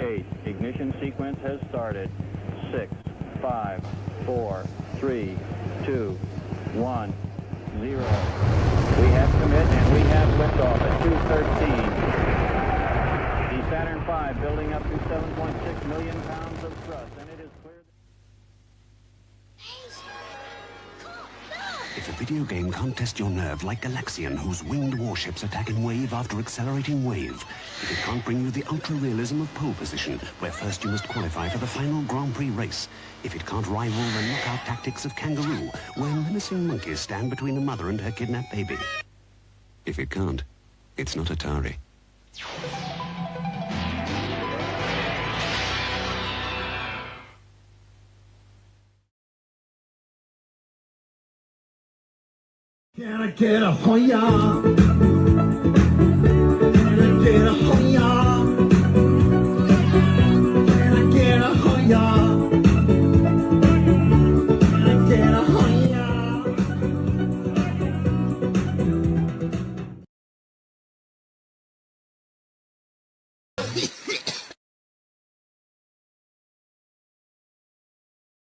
gate. Ignition sequence has started. 6, 5, 4, 3, 2, 1, 0. We have commit and we have liftoff at 2:13. The Saturn V building up to 7.6 million pounds of thrust, and it is clear. If a video game can't test your nerve like Galaxian, whose winged warships attack in wave after accelerating wave, if it can't bring you the ultra-realism of pole position, where first you must qualify for the final Grand Prix race, if it can't rival the knockout tactics of Kangaroo, where menacing monkeys stand between a mother and her kidnapped baby, if it can't, it's not Atari. Can I get a Hoya? Can I get a Hoya? Can I get a Hoya? Can I get a Hoya?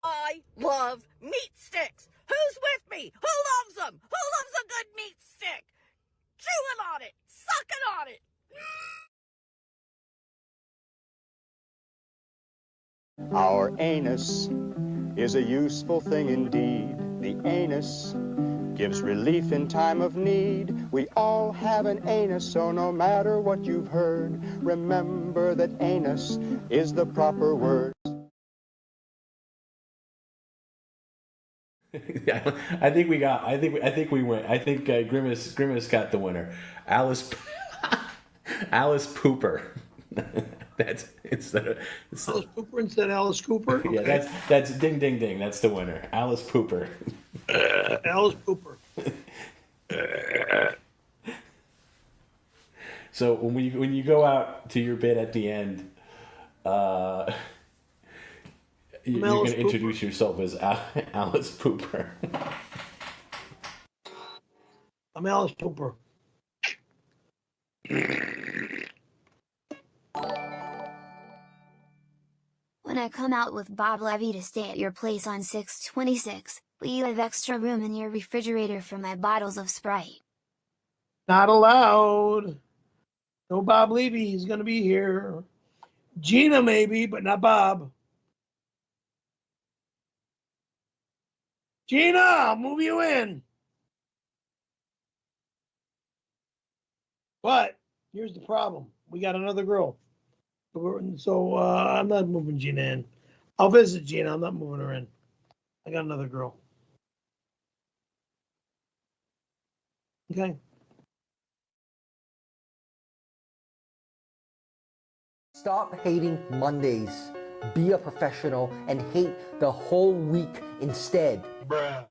I love meat sticks. Who's with me? Who loves them? Who loves a good meat stick? Chewing on it, sucking on it. Our anus is a useful thing indeed. The anus gives relief in time of need. We all have an anus, so no matter what you've heard, remember that anus is the proper word. I think we got. I think we win. I think Grimace got the winner. Alice Pooper. That's Alice Cooper instead of Alice Cooper. Okay. Yeah, that's ding ding ding. That's the winner. Alice Pooper. Alice Cooper. So when you go out to your bit at the end, you're going to introduce yourself as Alice Pooper. I'm Alice Pooper. When I come out with Bob Levy to stay at your place on 626, will you have extra room in your refrigerator for my bottles of Sprite? Not allowed. No Bob Levy. He's going to be here. Gina maybe, but not Bob. Gina, I'll move you in. But here's the problem. We got another girl. So I'm not moving Gina in. I'll visit Gina. I'm not moving her in. I got another girl. Okay. Stop hating Mondays. Be a professional and hate the whole week instead. Bruh.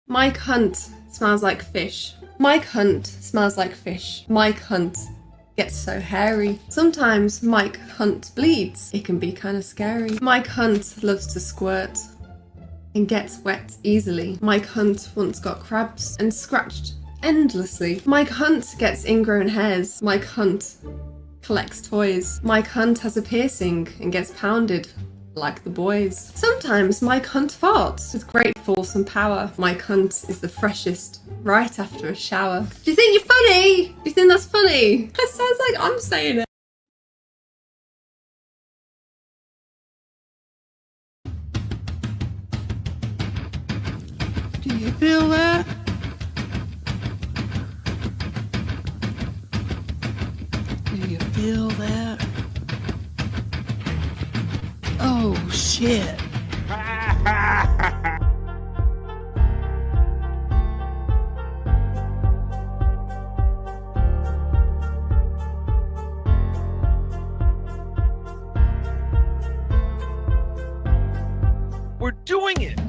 Mike Hunt smells like fish. Mike Hunt smells like fish. Mike Hunt gets so hairy. Sometimes Mike Hunt bleeds. It can be kind of scary. Mike Hunt loves to squirt and gets wet easily. Mike Hunt once got crabs and scratched endlessly. Mike Hunt gets ingrown hairs. Mike Hunt collects toys. Mike Hunt has a piercing and gets pounded like the boys. Sometimes Mike Hunt farts with great force and power. Mike Hunt is the freshest right after a shower. Do you think you're funny? Do you think that's funny? That sounds like I'm saying it. Do you feel that? Do you feel that? Oh, shit. We're doing it!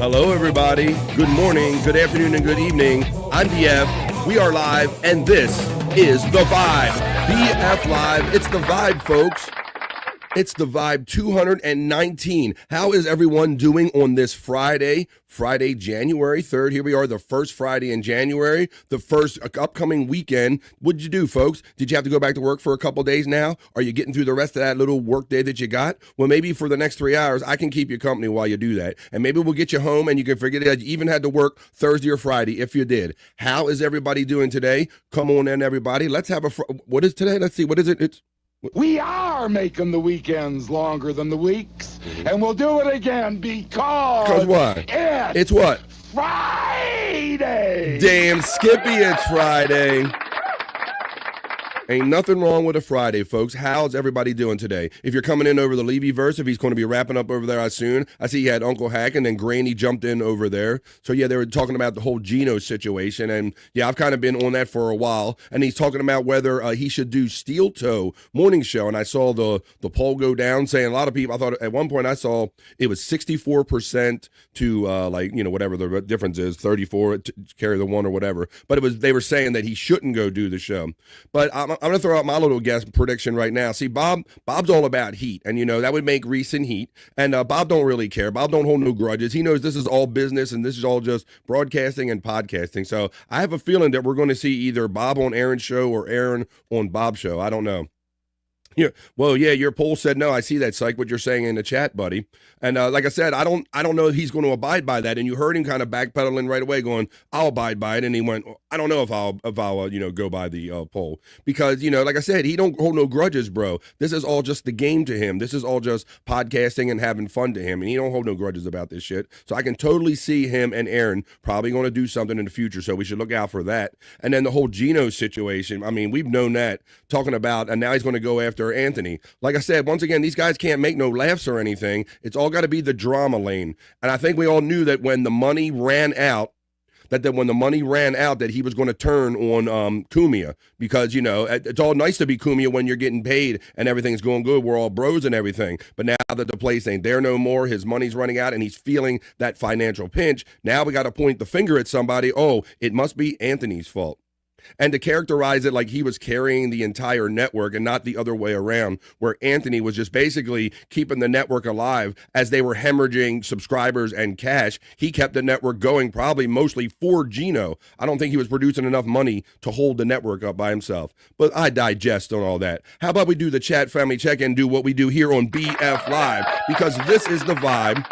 Hello, everybody. Good morning, good afternoon, and good evening. I'm BF. We are live, and this is The Vibe. BF Live. It's The Vibe, folks. It's The Vibe 219. How is everyone doing on this Friday, January 3rd? Here we are, the first Friday in January, the first upcoming weekend. What'd you do, folks? Did you have to go back to work for a couple days now? Are you getting through the rest of that little work day that you got? Well, maybe for the next 3 hours, I can keep you company while you do that. And maybe we'll get you home and you can forget that you even had to work Thursday or Friday if you did. How is everybody doing today? Come on in, everybody. Let's have what is today? Let's see. What is it? We are making the weekends longer than the weeks, and we'll do it again because what? It's what? Friday! Damn Skippy, it's Friday. Ain't nothing wrong with a Friday, folks. How's everybody doing today? If you're coming in over the Levy-verse, if he's going to be wrapping up over there soon, I see you had Uncle Hack and then Granny jumped in over there. So, yeah, they were talking about the whole Geno situation. And, yeah, I've kind of been on that for a while. And he's talking about whether he should do Steel Toe morning show. And I saw the poll go down saying a lot of people, I thought at one point I saw it was 64% to, whatever the difference is, 34 to carry the one or whatever. But they were saying that he shouldn't go do the show. But I'm going to throw out my little guess prediction right now. See, Bob's all about heat, and, that would make Reese in heat. And Bob don't really care. Bob don't hold no grudges. He knows this is all business, and this is all just broadcasting and podcasting. So I have a feeling that we're going to see either Bob on Aaron's show or Aaron on Bob's show. I don't know. Yeah, well, yeah, your poll said no. I see that, Cyke, what you're saying in the chat, buddy. And like I said, I don't know if he's going to abide by that. And you heard him kind of backpedaling right away, going, "I'll abide by it." And he went, "I don't know if I'll go by the poll because like I said, he don't hold no grudges, bro. This is all just the game to him. This is all just podcasting and having fun to him, and he don't hold no grudges about this shit. So I can totally see him and Aaron probably going to do something in the future. So we should look out for that. And then the whole Geno situation. I mean, we've known that talking about, and now he's going to go after Anthony. Like I said, once again, these guys can't make no laughs or anything. It's all got to be the drama lane. And I think we all knew that when the money ran out, that he was going to turn on Cumia because, it's all nice to be Cumia when you're getting paid and everything's going good. We're all bros and everything. But now that the place ain't there no more, his money's running out and he's feeling that financial pinch. Now we got to point the finger at somebody. Oh, it must be Anthony's fault. And to characterize it like he was carrying the entire network and not the other way around, where Anthony was just basically keeping the network alive as they were hemorrhaging subscribers and cash. He kept the network going probably mostly for Geno. I don't think he was producing enough money to hold the network up by himself. But I digest on all that. How about we do the chat family check-in, do what we do here on BF Live, because this is the vibe.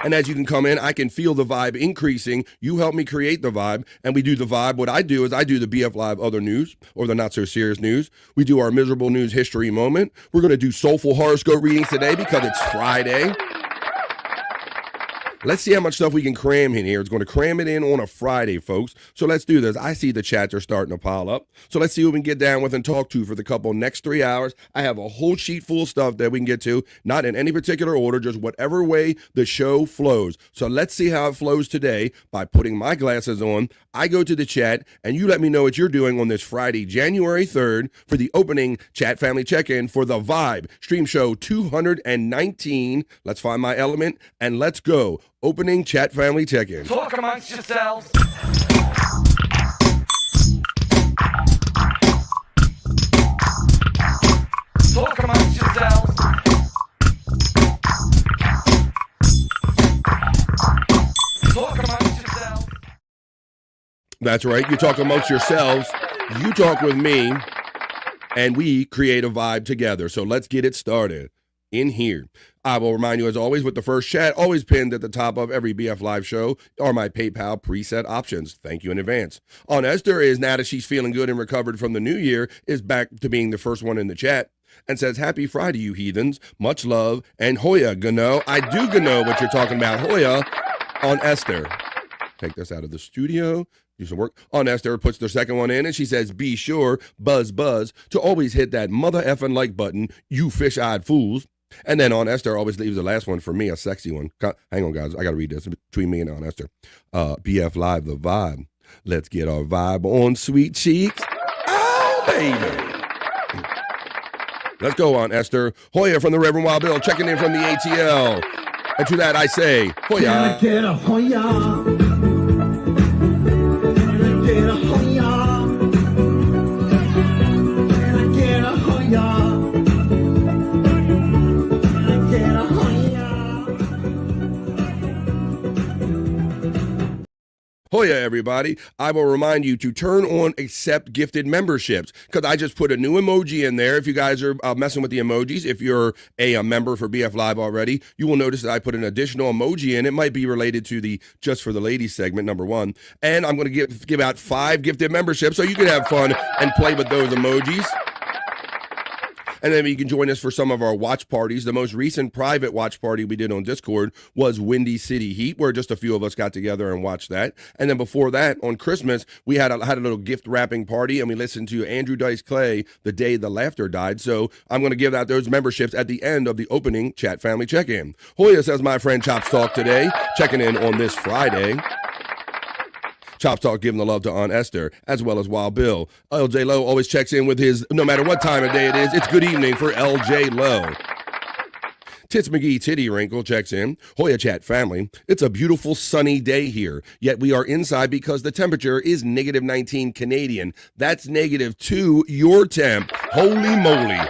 And as you can come in, I can feel the vibe increasing. You help me create the vibe, and we do the vibe. What I do is I do the BF Live other news, or the not so serious news. We do our miserable news history moment. We're going to do soulful horoscope readings today because it's Friday. Let's see how much stuff we can cram in here. It's going to cram it in on a Friday, folks. So let's do this. I see the chats are starting to pile up. So let's see who we can get down with and talk to for the next 3 hours. I have a whole sheet full of stuff that we can get to, not in any particular order, just whatever way the show flows. So let's see how it flows today by putting my glasses on. I go to the chat, and you let me know what you're doing on this Friday, January 3rd, for the opening chat family check-in for the Vibe Stream Show 219. Let's find my element, and let's go. Opening chat family check-in. Talk amongst yourselves. Talk amongst yourselves. Talk amongst yourselves. That's right. You talk amongst yourselves. You talk with me, and we create a vibe together. So let's get it started. In here, I will remind you, as always, with the first chat, always pinned at the top of every BF Live show, are my PayPal preset options. Thank you in advance. On Esther is, now that she's feeling good and recovered from the new year, is back to being the first one in the chat and says, "Happy Friday, you heathens. Much love." And Hoya, Gano. I do know what you're talking about, Hoya, on Esther. Take this out of the studio. Do some work. On Esther puts the second one in, and she says, "Be sure, buzz, to always hit that mother effing like button, you fish-eyed fools." And then on Esther always leaves the last one for me, a sexy one. Hang on, guys. I got to read this between me and on Esther. BF Live, the vibe. Let's get our vibe on, sweet cheeks. Oh, baby. Let's go on, Esther. Hoya from the Reverend Wild Bill checking in from the ATL. And to that I say, Can I hoya. get a hoya? Can I get a hoya? Can I get a hoya? Can I get a hoya? Hoya, everybody. I will remind you to turn on accept gifted memberships because I just put a new emoji in there. If you guys are messing with the emojis, if you're a member for BF Live already, you will notice that I put an additional emoji in. It might be related to the Just for the Ladies segment, number one. And I'm going to give out 5 gifted memberships so you can have fun and play with those emojis. And then you can join us for some of our watch parties. The most recent private watch party we did on Discord was Windy City Heat, where just a few of us got together and watched that. And then before that, on Christmas, we had a little gift wrapping party, and we listened to Andrew Dice Clay, The Day the Laughter Died. So I'm going to give out those memberships at the end of the opening Chat Family Check-In. Hoya says, my friend Chops Talk today, checking in on this Friday. Chops Talk giving the love to Aunt Esther, as well as Wild Bill. LJ Lowe always checks in with his, no matter what time of day it is, it's good evening for LJ Lowe. Tits McGee Titty Wrinkle checks in. Hoya Chat family, it's a beautiful sunny day here, yet we are inside because the temperature is negative 19 Canadian. That's -2 your temp. Holy moly.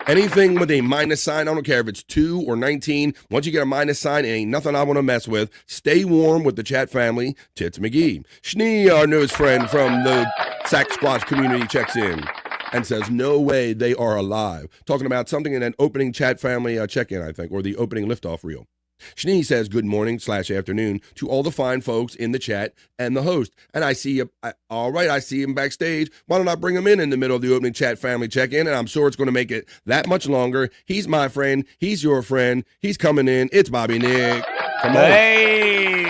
Anything with a minus sign, I don't care if it's 2 or 19. Once you get a minus sign, it ain't nothing I want to mess with. Stay warm with the Chat family. Tits McGee. Schnee, our newest friend from the Sack Squatch community, checks in and says, no way they are alive. Talking about something in an opening Chat family check-in, I think, or the opening liftoff reel. Schnee says good morning/afternoon to all the fine folks in the chat and the host. And I see all right, I see him backstage. Why don't I bring him in the middle of the opening Chat family check-in? And I'm sure it's going to make it that much longer. He's my friend. He's your friend. He's coming in. It's Bobby Nick. Come on. Hey.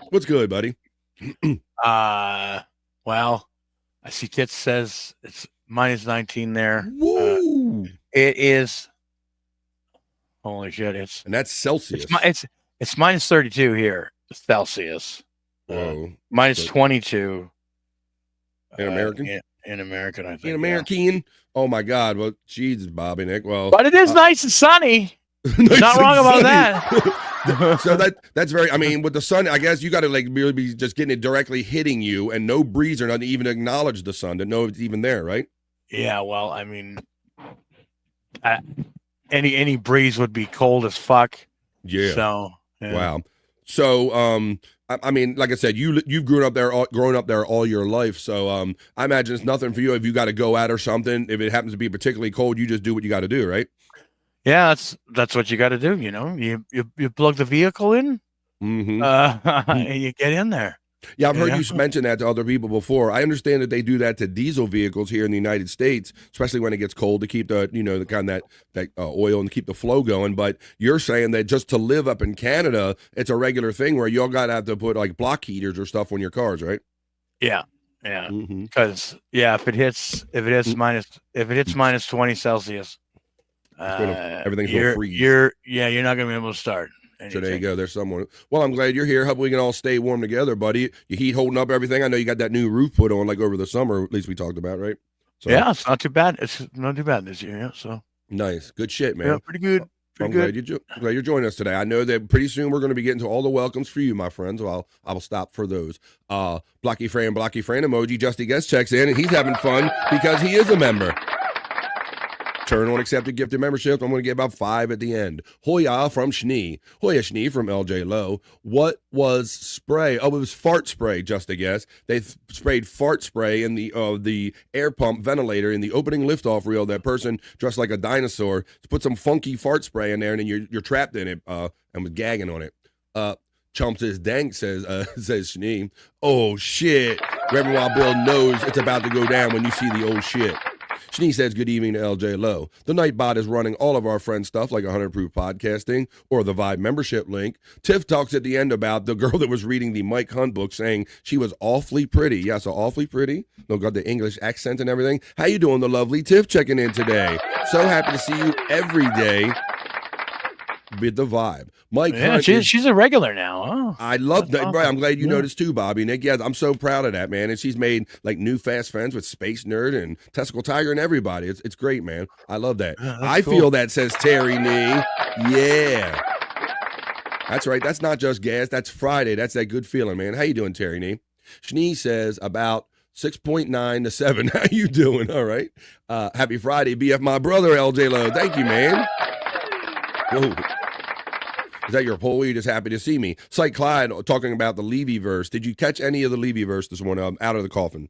What's good, buddy? Well, I see Tits says it's -19 there. Woo! It is. Holy shit! And that's Celsius. It's -32 here, Celsius. Whoa. -22 in American. In American, I think. In American. Yeah. Oh my God! Well, Jesus, Bobby Nick. Well, but it is nice and sunny. Nice Not wrong about that. So that's very. I mean, with the sun, I guess you got to like really be just getting it directly hitting you, and no breeze or nothing to even acknowledge the sun to know it's even there, right? Yeah. Well, I mean, any breeze would be cold as fuck. Yeah. So yeah. Wow. So I mean, like I said, you've grown up there all your life. So I imagine it's nothing for you if you got to go out or something. If it happens to be particularly cold, you just do what you got to do, right? Yeah, that's what you got to do. You know, you plug the vehicle in, and you get in there. Yeah, I've heard you mention that to other people before. I understand that they do that to diesel vehicles here in the United States, especially when it gets cold, to keep the the kind of that oil and keep the flow going. But you're saying that just to live up in Canada, it's a regular thing where you all got to have to put like block heaters or stuff on your cars, right? Yeah, yeah. Because if it hits -20 Celsius, everything's going to freeze. You're not going to be able to start. Anything. So there you go. There's someone. Well, I'm glad you're here. Hope we can all stay warm together, buddy. Your heat holding up everything. I know you got that new roof put on like over the summer. At least we talked about, right? So, yeah, it's not too bad. It's not too bad this year. Yeah, so nice, good shit, man. Yeah, pretty good. I'm glad you're joining us today. I know that pretty soon we're going to be getting to all the welcomes for you, my friends. So I will stop for those. Blocky Fran emoji. Justy Guest checks in, and he's having fun because he is a member. Turn on accepted gifted membership. I'm going to get about 5 at the end. Hoya from Schnee. Hoya Schnee from LJ Lowe. What was spray? Oh, it was fart spray, just a guess. They sprayed fart spray in the air pump ventilator in the opening liftoff reel. That person dressed like a dinosaur put some funky fart spray in there, and then you're trapped in it and was gagging on it. Chumps is dank, says Schnee. Oh, shit. Reverend Wild Bill knows it's about to go down when you see the old shit. Schnee says good evening to LJ Lowe. The Nightbot is running all of our friends' stuff like 100 Proof Podcasting or the Vibe membership link. Tiff talks at the end about the girl that was reading the Mike Hunt book saying she was awfully pretty. Yeah, so awfully pretty. No, got the English accent and everything. How you doing, the lovely Tiff checking in today? So happy to see you every day. with the vibe. Mike Yeah, Hunt she's a regular now. Huh? I love that. awesome. I'm glad you Yeah. noticed too, Bobby. Nick, yeah, I'm so proud of that, man. And she's made like new fast friends with Space Nerd and Testicle Tiger and everybody. It's great, man. I love that. Yeah, that's I cool. feel that, says Terry Nee. Yeah. That's right. That's not just gas. That's Friday. That's that good feeling, man. How you doing, Terry Nee? Schnee says about 6.9 to 7. How you doing? All right. Happy Friday, BF, my brother, LJ Lowe. Thank you, man. Whoa. Is that your poll? You're just happy to see me. Cyke Clyde talking about the Levy verse. Did you catch any of the Levy verse this morning? Out of the coffin.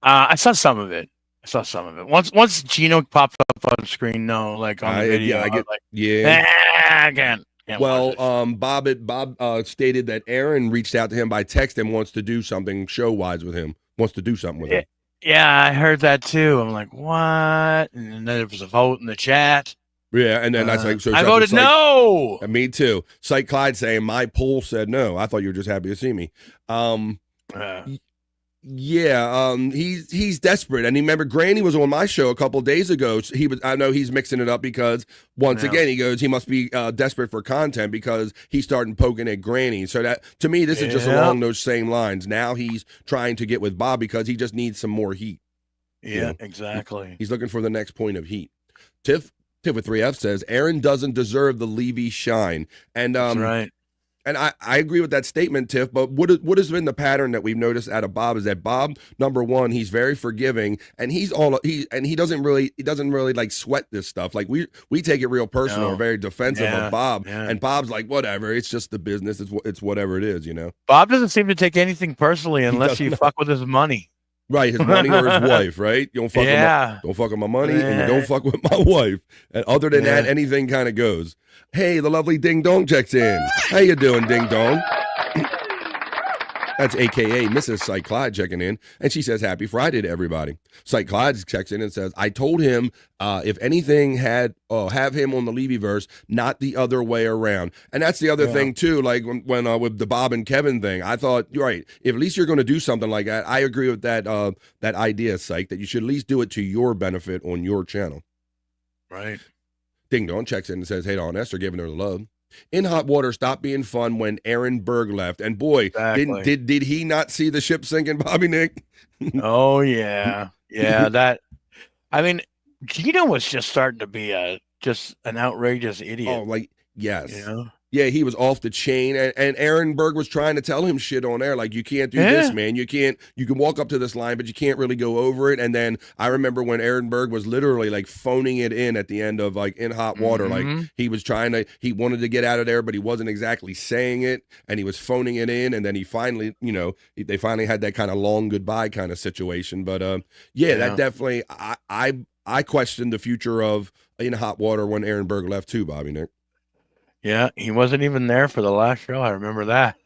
I saw some of it. Once Gino popped up on screen, no, like on the video. Yeah, I get. like, Yeah. I can't Well, watch it." Bob stated that Aaron reached out to him by text and wants to do something show-wise with him. Wants to do something with him. Yeah, I heard that too. I'm like, what? And then there was a vote in the chat. Yeah, and then that's like, so I voted no. Me too. Cyke Clyde saying my poll said no. I thought you were just happy to see me. He's desperate. And remember, Granny was on my show a couple days ago. I know he's mixing it up because once again he goes, he must be desperate for content because he's starting poking at Granny. So that to me, this is just along those same lines. Now he's trying to get with Bob because he just needs some more heat. Yeah, exactly. He's looking for the next point of heat. Tiff with 3F says Aaron doesn't deserve the Levy shine. And That's right. And I agree with that statement, Tiff, but what has been the pattern that we've noticed out of Bob is that Bob, number one, he's very forgiving, and he doesn't really like sweat this stuff. Like we take it real personal, very defensive of Bob, and Bob's like, whatever, it's just the business, it's whatever it is, you know. Bob doesn't seem to take anything personally unless you fuck with his money. Right, his money or his wife, right? You don't fuck with my money, and you don't fuck with my wife. And other than that, anything kind of goes. Hey, the lovely Ding Dong checks in. How you doing, Ding Dong? That's AKA Mrs. Cyke Clyde checking in, and she says, happy Friday to everybody. Cyke Clyde checks in and says, I told him if anything have him on the Levy verse, not the other way around. And that's the other thing, too, like when with the Bob and Kevin thing, I thought, right, if at least you're going to do something like that, I agree with that idea, Cyke, that you should at least do it to your benefit on your channel. Right. Ding Dong checks in and says, hey, Don Esther giving her the love. In Hot Water stopped being fun when Aaron Berg left. And boy, did he not see the ship sinking, Bobby Nick? Oh, yeah. Yeah, that. I mean, Gino was just starting to be just an outrageous idiot. Oh, like, yes. You know? Yeah, he was off the chain, and Aaron Berg was trying to tell him shit on air, like, you can't do this, man. You can walk up to this line, but you can't really go over it. And then I remember when Aaron Berg was literally like phoning it in at the end of like In Hot Water, like he was he wanted to get out of there, but he wasn't exactly saying it, and he was phoning it in, and then he finally, they finally had that kind of long goodbye kind of situation. But that definitely, I questioned the future of In Hot Water when Aaron Berg left too, Bobby Nick. Yeah, he wasn't even there for the last show. I remember that.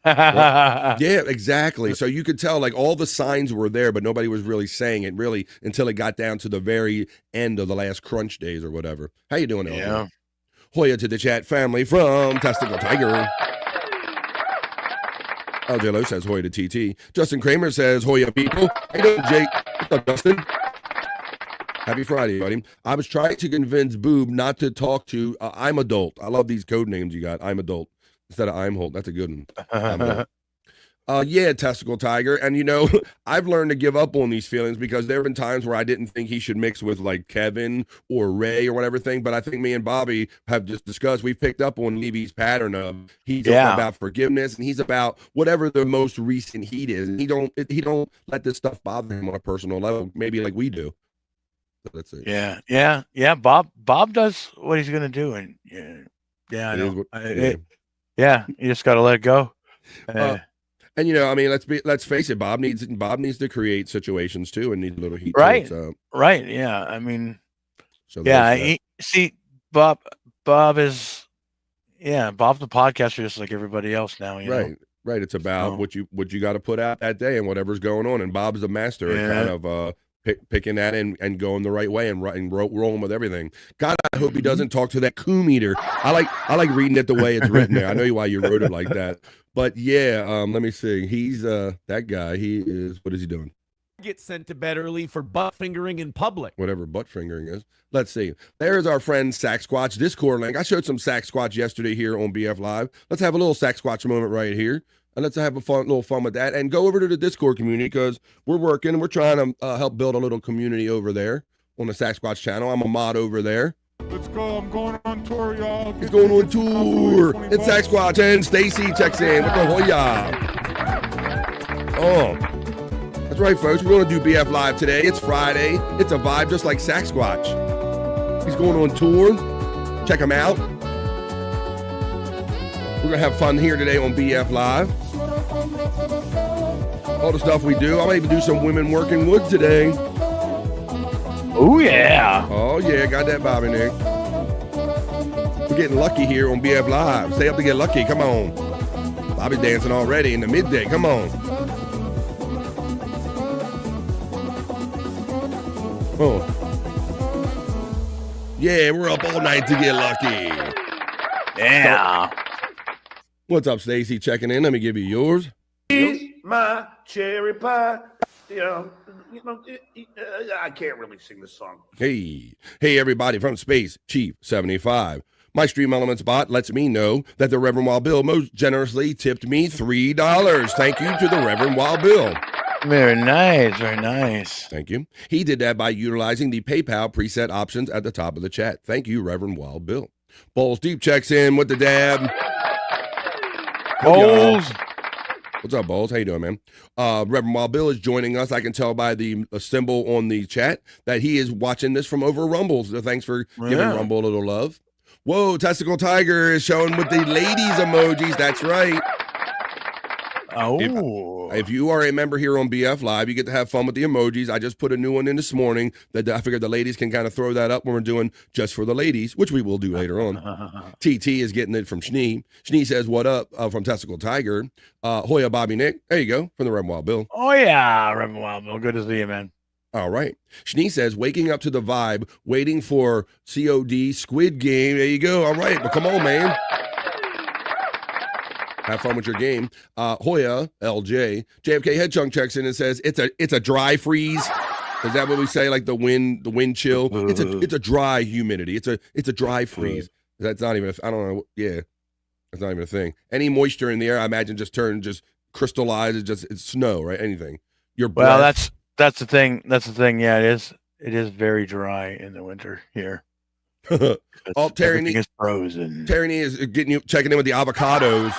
Yeah, exactly. So you could tell like all the signs were there, but nobody was really saying it really until it got down to the very end of the last crunch days or whatever. How you doing, LJ? Yeah. Hoya to the chat family from Testicle Tiger. LJ Lowe says Hoya to TT. Justin Kramer says Hoya people. How you doing, Jake? What's up, Justin? Happy Friday, buddy. I was trying to convince Boob not to talk to I'm Adult. I love these code names you got. I'm Adult instead of I'm Holt. That's a good one. Yeah, Testicle Tiger. And, I've learned to give up on these feelings because there have been times where I didn't think he should mix with, like, Kevin or Ray or whatever thing. But I think me and Bobby have just discussed, we've picked up on Levy's pattern of he's about forgiveness and he's about whatever the most recent heat is. And he don't let this stuff bother him on a personal level, maybe like we do. That's it. Yeah. Bob does what he's gonna do, and I know. You just gotta let it go. And let's face it, Bob needs to create situations too, and need a little heat. Right. To it, so. Right. Yeah. I mean. So Bob is. Yeah, Bob's the podcaster, just like everybody else now. You know? Right. It's about what you got to put out that day and whatever's going on, and Bob's the master at kind of picking that and going the right way and rolling with everything. God, I hope he doesn't talk to that coup meter. I like reading it the way it's written there. I know why you wrote it like that. But yeah, let me see. He's that guy. He is. What is he doing? get sent to bed early for butt fingering in public. Whatever butt fingering is. Let's see. There's our friend Sasquatch Discord link. I showed some Sasquatch yesterday here on BF Live. Let's have a little Sasquatch moment right here. And let's have a little fun with that. And go over to the Discord community because we're working and we're trying to help build a little community over there on the Sasquatch channel. I'm a mod over there. Let's go. I'm going on tour, y'all. It's going on tour. It's Sasquatch and Stacy checks in with the Hoya. Oh, that's right, folks. We're going to do BF Live today. It's Friday. It's a vibe just like Sasquatch. He's going on tour. Check him out. We're going to have fun here today on BF Live. All the stuff we do. I might even do some women working wood today. Oh, yeah. Oh, yeah. Got that, Bobby Nick. We're getting lucky here on BF Live. Stay up to get lucky. Come on. Bobby's dancing already in the midday. Come on. Oh. Yeah, we're up all night to get lucky. Yeah. What's up, Stacy? Checking in. Let me give you yours. Eat my cherry pie. I can't really sing this song. Hey, everybody from Space Chief 75. My Stream Elements bot lets me know that the Reverend Wild Bill most generously tipped me $3. Thank you to the Reverend Wild Bill. Very nice, very nice. Thank you. He did that by utilizing the PayPal preset options at the top of the chat. Thank you, Reverend Wild Bill. Bowles Deep checks in with the dab. Bowles. What's up, Bowles? How you doing, man? Reverend Wild Bill is joining us. I can tell by the symbol on the chat that he is watching this from over Rumble. So thanks for giving Rumble a little love. Whoa, Testicle Tiger is showing with the ladies emojis. That's right. Oh. If you are a member here on BF Live, you get to have fun with the emojis. I just put a new one in this morning that I figured the ladies can kind of throw that up when we're doing just for the ladies, which we will do later on. TT is getting it from Schnee. Schnee says, what up from Testicle Tiger. Hoya Bobby Nick. There you go from the Reverend Wild Bill. Oh, yeah, Reverend Wild Bill. Good to see you, man. All right. Schnee says, waking up to the vibe, waiting for COD Squid Game. There you go. All right. But come on, man. Have fun with your game. Hoya, LJ, JFK Headchunk checks in and says, it's a dry freeze. Is that what we say? Like the wind chill? It's a dry humidity. It's a dry freeze. That's not even, I don't know. Yeah. That's not even a thing. Any moisture in the air, I imagine just crystallizes, it's snow, right? Anything. Your breath. Well, that's the thing. That's the thing. Yeah, it is very dry in the winter here. Everything is frozen. Tyranny is checking in with the avocados.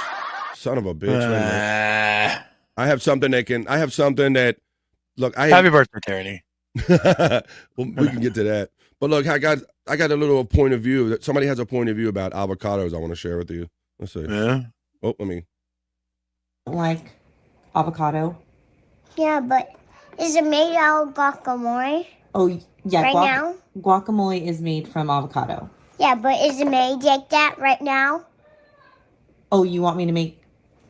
Son of a bitch. I have something that look, happy birthday, Tyranny. Well, we can get to that. But look, I got a little point of view that somebody has a point of view about avocados I want to share with you. Let's see. Yeah. Oh, let me. Like avocado. Yeah, but is it made out of guacamole? Oh, yeah. Right now? Guacamole is made from avocado. Yeah, but is it made like that right now? Oh, you want me to make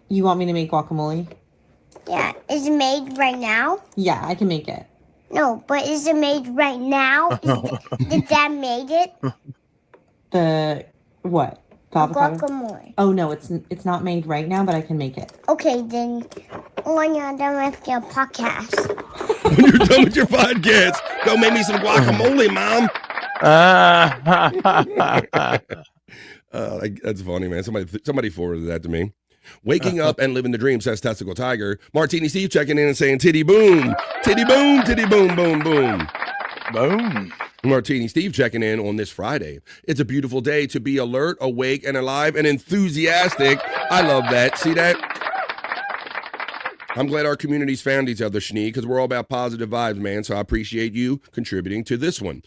guacamole? Yeah, is it made right now? Yeah, I can make it. No, but is it made right now? Did Dad made it? The what? The avocado? Guacamole. Oh no, it's not made right now, but I can make it. Okay, then when you're done with your podcast. When you're done with your podcast, go make me some guacamole, Mom. That's funny, man. Somebody forwarded that to me. Waking up and living the dream, says Testicle Tiger. Martini Steve checking in and saying, titty boom, titty boom, titty boom, boom, boom. Boom. Martini Steve checking in on this Friday. It's a beautiful day to be alert, awake, and alive and enthusiastic. I love that. See that? I'm glad our communities found each other, Schnee, because we're all about positive vibes, man. So I appreciate you contributing to this one.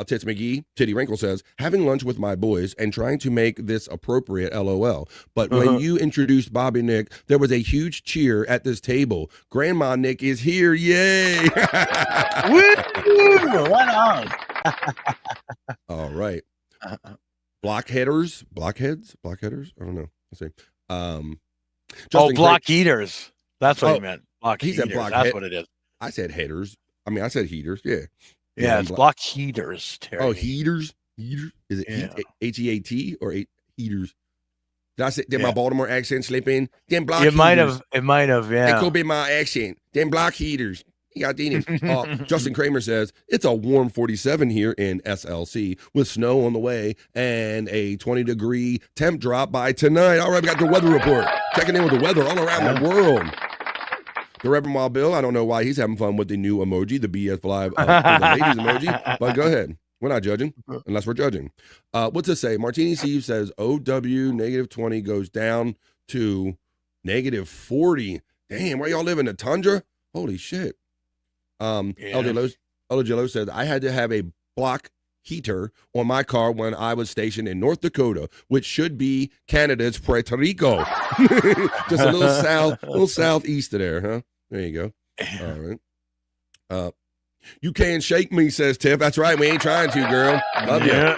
Tits McGee, Titty Wrinkle says, having lunch with my boys and trying to make this appropriate, LOL. But when you introduced Bobby Nick, there was a huge cheer at this table. Grandma Nick is here. Yay. Woo! Right on. All right. Blockheads? I don't know. Let's see. Block eaters. That's what he meant. Block he said heaters. block That's what it is. I said headers. I said heaters. Yeah. Yeah, it's block heaters, Terry. Oh, heaters? Heaters? Is it H-E-A-T or heaters? Did my Baltimore accent slip in? Then block heaters. It might have, yeah. It could be my accent. Then block heaters. He got Dini. Justin Kramer says, it's a warm 47 here in SLC with snow on the way and a 20-degree temp drop by tonight. All right, we got the weather report. Checking in with the weather all around the world. The Reverend Wild Bill, I don't know why he's having fun with the new emoji, the BS Live for the ladies emoji, but go ahead. We're not judging unless we're judging. What's it say? Martini Steve says OW -20 goes down to -40. Damn, where y'all live in the tundra? Holy shit. LJ Lowe said, I had to have a block heater on my car when I was stationed in North Dakota, which should be Canada's Puerto Rico. Just a little southeast of there, huh? There you go. All right. You can't shake me, says Tiff. That's right. We ain't trying to, girl. Love you.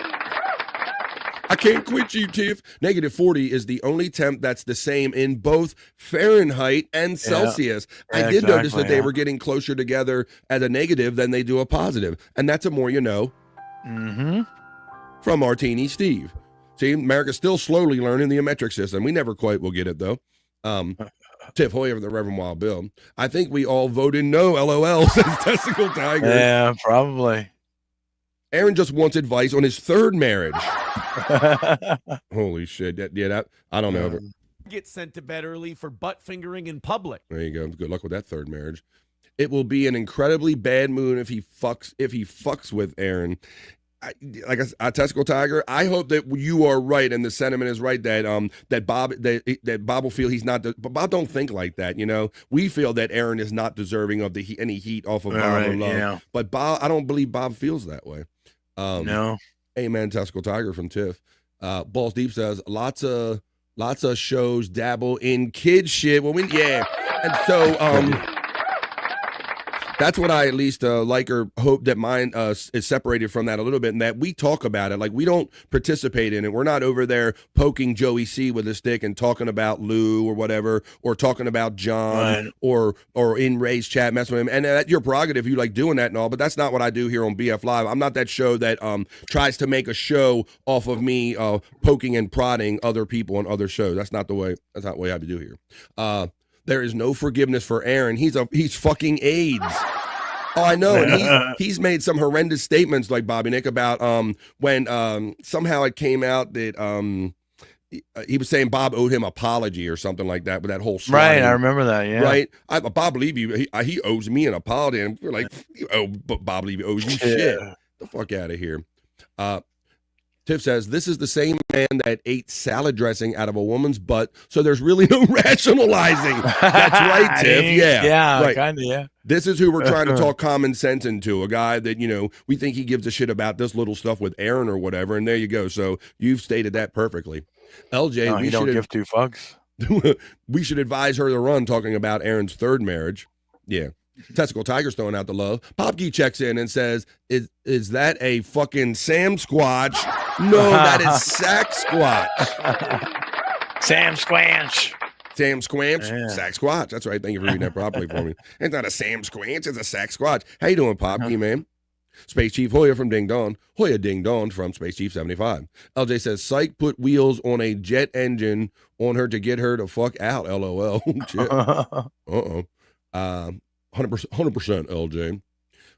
I can't quit you, Tiff. -40 is the only temp that's the same in both Fahrenheit and Celsius. I did notice that they were getting closer together at a negative than they do a positive. And that's a more you know. From Martini Steve. See, America's still slowly learning the metric system. We never quite will get it, though. Tiff Hoyer of the Reverend Wild Bill. I think we all voted no, LOL, says Testicle Tiger. Yeah, probably. Aaron just wants advice on his third marriage. Holy shit. I don't know. Get sent to bed early for butt fingering in public. There you go. Good luck with that third marriage. It will be an incredibly bad moon if he fucks with Aaron. Testicle Tiger, I hope that you are right and the sentiment is right that Bob will feel he's not. But Bob don't think like that. You know, we feel that Aaron is not deserving of any heat off of Bob or love. Yeah. But Bob, I don't believe Bob feels that way. No. Amen. Testicle Tiger from Tiff. Balls Deep says lots of shows dabble in kid shit. Well, and so that's what I at least like or hope that mine is separated from that a little bit, and that we talk about it. Like, we don't participate in it. We're not over there poking Joey C with a stick and talking about Lou or whatever, or talking about John or in Ray's chat messing with him. And that's your prerogative. You like doing that and all, but that's not what I do here on BF Live. I'm not that show that tries to make a show off of me poking and prodding other people on other shows. That's not the way I do here. There is no forgiveness for Aaron. He's fucking AIDS. Oh, I know. And he's made some horrendous statements, like Bobby Nick, about when somehow it came out that he was saying Bob owed him apology or something like that with that whole right. I remember that. Yeah. Right. Bob Levy, he owes me an apology, and we're like, but Bob Levy owes you shit. The fuck out of here. Tiff says, this is the same man that ate salad dressing out of a woman's butt, so there's really no rationalizing. That's right, Tiff. Yeah. Right. Kind of, yeah. This is who we're trying to talk common sense into, a guy that, we think he gives a shit about this little stuff with Aaron or whatever, and there you go. So you've stated that perfectly. LJ, we don't give two fucks. We should advise her to run talking about Aaron's third marriage. Yeah. Testicle Tiger's throwing out the love. Popkey checks in and says, is that a fucking Sam Squatch? No, that is Sack Squatch. Sam Squanch. Sam Squanch? Yeah. Sack Squatch. That's right. Thank you for reading that properly for me. It's not a Sam Squanch. It's a Sack Squatch. How you doing, Popkey, man? Space Chief Hoya from Ding Dong. Hoya Ding Dong from Space Chief 75. LJ says, Cyke put wheels on a jet engine on her to get her to fuck out. LOL. Shit. 100% LJ.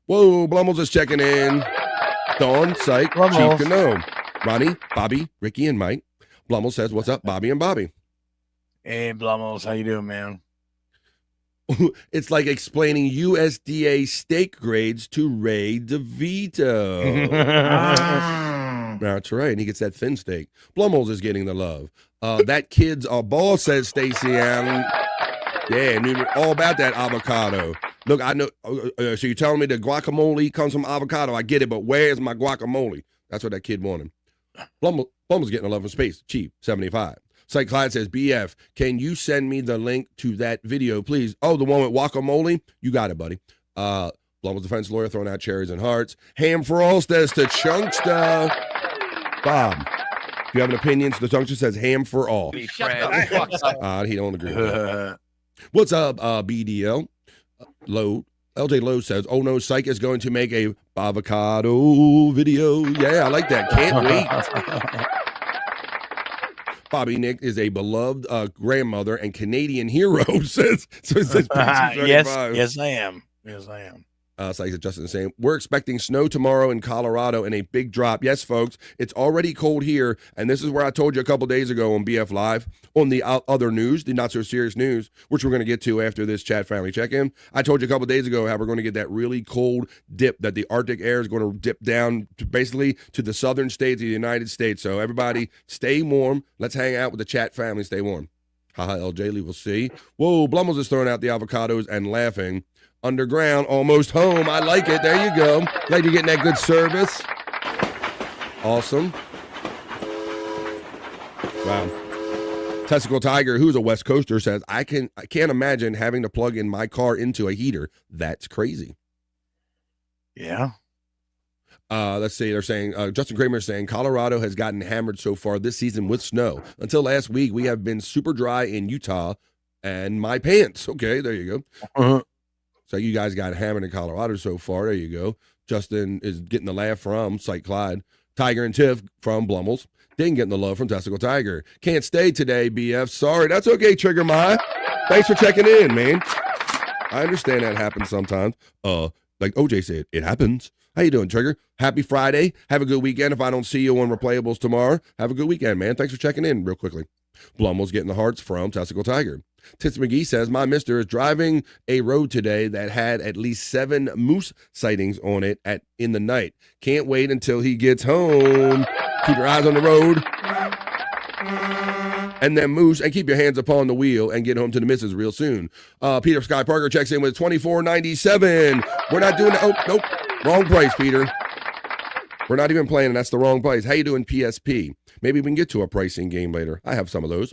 Whoa, Blumels is checking in. Dawn, Cyke, Chief Gnome. Ronnie, Bobby, Ricky, and Mike. Blumels says, what's up, Bobby and Bobby? Hey, Blumels, how you doing, man? It's like explaining USDA steak grades to Ray DeVito. That's right. And he gets that thin steak. Blumels is getting the love. That kid's a ball, says Stacey Allen. Yeah, knew all about that avocado. Look, I know. So you're telling me the guacamole comes from avocado? I get it, but where's my guacamole? That's what that kid wanted. Blummel's getting a love from space. Cheap, 75. Cyke Clyde says, BF, can you send me the link to that video, please? Oh, the one with guacamole? You got it, buddy. Blummel's defense lawyer throwing out cherries and hearts. Ham for all says to Chunksta. Bob, do you have an opinion? So the Chunksta says ham for all. He don't agree with that. What's up, BDL? Low. LJ Lowe says, oh no, Cyke is going to make a avocado video. Yeah, I like that. Can't wait. Bobby Nick is a beloved grandmother and Canadian hero, says yes, I am. Yes, I am. Cyke said Justin is saying, we're expecting snow tomorrow in Colorado and a big drop. Yes, folks, it's already cold here. And this is where I told you a couple days ago on BF Live, on the other news, the not so serious news, which we're going to get to after this chat family check-in. I told you a couple days ago how we're going to get that really cold dip, that the Arctic air is going to dip down to basically to the southern states of the United States. So everybody stay warm. Let's hang out with the chat family. Stay warm. Haha, LJ Lee will see. Whoa, Blummels is throwing out the avocados and laughing. Underground, almost home. I like it. There you go. Glad you're getting that good service. Awesome. Wow. Testicle Tiger, who's a West Coaster, says, I can't imagine having to plug in my car into a heater. That's crazy. Yeah. Let's see. They're saying, Justin Kramer is saying, Colorado has gotten hammered so far this season with snow. Until last week, we have been super dry in Utah and my pants. Okay, there you go. So you guys got hammered in Colorado so far. There you go. Justin is getting the laugh from Cyke Clyde. Tiger and Tiff from Blummels. Didn't get the love from Testicle Tiger. Can't stay today, BF. Sorry. That's okay, Trigger Ma. Thanks for checking in, man. I understand that happens sometimes. Like OJ said, it happens. How you doing, Trigger? Happy Friday. Have a good weekend. If I don't see you on Replayables tomorrow, have a good weekend, man. Thanks for checking in real quickly. Blummel's getting the hearts from Testicle Tiger. Tits McGee says, my mister is driving a road today that had at least 7 moose sightings on it in the night. Can't wait until he gets home. Keep your eyes on the road. And then moose, and keep your hands upon the wheel and get home to the missus real soon. Peter Sky Parker checks in with $24.97. We're not doing that. Oh, nope. Wrong price, Peter. We're not even playing, and that's the wrong price. How you doing, PSP? Maybe we can get to a pricing game later. I have some of those.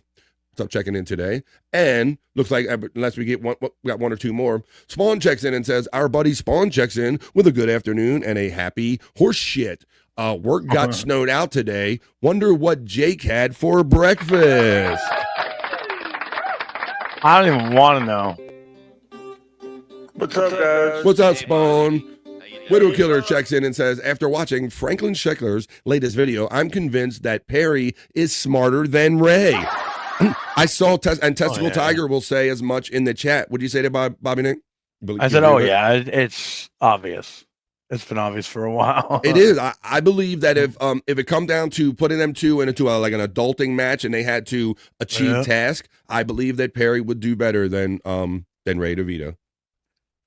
Stop checking in today. And looks like, unless we get one, we got 1 or 2 more. Spawn checks in and says, our buddy Spawn checks in with a good afternoon and a happy horse shit. Work got snowed out today. Wonder what Jake had for breakfast. I don't even want to know. What's up, guys? What's up, Spawn? Widow Killer checks in and says, after watching Franklin Scheckler's latest video, I'm convinced that Perry is smarter than Ray. I saw Testicle Tiger will say as much in the chat. Would you say that, Bobby Nick? I said, oh, yeah, it's obvious. It's been obvious for a while. It is. I believe that if it come down to putting them two into like an adulting match and they had to achieve task, I believe that Perry would do better than Ray DeVito.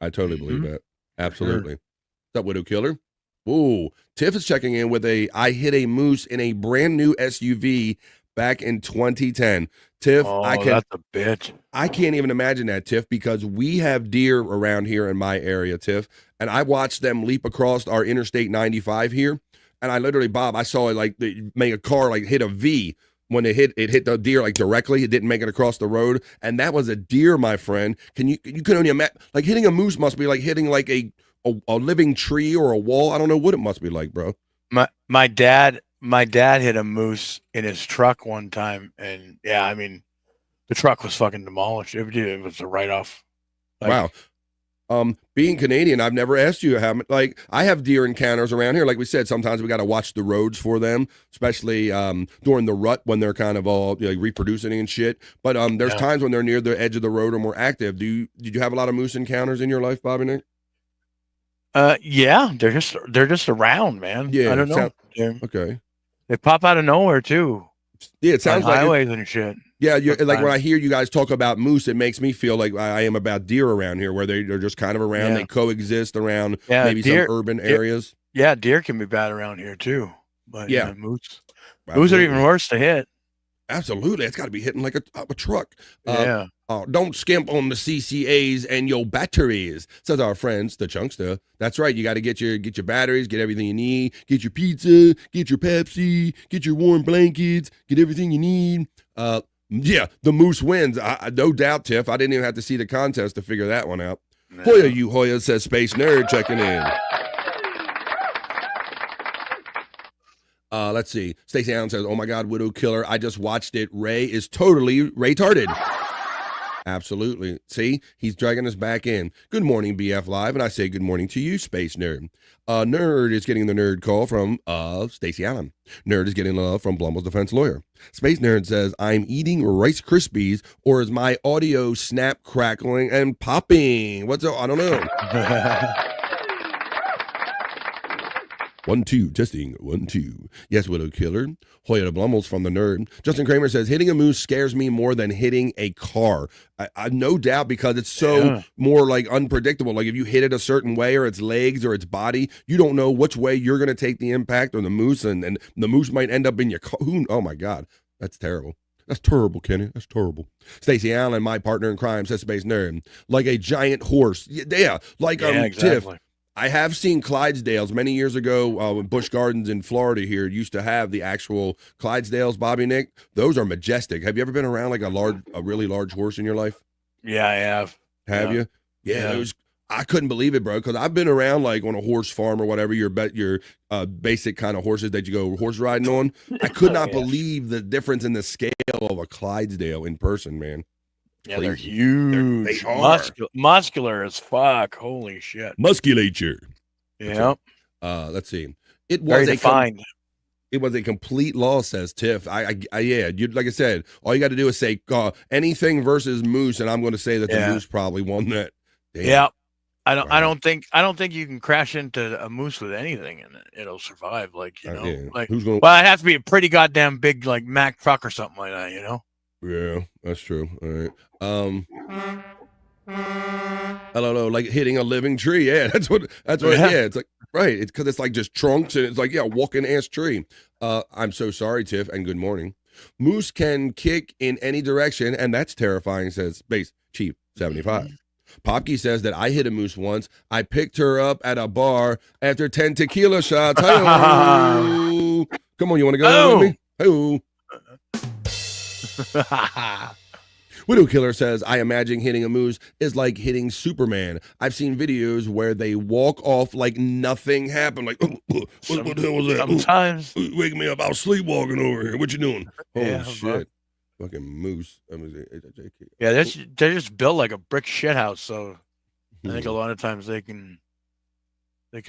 I totally believe that. Absolutely. What's up, Widow Killer? Ooh, Tiff is checking in with I hit a moose in a brand new SUV back in 2010. Tiff, that's a bitch. I can't even imagine that, Tiff, because we have deer around here in my area, Tiff, and I watched them leap across our Interstate 95 here, and I literally, Bob, I saw it like make a car like hit a V when it hit the deer like directly. It didn't make it across the road, and that was a deer, my friend. You can only imagine, like hitting a moose must be like hitting like a living tree or a wall. I don't know what it must be like, bro. My dad hit a moose in his truck one time, and yeah, I mean, the truck was fucking demolished. It was a write-off. Wow. Being Canadian, I've never asked you how. Like, I have deer encounters around here. Like we said, sometimes we got to watch the roads for them, especially during the rut when they're kind of all reproducing and shit. But there's times when they're near the edge of the road or more active. Did you have a lot of moose encounters in your life, Bobby Nick? Yeah, they're just around, man. Yeah, I don't know. Okay. They pop out of nowhere too. Yeah, it sounds like highways and shit. Yeah, like when I hear you guys talk about moose, it makes me feel like I am about deer around here, where they're just kind of around. They coexist around maybe some urban areas. Yeah, deer can be bad around here too. But moose are even worse to hit. Absolutely, it's got to be hitting like a truck. Yeah. Don't skimp on the CCAs and your batteries, says our friends, the Chunkster. That's right. You got to get your batteries, get everything you need, get your pizza, get your Pepsi, get your warm blankets, get everything you need. Yeah, the moose wins. No doubt, Tiff. I didn't even have to see the contest to figure that one out. No. Hoya, you Hoya, says Space Nerd checking in. Let's see. Stacey Allen says, oh my God, Widow Killer. I just watched it. Ray is totally retarded. Absolutely. See, he's dragging us back in. Good morning, BF Live, and I say good morning to you, Space Nerd. Nerd is getting the nerd call from Stacey Allen. Nerd is getting love from Blummel's defense lawyer. Space Nerd says, I'm eating Rice Krispies, or is my audio snap, crackling, and popping? What's up? I don't know. 1, 2, testing, 1, 2. Yes, Widow Killer. Hoya to Blummel's from the nerd. Justin Kramer says, hitting a moose scares me more than hitting a car. I no doubt, because it's so more like unpredictable. Like if you hit it a certain way, or its legs or its body, you don't know which way you're going to take the impact on the moose, and the moose might end up in your car. Oh my God, that's terrible. That's terrible, Kenny. That's terrible. Stacey Allen, my partner in crime, says Space Nerd. Like a giant horse. Yeah, like exactly. Tiff. I have seen Clydesdales many years ago when Busch Gardens in Florida here used to have the actual Clydesdales, Bobby Nick. Those are majestic. Have you ever been around like a really large horse in your life? Yeah, I have. Have you? Yeah. I couldn't believe it, bro, because I've been around like on a horse farm or whatever, your basic kind of horses that you go horse riding on. I could not believe the difference in the scale of a Clydesdale in person, man. Yeah, they're huge. They are. Muscular as fuck. Holy shit. Musculature. Yeah. Let's see. It Very was defined. It was a complete loss, says Tiff. Yeah. You like I said, all you got to do is say anything versus moose, and I'm going to say that the moose probably won that. Damn. Yeah. I don't think you can crash into a moose with anything and it'll survive. Like, you know, like, who's going? Well, it has to be a pretty goddamn big, like Mack truck or something like that, you know? Yeah, that's true. All right. I don't know, like hitting a living tree. Yeah, that's what. Yeah, it's like right. It's because it's like just trunks, and it's like walking ass tree. I'm so sorry, Tiff, and good morning. Moose can kick in any direction, and that's terrifying, says Space Chief 75. Popke says that I hit a moose once. I picked her up at a bar after 10 tequila shots. Hey-o. Come on, you want to go with me? Hey-o. Widow Killer says, I imagine hitting a moose is like hitting Superman. I've seen videos where they walk off like nothing happened. Like, what the hell was that? Sometimes. Wake me up. I was sleepwalking over here. What you doing? Holy shit. Bro. Fucking moose. Yeah, they're just built like a brick shithouse, so I think a lot of times they can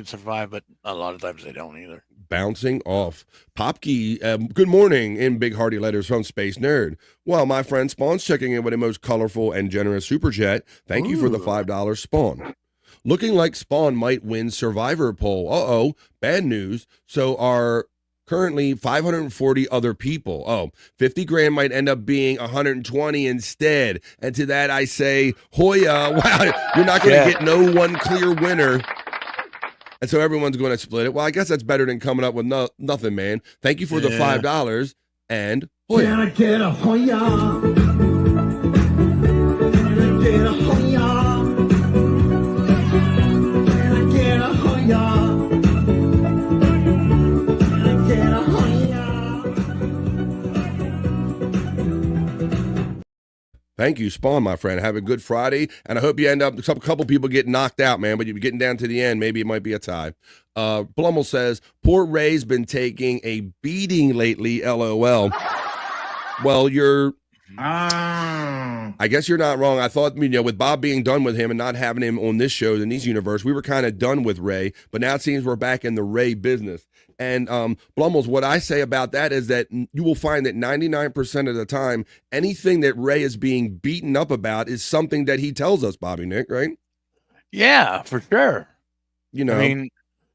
survive, but a lot of times they don't either. Bouncing off. Popke, good morning in big hearty letters from Space Nerd. Well, my friend Spawn's checking in with a most colorful and generous super chat. Thank you for the $5 Spawn. Looking like Spawn might win Survivor poll. Bad news. So are currently 540 other people. 50 grand might end up being 120 instead. And to that I say, Hoya, wow, you're not going to get no one clear winner. And so everyone's going to split it. Well, I guess that's better than coming up with nothing, man. Thank you for the $5 and Hoya. Can I get a Hoya? Can I get a Hoya? Can I get a Hoya? Can I get a Hoya? Thank you, Spawn, my friend. Have a good Friday, and I hope you end up, a couple people get knocked out, man, but you're getting down to the end. Maybe it might be a tie. Blummel says, poor Ray's been taking a beating lately, LOL. Well, I guess you're not wrong. I thought, with Bob being done with him and not having him on this show, in this universe, we were kind of done with Ray, but now it seems we're back in the Ray business. And Blummel's, what I say about that is that you will find that 99% of the time, anything that Ray is being beaten up about is something that he tells us, Bobby Nick, right? Yeah, for sure. You know, I mean,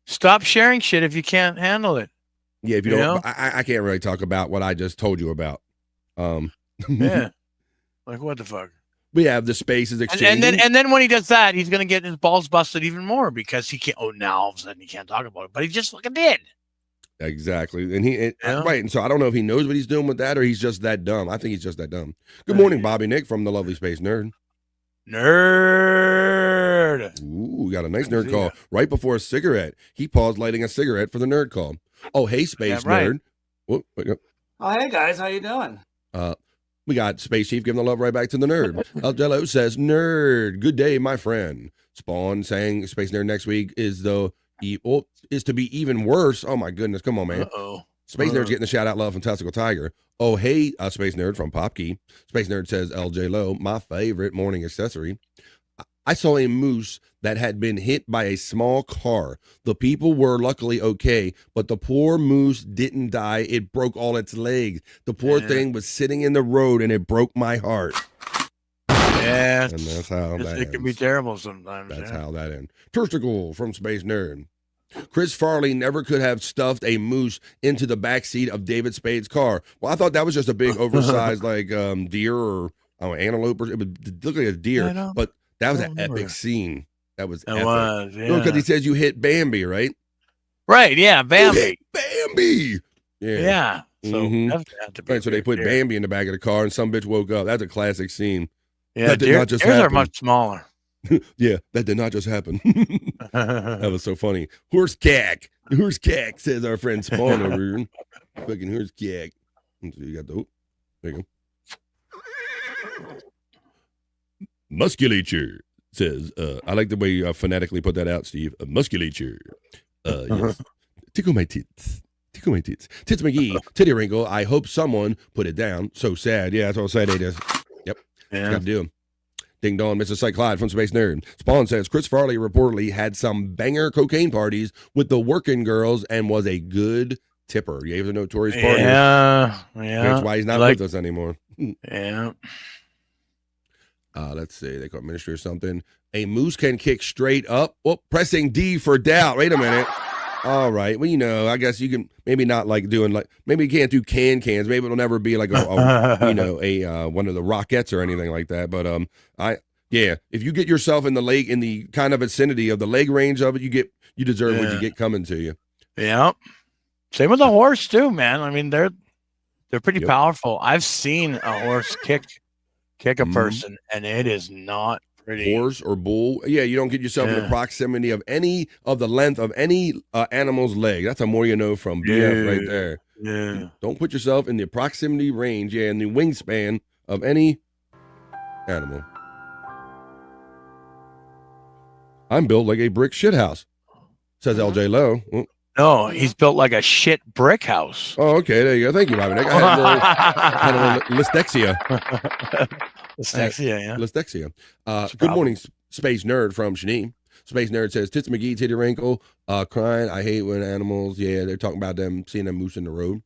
stop sharing shit if you can't handle it. Yeah, if you don't, I can't really talk about what I just told you about. Yeah, like what the fuck? We have the spaces exchange, and then when he does that, he's gonna get his balls busted even more because he can't. Oh, now all of a sudden he can't talk about it, but he just fucking did. Exactly, and right, and so I don't know if he knows what he's doing with that or he's just that dumb. I think he's just that dumb. Good morning, Bobby Nick from the lovely Space Nerd. Ooh, we got a nice nerd call right before a cigarette. He paused lighting a cigarette for the nerd call. Oh, hey, Space Nerd. Oh, hey guys, how you doing? We got Space Chief giving the love right back to the nerd. Jello says, "Nerd, good day, my friend." Spawn saying Space Nerd next week is to be even worse. Oh my goodness, come on, man. Space Nerd's getting a shout out love from Testicle Tiger. Oh, hey, Space Nerd from Popkey. Space Nerd says, LJ Low, my favorite morning accessory. I saw a moose that had been hit by a small car. The people were luckily okay, but the poor moose didn't die. It broke all its legs. The poor thing was sitting in the road, and it broke my heart. Yeah. And that's how that It can be terrible sometimes. That's how that ends. Testicle from Space Nerd. Chris Farley never could have stuffed a moose into the back seat of David Spade's car. Well, I thought that was just a big oversized like deer or antelope. It would look like a deer, but that was an epic scene. That was epic. Because he says you hit Bambi, right? Right, yeah, Bambi. You hit Bambi. Yeah. So that's had to be right, so they put Bambi in the back of the car and some bitch woke up. That's a classic scene. Yeah, that did not just deers happen. are much smaller. Yeah, that did not just happen. That was so funny. Horse cack, says our friend Spawn over here. Fucking horse cack. So you got the there you go. Musculature says, I like the way you phonetically put that out, Steve. Musculature. Yes. Tickle my tits. Tickle my tits. Tits McGee, titty wrinkle. I hope someone put it down. So sad. Yeah, that's all sad it is. Yep. Yeah. Got to do. Ding dong, Mr. Cyke Clyde from Space Nerd. Spawn says Chris Farley reportedly had some banger cocaine parties with the working girls and was a good tipper. Yeah, he was a notorious partner. Yeah. That's why he's not with us anymore. Yeah. Let's see. They call it ministry or something. A moose can kick straight up. Oh, pressing D for doubt. Wait a minute. All right. Well, I guess you can maybe not like doing like maybe you can't do cans. Maybe it'll never be like a one of the Rockettes or anything like that. But if you get yourself in the leg in the kind of vicinity of the leg range of it, you deserve what you get coming to you. Yeah. Same with the horse too, man. I mean, they're pretty powerful. I've seen a horse kick a person, and it is not pretty. Horse or bull. Yeah, you don't get yourself in the proximity of any of the length of any animal's leg. That's a more you know from BF right there. Yeah. Don't put yourself in the proximity range, in the wingspan of any animal. I'm built like a brick shithouse, says LJ Lowe. Oh. No, he's built like a shit brick house. Oh, okay. There you go. Thank you, Bobby. I had a little lystexia. Lystexia. Good morning, Space Nerd from Shani. Space Nerd says, Tits McGee, titty wrinkle, crying. I hate when animals, they're talking about them, seeing them moose in the road.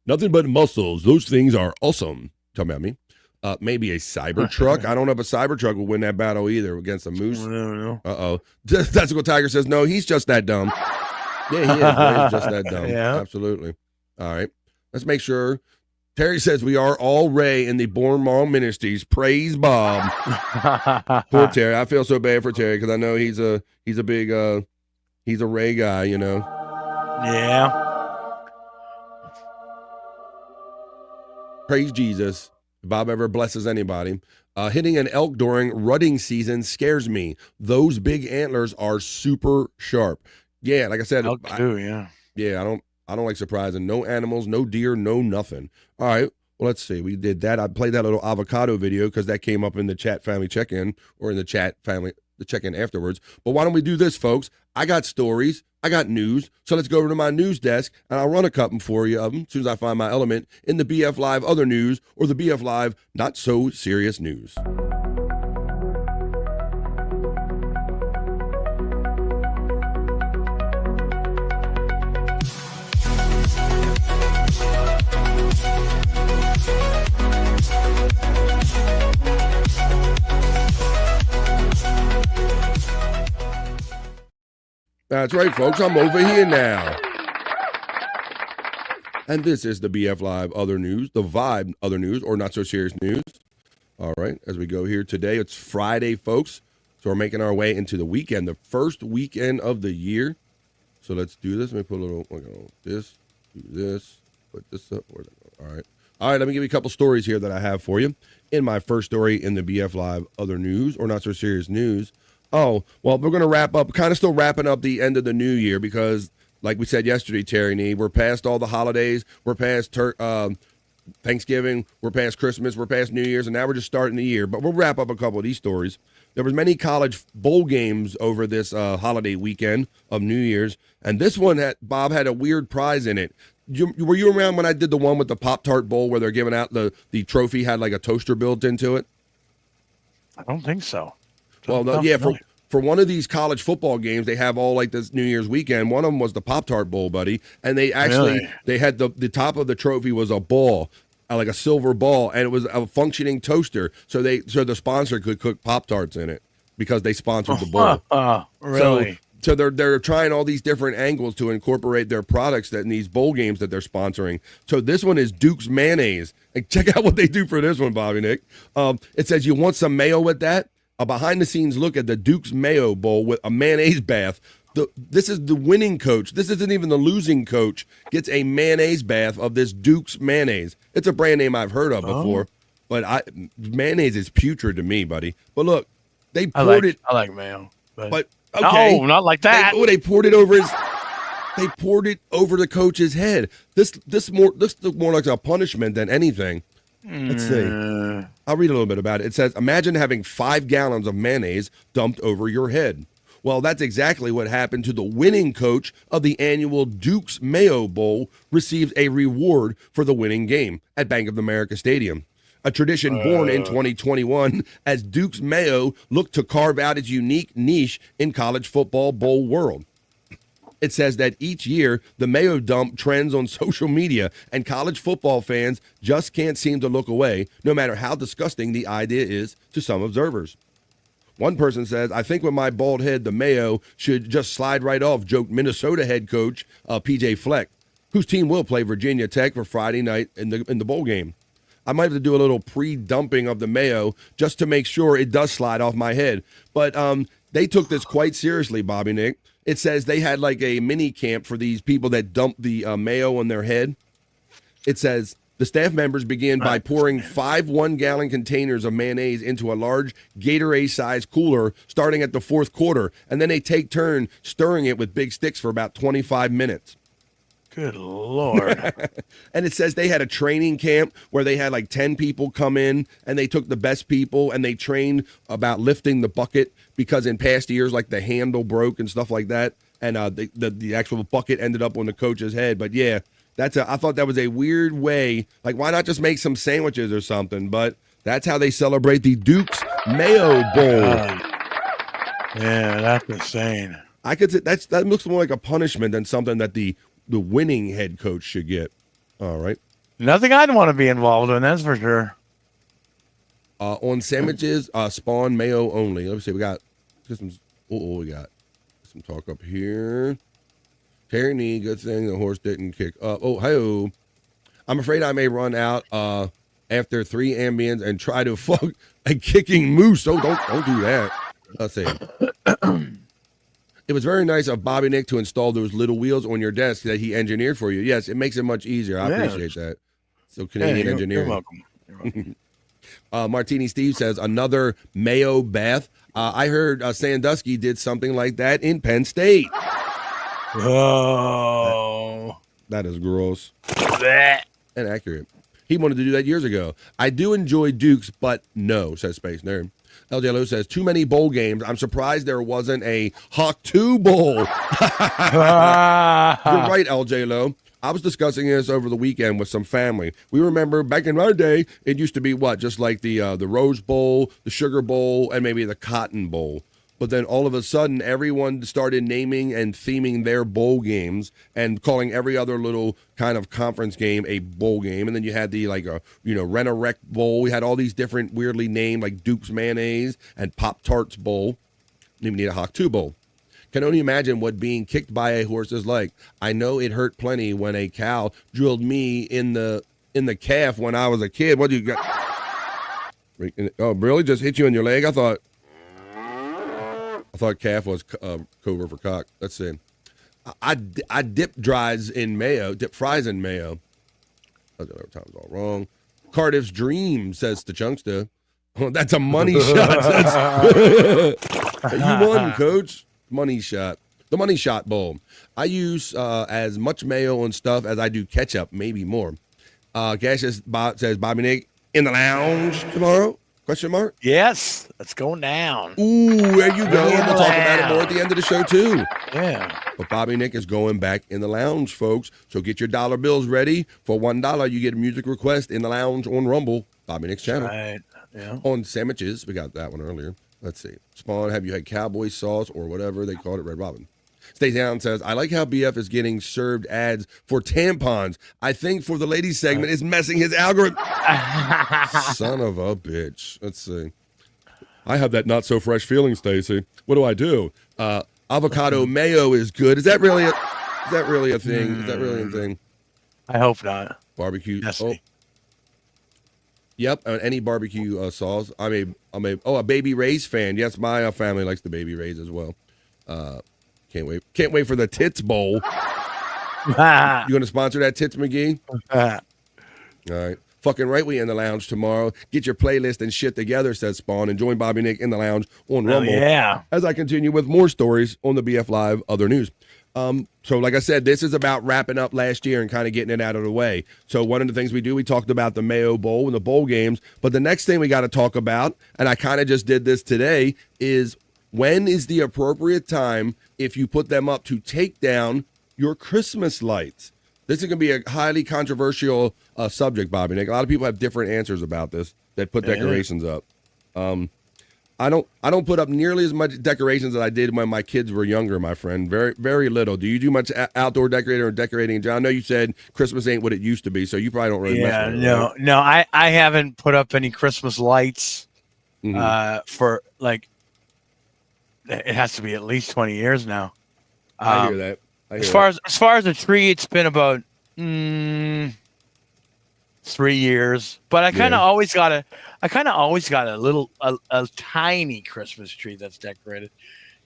Nothing but muscles. Those things are awesome. Tell me about me. Maybe a Cybertruck. I don't know if a Cybertruck will win that battle either against a moose. Uh-oh. Testicle Tiger says, no, he's just that dumb. Yeah, he is. Right? He's just that dumb. Yeah. Absolutely. All right. Let's make sure. Terry says we are all Ray in the Born Mall Ministries. Praise Bob. Poor Terry. I feel so bad for Terry because I know he's a big he's a Ray guy, Yeah. Praise Jesus. If Bob ever blesses anybody. Hitting an elk during rutting season scares me. Those big antlers are super sharp. Yeah, like I said, elk too, yeah. Yeah, I don't like surprising. No animals, no deer, no nothing. All right. Well, let's see. We did that. I played that little avocado video because that came up in the chat family check-in or in the chat family the check-in afterwards. But why don't we do this, folks? I got stories. I got news. So let's go over to my news desk and I'll run a couple for you of them as soon as I find my element in the BF Live Other News or the BF Live Not So Serious News. That's right, folks. I'm over here now. And this is the BF Live Other News, the Vibe Other News, or Not So Serious News. All right, as we go here today, it's Friday, folks. So we're making our way into the weekend, the first weekend of the year. So let's do this. Let me put a little, this, do this, put this up. Where'd it go? All right. All right, let me give you a couple stories here that I have for you. In my first story in the BF Live Other News, or Not So Serious News. Oh, well, we're going to wrap up, kind of still wrapping up the end of the new year because, like we said yesterday, Terry Nee, we're past all the holidays. We're past Thanksgiving. We're past Christmas. We're past New Year's, and now we're just starting the year. But we'll wrap up a couple of these stories. There was many college bowl games over this holiday weekend of New Year's, and this one, Bob, had a weird prize in it. were you around when I did the one with the Pop-Tart bowl where they're giving out the trophy had like a toaster built into it? I don't think so. Well, no, yeah, for one of these college football games, they have all like this New Year's weekend. One of them was the Pop-Tart bowl, buddy, and they actually they had the top of the trophy was a ball, like a silver ball, and it was a functioning toaster, so the sponsor could cook Pop-Tarts in it because they sponsored the bowl. Really? So they're trying all these different angles to incorporate their products that in these bowl games that they're sponsoring. So this one is Duke's mayonnaise. And check out what they do for this one, Bobby Nick. It says you want some mayo with that. A behind-the-scenes look at the Duke's Mayo Bowl with a mayonnaise bath. This is the winning coach. This isn't even the losing coach. Gets a mayonnaise bath of this Duke's mayonnaise. It's a brand name I've heard of before, but mayonnaise is putrid to me, buddy. But look, they poured it. I like mayo, but okay, no, not like that. They poured it over his. They poured it over the coach's head. This looked more like a punishment than anything. Let's see. I'll read a little bit about it. It says, imagine having 5 gallons of mayonnaise dumped over your head. Well, that's exactly what happened to the winning coach of the annual Duke's Mayo Bowl, received a reward for the winning game at Bank of America Stadium. A tradition born in 2021 as Duke's Mayo looked to carve out its unique niche in college football bowl world. It says that each year, the mayo dump trends on social media, and college football fans just can't seem to look away, no matter how disgusting the idea is to some observers. One person says, I think with my bald head, the mayo should just slide right off, joked Minnesota head coach P.J. Fleck, whose team will play Virginia Tech for Friday night in the bowl game. I might have to do a little pre-dumping of the mayo just to make sure it does slide off my head. But they took this quite seriously, Bobby Nick. It says they had like a mini camp for these people that dump the mayo on their head. It says the staff members began by pouring 5 one-gallon containers of mayonnaise into a large Gatorade-sized cooler starting at the 4th quarter, and then they take turn stirring it with big sticks for about 25 minutes. Good Lord. And it says they had a training camp where they had like 10 people come in, and they took the best people and they trained about lifting the bucket because in past years, like the handle broke and stuff like that. And the actual bucket ended up on the coach's head. But yeah, I thought that was a weird way. Like, why not just make some sandwiches or something? But that's how they celebrate the Duke's Mayo Bowl. Yeah, that's insane. I could say that looks more like a punishment than something that the winning head coach should get. All right. Nothing I'd want to be involved in, that's for sure. On sandwiches, spawn mayo only. Let me see. We got some talk up here. Terry knee, good thing the horse didn't kick up. Oh, hey, I'm afraid I may run out after 3 ambience and try to fuck a kicking moose. So don't do that. Let's see. It was very nice of Bobby Nick to install those little wheels on your desk that he engineered for you. Yes, it makes it much easier. I appreciate that. So Canadian engineering. You're welcome. Martini Steve says, another mayo bath. I heard Sandusky did something like that in Penn State. Oh. That is gross. And accurate. He wanted to do that years ago. I do enjoy Dukes, but no, says Space Nerd. LJLO says, too many bowl games. I'm surprised there wasn't a Hawk 2 Bowl. You're right, LJLO. I was discussing this over the weekend with some family. We remember back in our day, it used to be what? Just like the Rose Bowl, the Sugar Bowl, and maybe the Cotton Bowl. But then all of a sudden, everyone started naming and theming their bowl games and calling every other little kind of conference game a bowl game. And then you had the Rent-A-Wreck Bowl. We had all these different weirdly named like Duke's Mayonnaise and Pop-Tarts Bowl. You need a Hawk 2 Bowl. Can only imagine what being kicked by a horse is like. I know it hurt plenty when a cow drilled me in the calf when I was a kid. What do you got? Oh, really? Just hit you in your leg? I thought calf was code for cock. Let's see. I dip fries in mayo. Time's all wrong. Cardiff's Dream, says the Chunkster. Oh, that's a money shot. You won, Coach. Money shot. The Money Shot Bowl. I use as much mayo and stuff as I do ketchup, maybe more. Cassius says, Bobby Nick, in the lounge tomorrow. Question mark? Yes, it's going down. Ooh, there you go. And we'll talk about it more at the end of the show, too. Yeah. But Bobby Nick is going back in the lounge, folks. So get your dollar bills ready. For $1, you get a music request in the lounge on Rumble, Bobby Nick's channel. Right. Yeah. On sandwiches, we got that one earlier. Let's see. Spawn, have you had cowboy sauce or whatever they called it, Red Robin? Stay Down says, I like how BF is getting served ads for tampons. I think for the ladies segment is messing his algorithm. Son of a bitch. Let's see. I have that not so fresh feeling, Stacy. What do? Avocado mayo is good. Is that really a thing? Is that really a thing? I hope not. Barbecue. Yes. Oh. Yep, any barbecue sauce. I'm a Baby Ray's fan. Yes, my family likes the Baby Ray's as well. Can't wait for the Tits Bowl. You gonna sponsor that, Tits McGee? All right. Fucking right, we in the lounge tomorrow. Get your playlist and shit together, says Spawn, and join Bobby Nick in the lounge on Rumble. Yeah. As I continue with more stories on the BF Live Other News. So like I said, this is about wrapping up last year and kind of getting it out of the way. So one of the things we do, we talked about the Mayo Bowl and the bowl games, but the next thing we got to talk about, and I kind of just did this today, is when is the appropriate time if you put them up to take down your Christmas lights? This is going to be a highly controversial subject, Bobby Nick. A lot of people have different answers about this that put decorations up. I don't put up nearly as much decorations as I did when my kids were younger, my friend. Very, very little. Do you do much outdoor decorating or decorating, John? I know you said Christmas ain't what it used to be, so you probably don't really mess with it. No, no. I haven't put up any Christmas lights for like, it has to be at least 20 years now. I hear that. As far as the tree, it's been about 3 years. But I kind of always got a little a tiny Christmas tree that's decorated.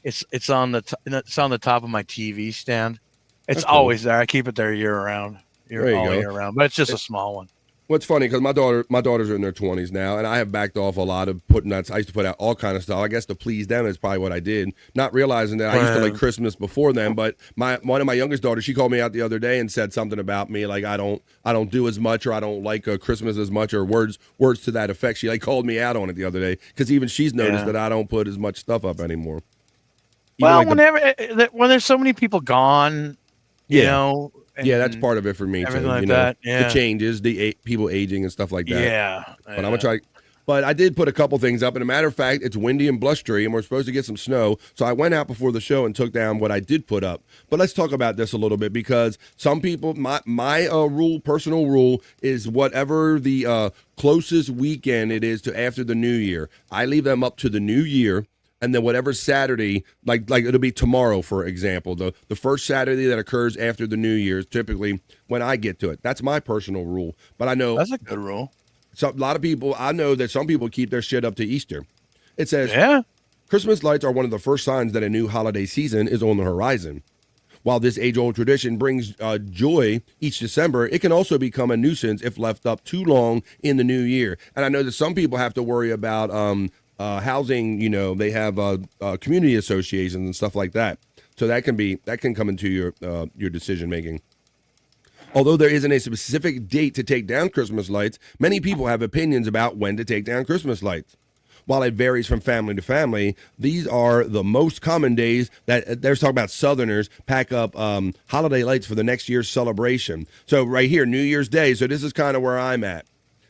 It's on the top of my TV stand. It's always there. I keep it there year round. Year round. But it's just a small one. What's funny, because my daughters are in their 20s now, and I have backed off a lot of putting nuts. I used to put out all kind of stuff. I guess to please them is probably what I did, not realizing that I used to like Christmas before them. But one of my youngest daughters, she called me out the other day and said something about me, like I don't do as much, or I don't like Christmas as much, or words to that effect. She called me out on it the other day, because even she's noticed that I don't put as much stuff up anymore. Even when there's so many people gone, you know. Yeah, that's part of it for me too. Like that. Yeah. The changes, people aging and stuff like that. Yeah. But I'm gonna try. But I did put a couple things up, and a matter of fact, it's windy and blustery, and we're supposed to get some snow. So I went out before the show and took down what I did put up. But let's talk about this a little bit, because some people, my personal rule is whatever the closest weekend it is to after the New Year, I leave them up to the New Year. And then whatever Saturday, like it'll be tomorrow, for example, the first Saturday that occurs after the New Year is typically when I get to it. That's my personal rule. But I know that's a good rule. So a lot of people, I know that some people keep their shit up to Easter. It says, Christmas lights are one of the first signs that a new holiday season is on the horizon. While this age-old tradition brings joy each December, it can also become a nuisance if left up too long in the new year. And I know that some people have to worry about housing, they have community associations and stuff like that. So that can come into your decision making. Although there isn't a specific date to take down Christmas lights, many people have opinions about when to take down Christmas lights. While it varies from family to family, these are the most common days that they're talking about. Southerners pack up holiday lights for the next year's celebration. So right here, New Year's Day. So this is kind of where I'm at.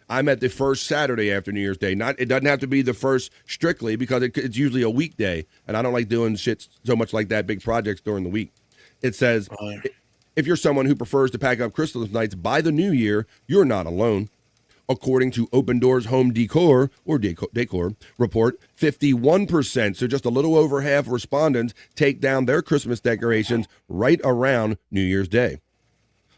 I'm at the first Saturday after New Year's Day. It doesn't have to be the first strictly, because it's usually a weekday, and I don't like doing shit so much like that, big projects during the week. It says, if you're someone who prefers to pack up Christmas lights by the New Year, you're not alone. According to Open Doors Home Decor report, 51%, so just a little over half of respondents, take down their Christmas decorations right around New Year's Day.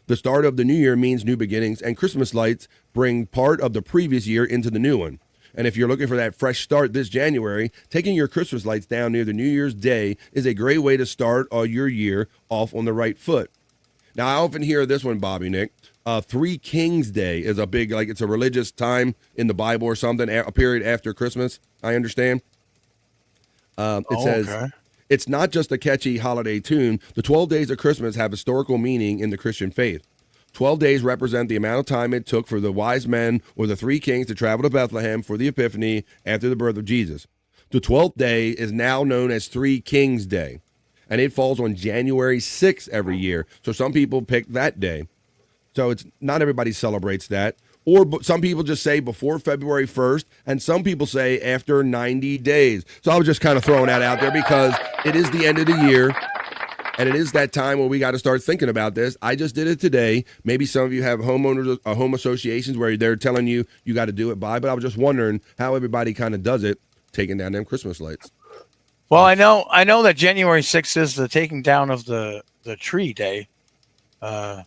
The start of the new year means new beginnings, and Christmas lights bring part of the previous year into the new one. And if you're looking for that fresh start this January, taking your Christmas lights down near the New Year's Day is a great way to start your year off on the right foot. Now, I often hear this one, Bobby Nick. Three Kings Day is a big, it's a religious time in the Bible or something, a period after Christmas, I understand. It says, it's not just a catchy holiday tune. The 12 days of Christmas have historical meaning in the Christian faith. 12 days represent the amount of time it took for the wise men or the three kings to travel to Bethlehem for the Epiphany after the birth of Jesus. The 12th day is now known as Three Kings Day, and it falls on January 6th every year. So some people pick that day. So it's not everybody celebrates that. Or some people just say before February 1st, and some people say after 90 days. So I was just kind of throwing that out there because it is the end of the year, and it is that time where we got to start thinking about this. I just did it today. Maybe some of you have homeowners, home associations where they're telling you you got to do it by, but I was just wondering how everybody kind of does it, taking down them Christmas lights. Well, I know that January 6th is the taking down of the tree day. So,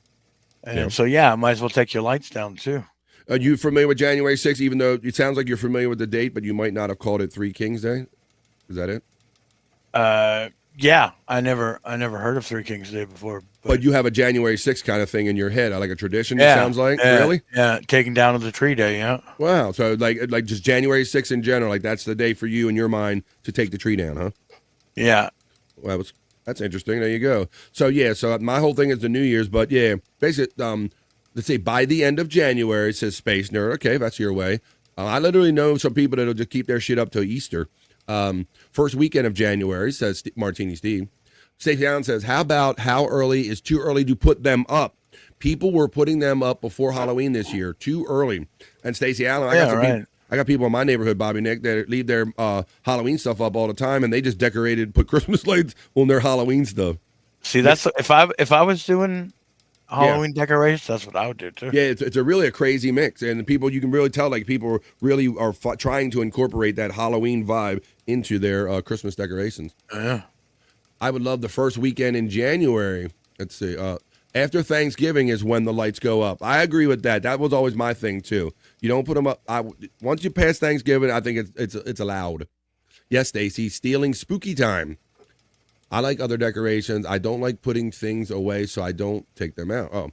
I might as well take your lights down, too. Are you familiar with January 6th, even though it sounds like you're familiar with the date, but you might not have called it Three Kings Day? Is that it? Yeah, I never heard of Three Kings Day before. But you have a January 6th kind of thing in your head, like a tradition, it sounds like? Really? Yeah, taking down of the tree day, yeah. Wow, so like just January 6th in general, like that's the day for you in your mind to take the tree down, huh? Yeah. Well, that's interesting. There you go. So, so my whole thing is the New Year's, but basically, let's say by the end of January, says Space Nerd. Okay, that's your way. I literally know some people that'll just keep their shit up till Easter. First weekend of January, says Martini Steve. Stacey Allen says, how about how early is too early to put them up? People were putting them up before Halloween this year, too early. And Stacey Allen, I got people in my neighborhood, Bobby Nick, that leave their Halloween stuff up all the time, and they just put Christmas lights on their Halloween stuff. See, that's if I was doing Halloween decorations, that's what I would do too. Yeah, it's a really crazy mix, and you can really tell like people really are trying to incorporate that Halloween vibe into their Christmas decorations. Yeah, I would love the first weekend in January. Let's see, after Thanksgiving is when the lights go up. I agree with that. That was always my thing too. You don't put them up. Once you pass Thanksgiving, I think it's allowed. Yes, Stacy, stealing spooky time. I like other decorations. I don't like putting things away, so I don't take them out. Oh,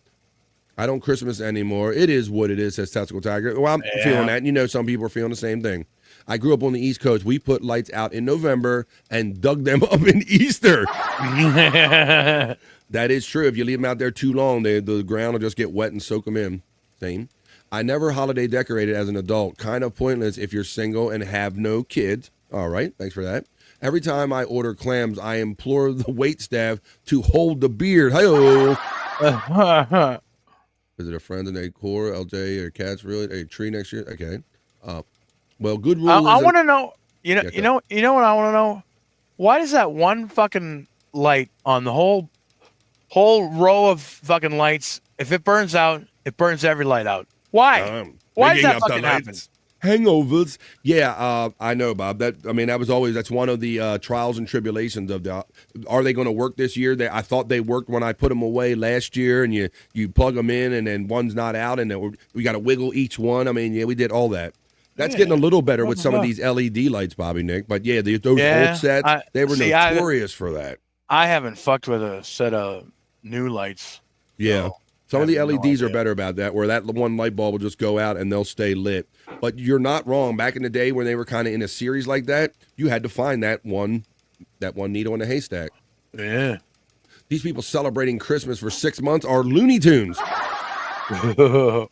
I don't Christmas anymore. It is what it is, says Testicle Tiger. Well, I'm feeling that. And some people are feeling the same thing. I grew up on the East Coast. We put lights out in November and dug them up in Easter. That is true. If you leave them out there too long, the ground will just get wet and soak them in. Same. I never holiday decorated as an adult. Kind of pointless if you're single and have no kids. All right. Thanks for that. Every time I order clams, I implore the wait staff to hold the beard. Hi-oh. Is it a friend in a core, LJ, or cats really? A tree next year? Okay. Well, good rule. I want to know. You know what I want to know? Why does that one fucking light on the whole row of fucking lights? If it burns out, it burns every light out. Why? Why does that fucking happen? Hangovers. Yeah, I know, Bob. That's one of the trials and tribulations of are they going to work this year? I thought they worked when I put them away last year, and you plug them in, and then one's not out, and we got to wiggle each one. I mean, we did all that. That's getting a little better with some of these LED lights, Bobby Nick. But those old sets, they were notorious for that. I haven't fucked with a set of new lights. Yeah. So. Some of the LEDs are better about that, where that one light bulb will just go out and they'll stay lit. But you're not wrong. Back in the day when they were kind of in a series like that, you had to find that one needle in a haystack. Yeah. These people celebrating Christmas for 6 months are Looney Tunes.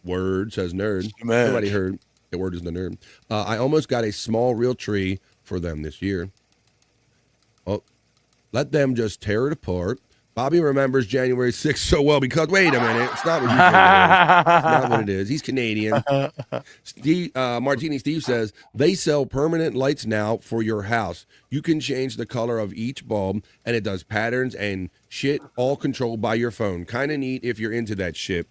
Word, says nerd. Everybody heard. The word is the nerd. I almost got a small real tree for them this year. Oh, let them just tear it apart. Bobby remembers January 6th so well because, wait a minute, it's not what you think it is. It's not what it is. He's Canadian. Martini Steve says, they sell permanent lights now for your house. You can change the color of each bulb, and it does patterns and shit, all controlled by your phone. Kind of neat if you're into that shit.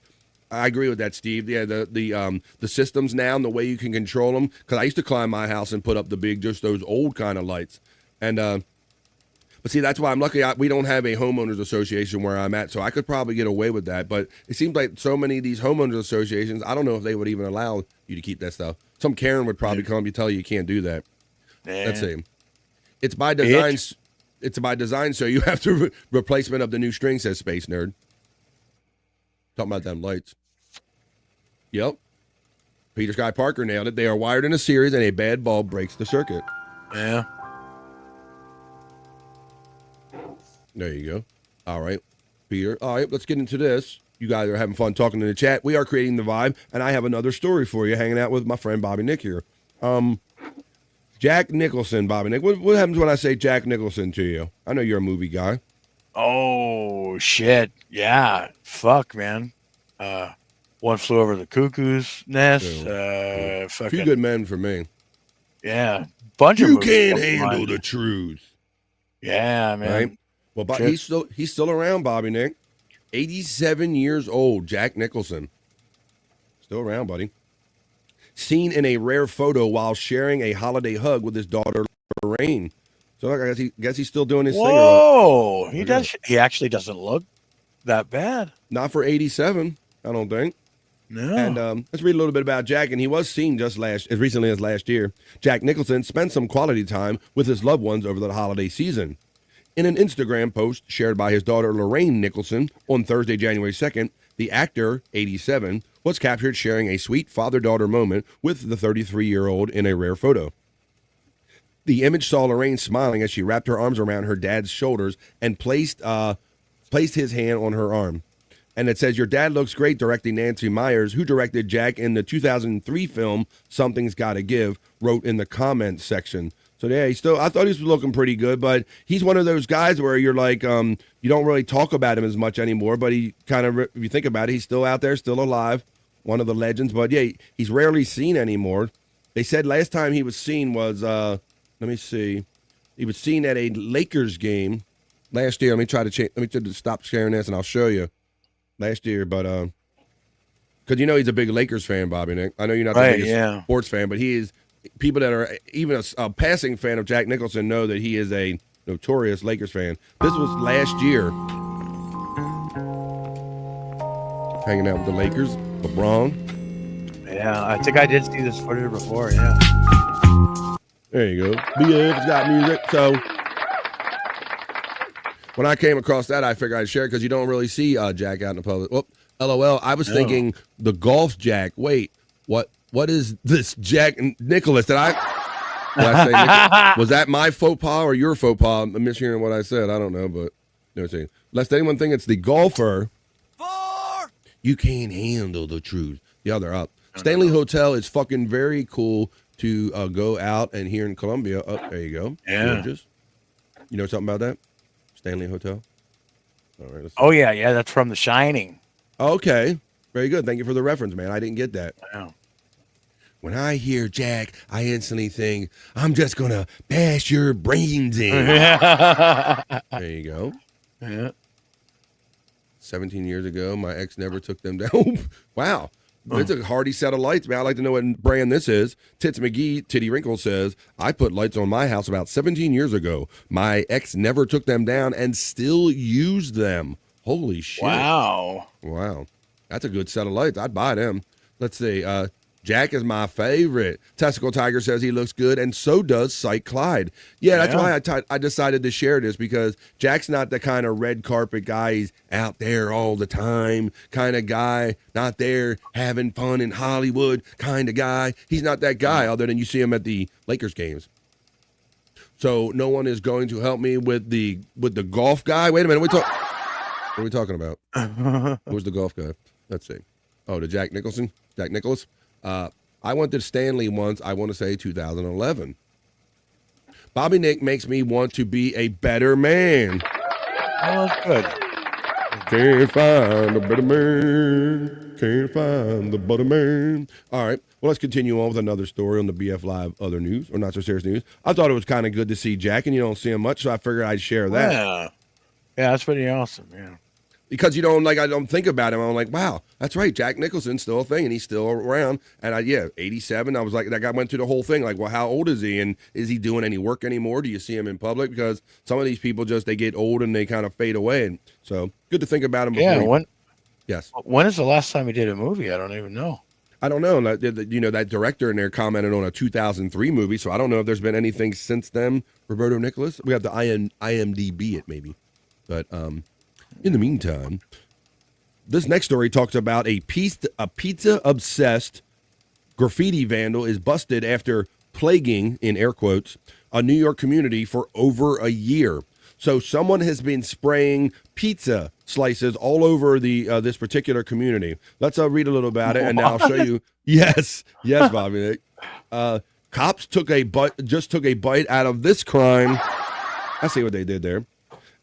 I agree with that, Steve. Yeah, the systems now and the way you can control them. Because I used to climb my house and put up just those old kind of lights. And but see, that's why I'm lucky we don't have a homeowners association where I'm at, so I could probably get away with that. But it seems like so many of these homeowners associations, I don't know if they would even allow you to keep that stuff. Some Karen would probably come and tell you can't do that. Let's see. It's by design. It's by design, so you have to replacement of the new string, says Space Nerd. Talking about them lights. Yep. Peter Sky Parker nailed it. They are wired in a series, and a bad bulb breaks the circuit. Yeah. There you go. All right, Peter. All right, let's get into this. you guys are having fun talking in the chat. We are creating the vibe, and I have another story for you. Hanging out with my friend Bobby Nick here. Jack Nicholson, Bobby Nick. What happens when I say Jack Nicholson to you? I know you're a movie guy. Oh shit! Yeah, fuck, man. One Flew Over the Cuckoo's Nest. A Fucking, few good men for me. Yeah, bunch of You movies can't come to handle mind. the truth. Yeah, man. Right? Well, but Shit. he's still around, Bobby Nick. 87 years old, Jack Nicholson. Still around, buddy. Seen in a rare photo while sharing a holiday hug with his daughter, Lorraine. So I guess he's still doing his thing. Whoa, he does. He actually doesn't look that bad. Not for 87, I don't think. No. And let's read a little bit about Jack. And he was seen as recently as last year. Jack Nicholson spent some quality time with his loved ones over the holiday season. In an Instagram post shared by his daughter Lorraine Nicholson on Thursday, January 2nd, the actor, 87, was captured sharing a sweet father-daughter moment with the 33-year-old in a rare photo. The image saw Lorraine smiling as she wrapped her arms around her dad's shoulders and placed his hand on her arm. And it says, "Your dad looks great," directing Nancy Myers, who directed Jack in the 2003 film Something's Gotta Give, wrote in the comments section. So yeah, I thought he was looking pretty good, but he's one of those guys where you're like, you don't really talk about him as much anymore, but he kind of, if you think about it, he's still out there, still alive, one of the legends, but yeah, he's rarely seen anymore. They said last time he was seen was, let me see, he was seen at a Lakers game last year. Let me try to stop sharing this and I'll show you. Last year, but, because you know he's a big Lakers fan, Bobby Nick. I know you're not the biggest sports fan, but he is. People that are even a passing fan of Jack Nicholson know that he is a notorious Lakers fan. This was last year. Hanging out with the Lakers, LeBron. Yeah, I think I did see this footage before, yeah. There you go. BF's got music. So when I came across that, I figured I'd share it because you don't really see Jack out in the public. Oh, LOL. I was thinking the golf Jack. Wait, what is this Jack Nicholas? Did I say Nicholas? Was that my faux pas or your faux pas? I'm mishearing what I said. I don't know, but let's see. Lest anyone think it's the golfer. You can't handle the truth. The other up. Stanley Hotel is fucking very cool to go out and here in Columbia. Oh, there you go. Yeah. Gorgeous. You know something about that? Stanley Hotel? All right. Oh, yeah. That's from The Shining. Okay. Very good. Thank you for the reference, man. I didn't get that. Wow. When I hear Jack, I instantly think, I'm just going to bash your brains in. There you go. Yeah. 17 years ago, my ex never took them down. Wow. It's a hearty set of lights, man. I'd like to know what brand this is. Tits McGee, Titty Wrinkle says, I put lights on my house about 17 years ago. My ex never took them down and still used them. Holy shit. Wow. That's a good set of lights. I'd buy them. Let's see. Jack is my favorite. Testicle Tiger says he looks good, and so does Cyke Clyde. Yeah, that's why I decided to share this, because Jack's not the kind of red carpet guy. He's out there all the time kind of guy, not there having fun in Hollywood kind of guy. He's not that guy, other than you see him at the Lakers games. So no one is going to help me with the golf guy. Wait a minute, what are we talking about? Who's the golf guy? Let's see. Oh, the Jack Nicholson? Jack Nicholas? I went to Stanley once, I want to say 2011. Bobby Nick makes me want to be a better man. Oh, that's good. Can't find a better man. Can't find the better man. All right. Well, let's continue on with another story on the BF Live Other News, or Not So Serious News. I thought it was kind of good to see Jack, and you don't see him much, so I figured I'd share that. Yeah, that's pretty awesome, yeah. Because I don't think about him. I'm like, wow, that's right. Jack Nicholson's still a thing, and he's still around. And 87. I was like, that guy went through the whole thing. Like, well, how old is he? And is he doing any work anymore? Do you see him in public? Because some of these people they get old and they kind of fade away. And so good to think about him. Yes. When is the last time he did a movie? I don't even know. I don't know. That director in there commented on a 2003 movie, so I don't know if there's been anything since then. Roberto Nicholas. We have to IMDb it maybe, but in the meantime, this next story talks about a pizza-obsessed graffiti vandal is busted after plaguing, in air quotes, a New York community for over a year. So someone has been spraying pizza slices all over the this particular community. Let's read a little about it, and now I'll show you. Yes, Bobby. Cops took a bite out of this crime. I see what they did there.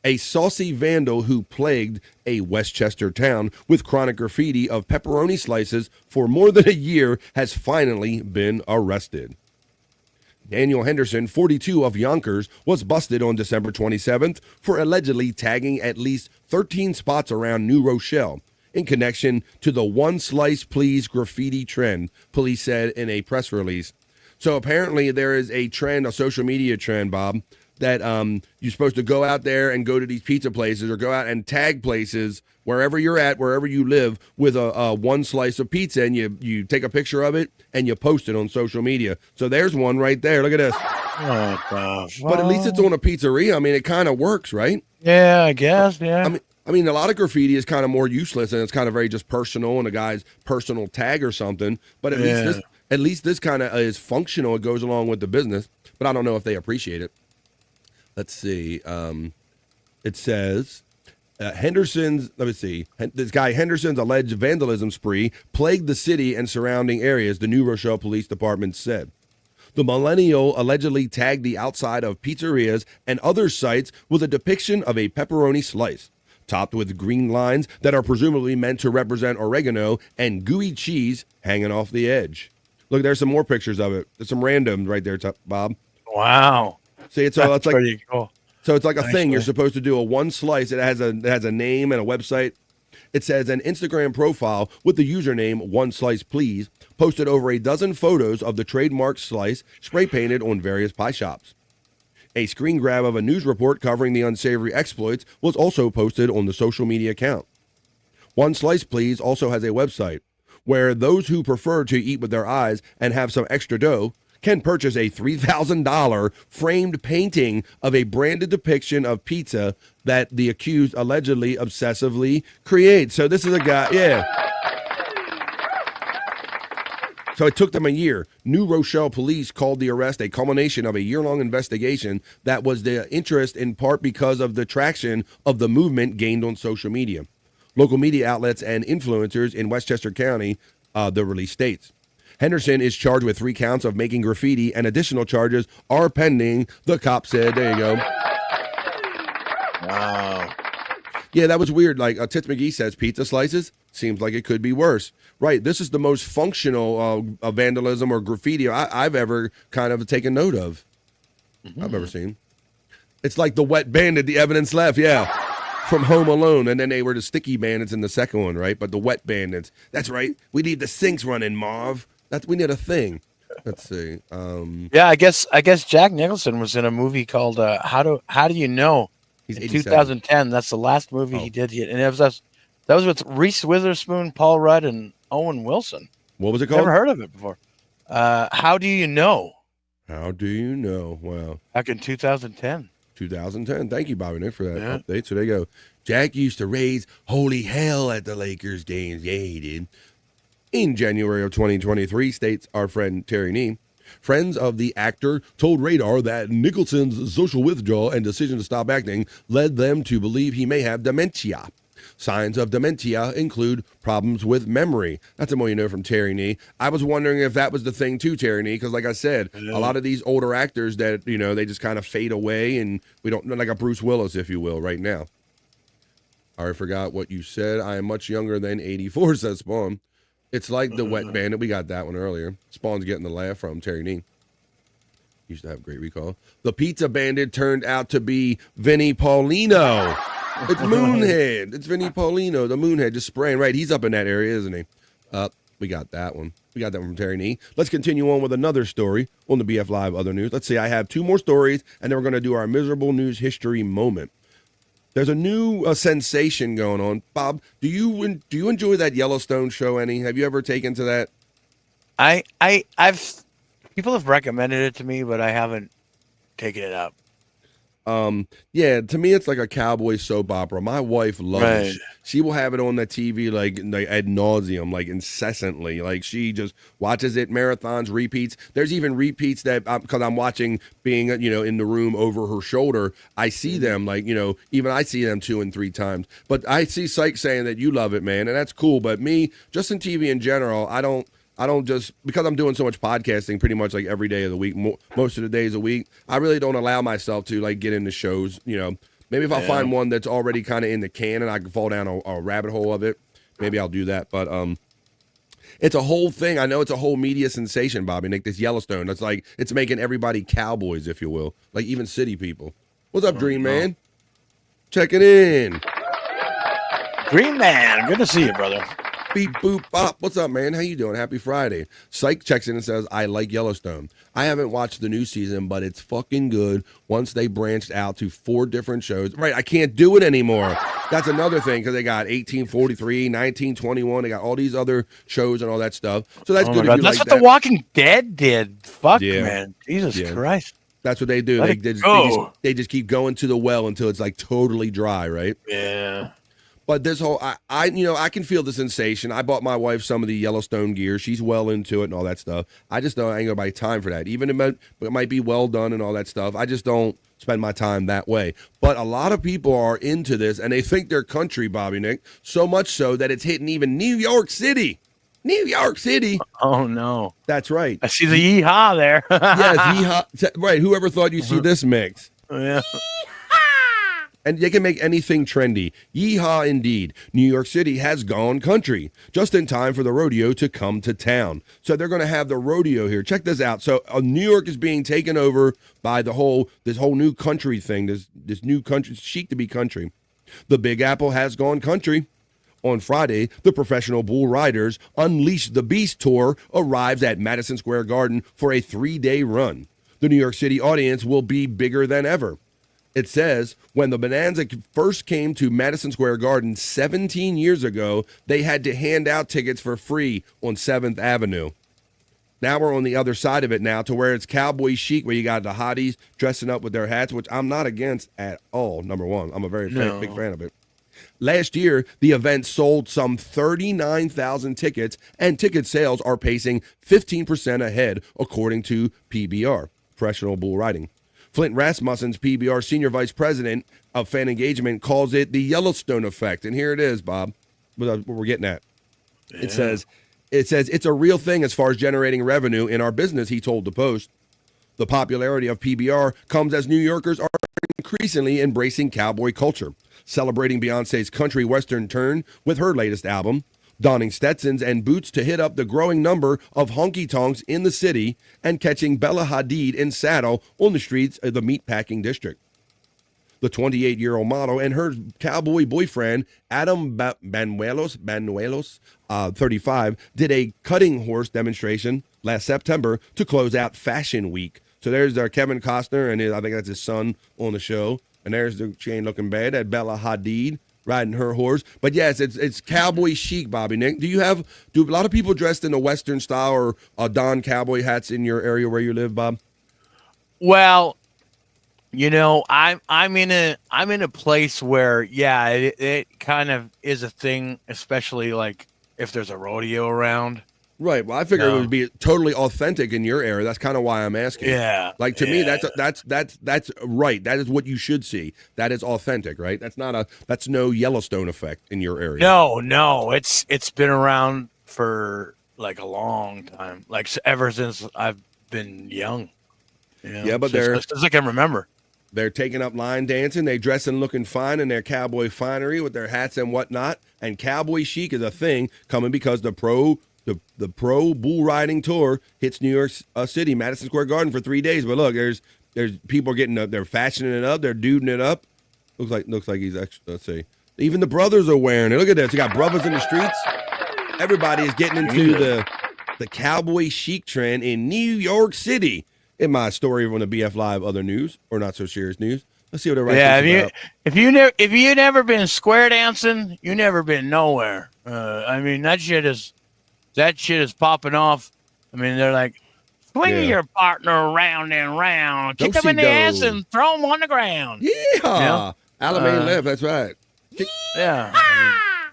A saucy vandal who plagued a Westchester town with chronic graffiti of pepperoni slices for more than a year has finally been arrested. Daniel Henderson, 42, of Yonkers, was busted on December 27th for allegedly tagging at least 13 spots around New Rochelle in connection to the one slice please graffiti trend, police said in a press release. So apparently there is a trend, a social media trend, Bob, that you're supposed to go out there and go to these pizza places or go out and tag places wherever you're at, wherever you live, with a one slice of pizza, and you take a picture of it and you post it on social media. So there's one right there. Look at this. But at least it's on a pizzeria. I mean, it kind of works, right? Yeah, I guess. Yeah. I mean, a lot of graffiti is kind of more useless, and it's kind of very just personal and a guy's personal tag or something. But at least this kind of is functional. It goes along with the business. But I don't know if they appreciate it. Let's see. It says Henderson's. Let me see. This guy Henderson's alleged vandalism spree plagued the city and surrounding areas, the New Rochelle Police Department said. The millennial allegedly tagged the outside of pizzerias and other sites with a depiction of a pepperoni slice, topped with green lines that are presumably meant to represent oregano and gooey cheese hanging off the edge. Look, there's some more pictures of it. There's some random right there, Bob. Wow. See, it's like pretty cool. So it's like a Nice thing. way. You're supposed to do a one slice. It has a name and a website. It says an Instagram profile with the username One Slice Please posted over a dozen photos of the trademark slice spray painted on various pie shops. A screen grab of a news report covering the unsavory exploits was also posted on the social media account. One Slice Please also has a website where those who prefer to eat with their eyes and have some extra dough can purchase a $3,000 framed painting of a branded depiction of pizza that the accused allegedly obsessively creates. So this is a guy, yeah. So it took them a year. New Rochelle police called the arrest a culmination of a year-long investigation that was the interest in part because of the traction of the movement gained on social media. Local media outlets and influencers in Westchester County, the release states. Henderson is charged with 3 counts of making graffiti, and additional charges are pending, the cop said. There you go. Wow. Yeah, that was weird. Like Tits McGee says, pizza slices seems like it could be worse. Right. This is the most functional vandalism or graffiti I've ever kind of taken note of. I've ever seen. It's like the wet bandit, the evidence left. Yeah. From Home Alone. And then they were the sticky bandits in the second one, right? But the wet bandits. That's right. We need the sinks running, Marv. We need a thing. Let's see. Yeah, I guess Jack Nicholson was in a movie called How Do You Know? He's in 87. 2010. That's the last movie he did. And that was with Reese Witherspoon, Paul Rudd, and Owen Wilson. What was it called? Never heard of it before. How Do You Know? How Do You Know? Wow. Back in 2010. 2010. Thank you, Bobby Nick, for that update. So there you go. Jack used to raise holy hell at the Lakers games. Yeah, he did. In January of 2023, states our friend Terry Nee, friends of the actor told Radar that Nicholson's social withdrawal and decision to stop acting led them to believe he may have dementia. Signs of dementia include problems with memory. That's the more you know from Terry Nee. I was wondering if that was the thing too, Terry Nee, because like I said, a lot of these older actors that, they just kind of fade away, and we don't, like a Bruce Willis, if you will, right now. I forgot what you said. I am much younger than 84, says Spawn. It's like the wet bandit. We got that one earlier. Spawn's getting the laugh from Terry Nee. Used to have great recall. The pizza bandit turned out to be Vinnie Paulino. It's Moonhead. It's Vinnie Paulino, the Moonhead, just spraying. Right, he's up in that area, isn't he? We got that one. We got that one from Terry Nee. Let's continue on with another story on the BF Live Other News. Let's see, I have 2 more stories, and then we're going to do our miserable news history moment. There's a new sensation going on. Bob, do you enjoy that Yellowstone show any? Have you ever taken to that? I've people have recommended it to me, but I haven't taken it up. Yeah, to me it's like a cowboy soap opera. My wife loves Right. it. She will have it on the TV like ad nauseum, like incessantly. Like she just watches it, marathons, repeats. There's even repeats that because I'm watching, being in the room over her shoulder. I see them like even I see them 2 and 3 times. But I see Cyke saying that you love it, man, and that's cool. But me, just in TV in general, I don't just, because I'm doing so much podcasting pretty much like every day of the week, most of the days a week, I really don't allow myself to like get into shows, maybe if I find one that's already kind of in the can and I can fall down a rabbit hole of it, maybe I'll do that. But it's a whole thing. I know it's a whole media sensation, Bobby Nick, this Yellowstone. It's like, it's making everybody cowboys, if you will, like even city people. What's up, Dream Man? Checking in. Green Man, good to see you, brother. Beep, boop, bop. What's up, man? How you doing? Happy Friday. Cyke checks in and says, I like Yellowstone. I haven't watched the new season, but it's fucking good once they branched out to 4 different shows. Right, I can't do it anymore. That's another thing, because they got 1843, 1921. They got all these other shows and all that stuff. So that's good if you That's like what that. The Walking Dead did. Fuck, Yeah. man. Jesus Christ. That's what they do. Let They just keep going to the well until it's like totally dry, right? Yeah. But this whole, I can feel the sensation. I bought my wife some of the Yellowstone gear. She's well into it and all that stuff. I just don't, I ain't got my time for that. Even it might be well done and all that stuff. I just don't spend my time that way. But a lot of people are into this, and they think they're country, Bobby Nick. So much so that it's hitting even New York City. New York City. Oh, no. That's right. I see the yeehaw there. Yes, yeehaw. Right. Whoever thought you'd see this mix? Yeah. And they can make anything trendy. Yeehaw indeed. New York City has gone country, just in time for the rodeo to come to town. So they're going to have the rodeo here. Check this out. So New York is being taken over by this whole new country thing, this new country, chic to be country. The Big Apple has gone country. On Friday, the Professional Bull Riders Unleash the Beast Tour arrives at Madison Square Garden for a 3-day run. The New York City audience will be bigger than ever. It says, when the Bonanza first came to Madison Square Garden 17 years ago, they had to hand out tickets for free on 7th Avenue. Now we're on the other side of it now, to where it's cowboy chic, where you got the hotties dressing up with their hats, which I'm not against at all, number one. I'm a big fan of it. Last year, the event sold some 39,000 tickets, and ticket sales are pacing 15% ahead, according to PBR, Professional Bull Riding. Flint Rasmussen's PBR Senior Vice President of Fan Engagement calls it the Yellowstone effect. And here it is, Bob, what we're getting at. Yeah. It says it's a real thing as far as generating revenue in our business, he told the Post. The popularity of PBR comes as New Yorkers are increasingly embracing cowboy culture, celebrating Beyonce's country western turn with her latest album, donning Stetsons and boots to hit up the growing number of honky-tonks in the city, and catching Bella Hadid in saddle on the streets of the meatpacking district. The 28-year-old model and her cowboy boyfriend, Adam Banuelos, 35, did a cutting horse demonstration last September to close out Fashion Week. So there's Kevin Costner, and I think that's his son on the show. And there's she ain't looking bad at Bella Hadid riding her horse. But yes, it's cowboy chic, Bobby Nick. Do a lot of people dressed in the Western style or don cowboy hats in your area where you live, Bob? Well, I'm in a place where it kind of is a thing, especially like if there's a rodeo around. Right. Well, I figured it would be totally authentic in your area. That's kind of why I'm asking. Yeah. Like to me, that's right. That is what you should see. That is authentic, right? That's no Yellowstone effect in your area. No. It's been around for like a long time, like ever since I've been young. Yeah, but since I can remember. They're taking up line dancing. They dress and looking fine in their cowboy finery with their hats and whatnot. And cowboy chic is a thing coming because the pro bull riding tour hits New York City, Madison Square Garden for 3 days. But look, there's people getting up, they're fashioning it up, they're duding it up. Looks like he's actually, let's see. Even the brothers are wearing it. Look at this. You got brothers in the streets. Everybody is getting into the cowboy chic trend in New York City. In my story on the BF Live other news or not so serious news. Let's see what they're writing about. If you never been square dancing, you never been nowhere. I mean that shit is popping off. I mean they're like Swing Yeah. your partner around and round. Kick him in the Do-si-do. ass and throw him on the ground. Yeah. Alamein left. That's right. Yeah.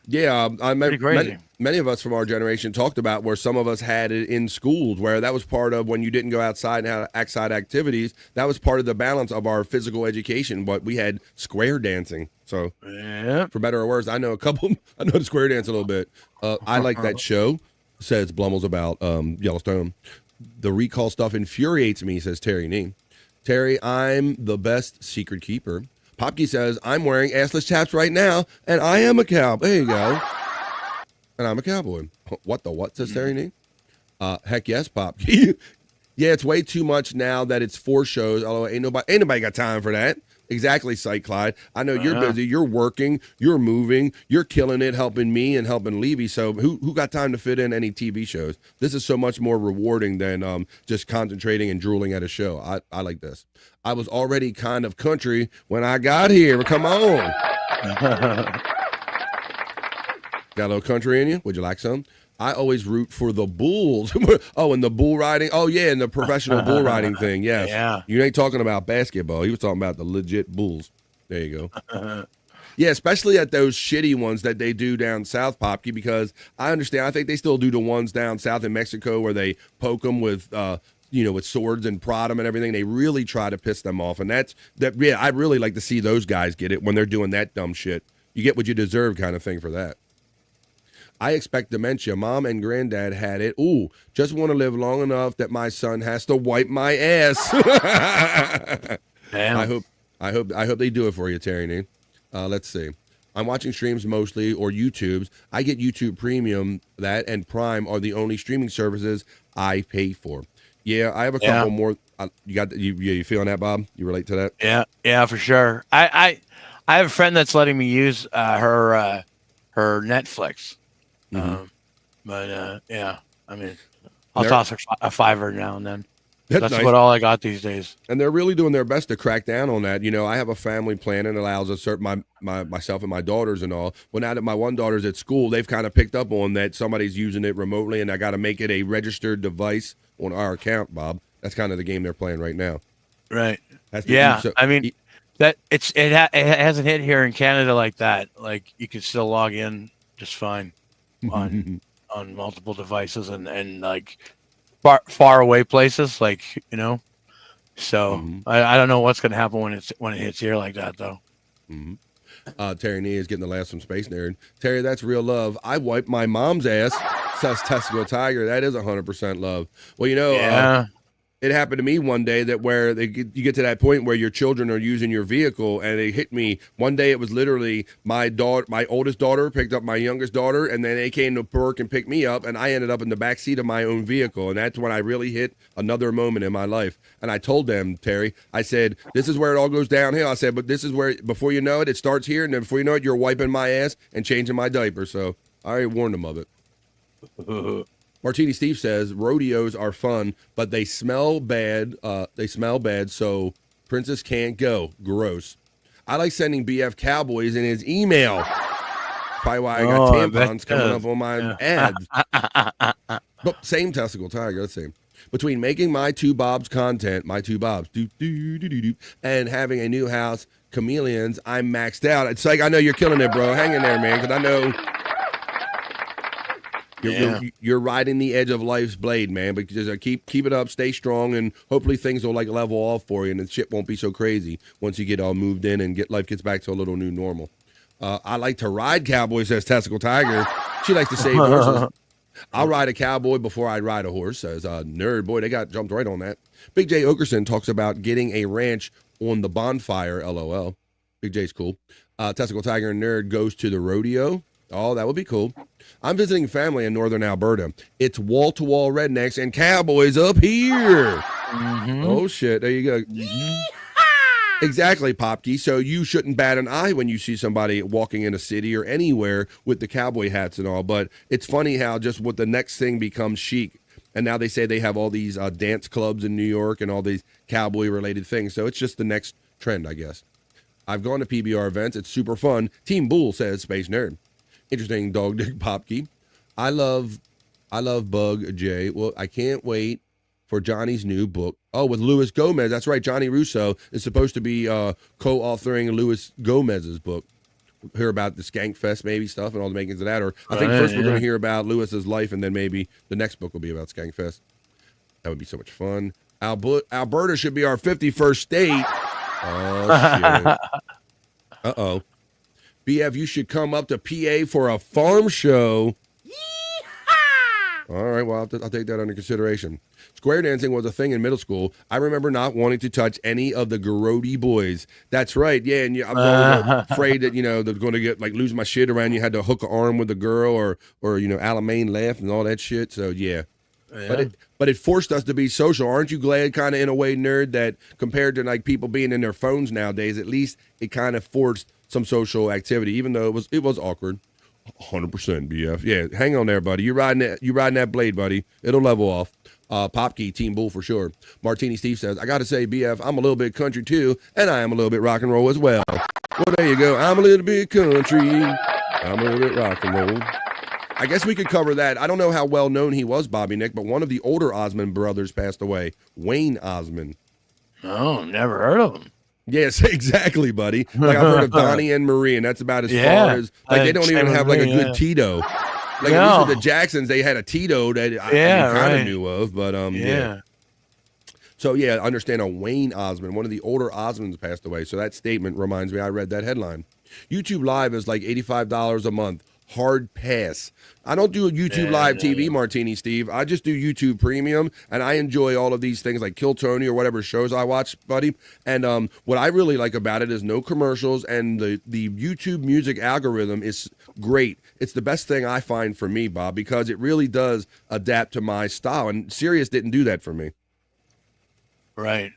Yeah, I Pretty crazy. many of us from our generation talked about where some of us had it in schools, where that was part of when you didn't go outside and have outside activities. That was part of the balance of our physical education. But we had square dancing. So, for better or worse, I know the square dance a little bit. I like that show, says Blumels about Yellowstone. The recall stuff infuriates me, says Terry Nee. Terry, I'm the best secret keeper. Popke says, I'm wearing assless chaps right now, and I am a cowboy. There you go. And I'm a cowboy. What the what, says Terry Nee? Heck yes, Popke. Yeah, it's way too much now that it's 4 shows, although ain't nobody got time for that. Exactly, Cyke Clyde. I know you're busy, you're working, you're moving, you're killing it, helping me and helping Levy. So who got time to fit in any TV shows? This is so much more rewarding than just concentrating and drooling at a show. I like this. I was already kind of country when I got here. Come on. Got a little country in you? Would you like some? I always root for the bulls. Oh, and the bull riding. Oh, yeah, and the professional bull riding thing. Yes. Yeah. You ain't talking about basketball. He was talking about the legit bulls. There you go. Yeah, especially at those shitty ones that they do down south, Popke, because I understand. I think they still do the ones down south in Mexico where they poke them with, with swords and prod them and everything. They really try to piss them off. And yeah, I'd really like to see those guys get it when they're doing that dumb shit. You get what you deserve kind of thing for that. I expect dementia. Mom and granddad had it. Ooh, just want to live long enough that my son has to wipe my ass. Damn. I hope they do it for you, Terry Nee. Let's see. I'm watching streams mostly or YouTubes. I get YouTube Premium. That and Prime are the only streaming services I pay for. Yeah, I have a couple more. You feeling that, Bob? You relate to that? Yeah, for sure. I have a friend that's letting me use her Netflix. But yeah, I mean, I'll toss her a $5 now and then. That's nice. about all I got these days. And they're really doing their best to crack down on that. You know, I have a family plan and allows us myself and my daughters and all. Well, now that my one daughter's at school, they've kind of picked up on that somebody's using it remotely, and I got to make it a registered device on our account, Bob. That's kind of the game they're playing right now. Right. I mean, that it hasn't hit here in Canada like that. Like you can still log in just fine on multiple devices and like far away places, like So I don't know what's gonna happen when it hits here like that though. Terry Nee is getting the last from Space Nerd. Terry, that's real love. I wiped my mom's ass, says Testicle Tiger. That is 100% love. Well, it happened to me one day that where you get to that point where your children are using your vehicle, and it hit me. One day it was literally my oldest daughter picked up my youngest daughter, and then they came to work and picked me up, and I ended up in the back seat of my own vehicle, and that's when I really hit another moment in my life. And I told them, Terry, I said, this is where it all goes downhill. I said, but this is where, before you know it, it starts here, and then before you know it, you're wiping my ass and changing my diaper. So I already warned them of it. Martini Steve says rodeos are fun, but they smell bad. So Princess can't go. Gross. I like sending BF Cowboys in his email. Probably why I got tampons coming up on my ads. But same Testicle Tiger. Let's see. Between making my two Bobs content, and having a new house, Chameleons, I'm maxed out. It's like, I know you're killing it, bro. Hang in there, man, because I know. You're riding the edge of life's blade, man. But just keep it up, stay strong, and hopefully things will level off for you, and the shit won't be so crazy once you get all moved in and life gets back to a little new normal. I like to ride cowboys, says Testicle Tiger. She likes to save horses. I'll ride a cowboy before I ride a horse, says Nerd. Boy, they got jumped right on that. Big J Okerson talks about getting a ranch on the bonfire. LOL. Big J's cool. Testicle Tiger and Nerd goes to the rodeo. Oh, that would be cool. I'm visiting family in northern Alberta. It's wall-to-wall rednecks and cowboys up here. Oh, shit. There you go. Exactly, Popke. So you shouldn't bat an eye when you see somebody walking in a city or anywhere with the cowboy hats and all. But it's funny how just what the next thing becomes chic. And now they say they have all these dance clubs in New York and all these cowboy-related things. So it's just the next trend, I guess. I've gone to PBR events. It's super fun. Team Bull, says Space Nerd. Interesting dog dick Popke. I love Bug J. Well, I can't wait for Johnny's new book. Oh, with Luis Gomez. That's right. Johnny Russo is supposed to be co-authoring Luis Gomez's book. Hear about the Skank Fest maybe stuff and all the makings of that. Or I think first we're going to hear about Lewis's life, and then maybe the next book will be about Skank Fest. That would be so much fun. Alberta should be our 51st state. Oh, shit. Uh-oh. BF, you should come up to PA for a farm show. All right, well, I'll take that under consideration. Square dancing was a thing in middle school. I remember not wanting to touch any of the Garrodi boys. That's right, yeah, and I was always afraid that, they're going to get, lose my shit around. You had to hook an arm with a girl or Alamein laugh and all that shit, so yeah. But it forced us to be social. Aren't you glad, kind of in a way, nerd, that compared to people being in their phones nowadays, at least it kind of forced some social activity, even though it was awkward. 100% BF. Yeah, hang on there, buddy. You riding that blade, buddy. It'll level off. Popkey, Team Bull for sure. Martini Steve says, I got to say, BF, I'm a little bit country too, and I am a little bit rock and roll as well. Well, there you go. I'm a little bit country. I'm a little bit rock and roll. I guess we could cover that. I don't know how well known he was, Bobby Nick, but one of the older Osmond brothers passed away. Wayne Osmond. Oh, never heard of him. Yes, exactly, buddy. I've heard of Donnie and Marie, and that's about as far as they don't even have a good Tito. At least with the Jacksons, they had a Tito that I kind of knew of, but yeah. So yeah, understand a Wayne Osmond, one of the older Osmonds passed away. So that statement reminds me, I read that headline. YouTube Live is like $85 a month. Hard pass. I don't do a YouTube Live TV, Martini Steve. I just do YouTube Premium, and I enjoy all of these things like Kill Tony or whatever shows I watch, buddy. And what I really like about it is no commercials, and the YouTube music algorithm is great. It's the best thing I find for me, Bob, because it really does adapt to my style, and Sirius didn't do that for me. Right.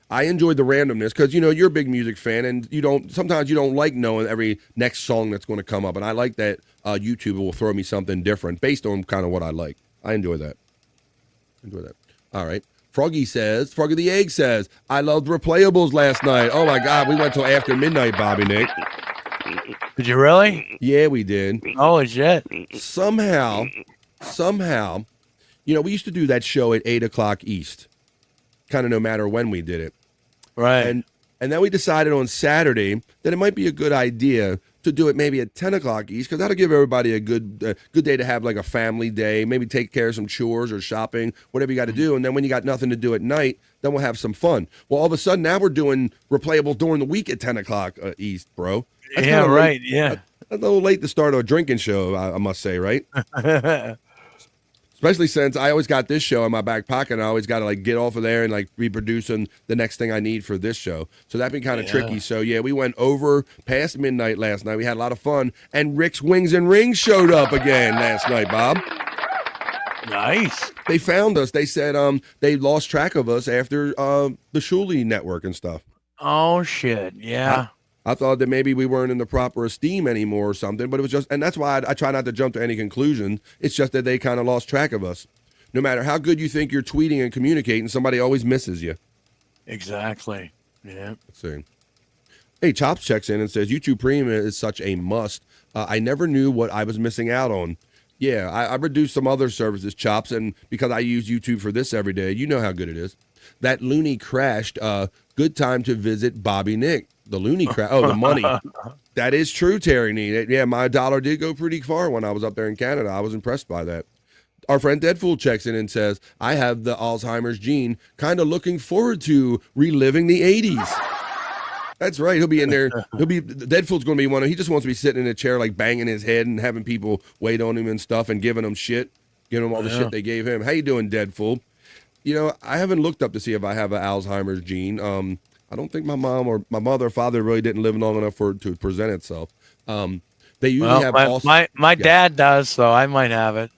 I enjoy the randomness because, you're a big music fan, and sometimes you don't like knowing every next song that's going to come up. And I like that YouTube will throw me something different based on kind of what I like. I enjoy that. All right. Froggy the Egg says, I loved Replayables last night. Oh my God. We went till after midnight, Bobby Nick. Did you really? Yeah, we did. Holy shit. Somehow, we used to do that show at 8 o'clock East. Kind of no matter when we did it. Right. And then we decided on Saturday that it might be a good idea to do it maybe at 10 o'clock East, because that'll give everybody a good day to have like a family day, maybe take care of some chores or shopping, whatever you got to do. And then when you got nothing to do at night, then we'll have some fun. Well, all of a sudden now we're doing Replayables during the week at 10 o'clock East, bro. That's right. Yeah. That's a little late to start a drinking show, I must say, right? Especially since I always got this show in my back pocket, and I always got to get off of there and reproducing the next thing I need for this show. So that'd be kind of tricky. So yeah, we went over past midnight last night. We had a lot of fun, and Rick's Wings and Rings showed up again last night, Bob. Nice. They found us. They said they lost track of us after the Shuli network and stuff. Oh shit! Yeah. I thought that maybe we weren't in the proper esteem anymore or something, but it was just, and that's why I try not to jump to any conclusion. It's just that they kind of lost track of us. No matter how good you think you're tweeting and communicating, somebody always misses you. Exactly. Yeah. Let's see. Hey, Chops checks in and says, YouTube Premium is such a must. I never knew what I was missing out on. Yeah, I reduced some other services, Chops, and because I use YouTube for this every day, you know how good it is. That loony crashed. Good time to visit Bobby Nick. The loony crap. Oh, the money. That is true, Terry Nee. Yeah, my dollar did go pretty far when I was up there in Canada. I was impressed by that. Our friend Deadfool checks in and says, I have the Alzheimer's gene, kind of looking forward to reliving the 80s. That's right. He'll be in there. Deadfool's going to be one of, he just wants to be sitting in a chair, banging his head and having people wait on him and stuff and giving him shit, giving him all the shit they gave him. How you doing, Deadfool? I haven't looked up to see if I have an Alzheimer's gene. I don't think my mom or my mother or father really didn't live long enough for it to present itself. They usually have my dad does, so I might have it.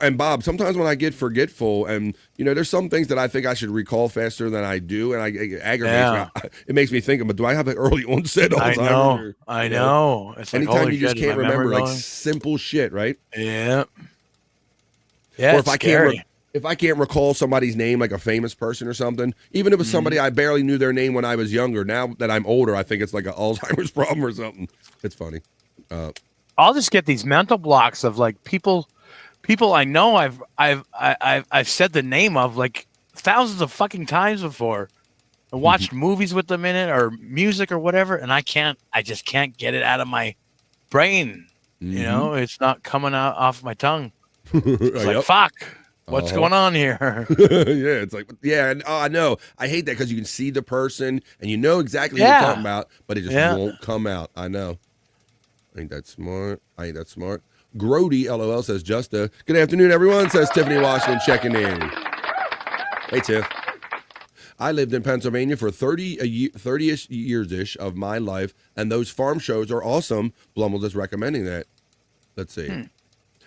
And Bob, sometimes when I get forgetful, and there's some things that I think I should recall faster than I do, and it aggravates me. It makes me think, but do I have an early onset Alzheimer's? I know. It's anytime you just can't remember simple shit, right? Yeah. Yeah. Or if I can't recall somebody's name, like a famous person or something, even if it's somebody I barely knew their name when I was younger, now that I'm older, I think it's like an Alzheimer's problem or something. It's funny. I'll just get these mental blocks of people people I know I've said the name of like thousands of fucking times before. I watched movies with them in it or music or whatever, and I just can't get it out of my brain. You know, it's not coming out off my tongue. It's like, fuck, what's going on here? Yeah, it's like, yeah, and I know. I hate that because you can see the person and you know exactly who you're talking about, but it just won't come out. I know. Ain't that smart? Grody, LOL, says, good afternoon, everyone, says Tiffany Washington checking in. Hey, Tiff. I lived in Pennsylvania for 30-ish years-ish of my life, and those farm shows are awesome. Blumels is recommending that. Let's see.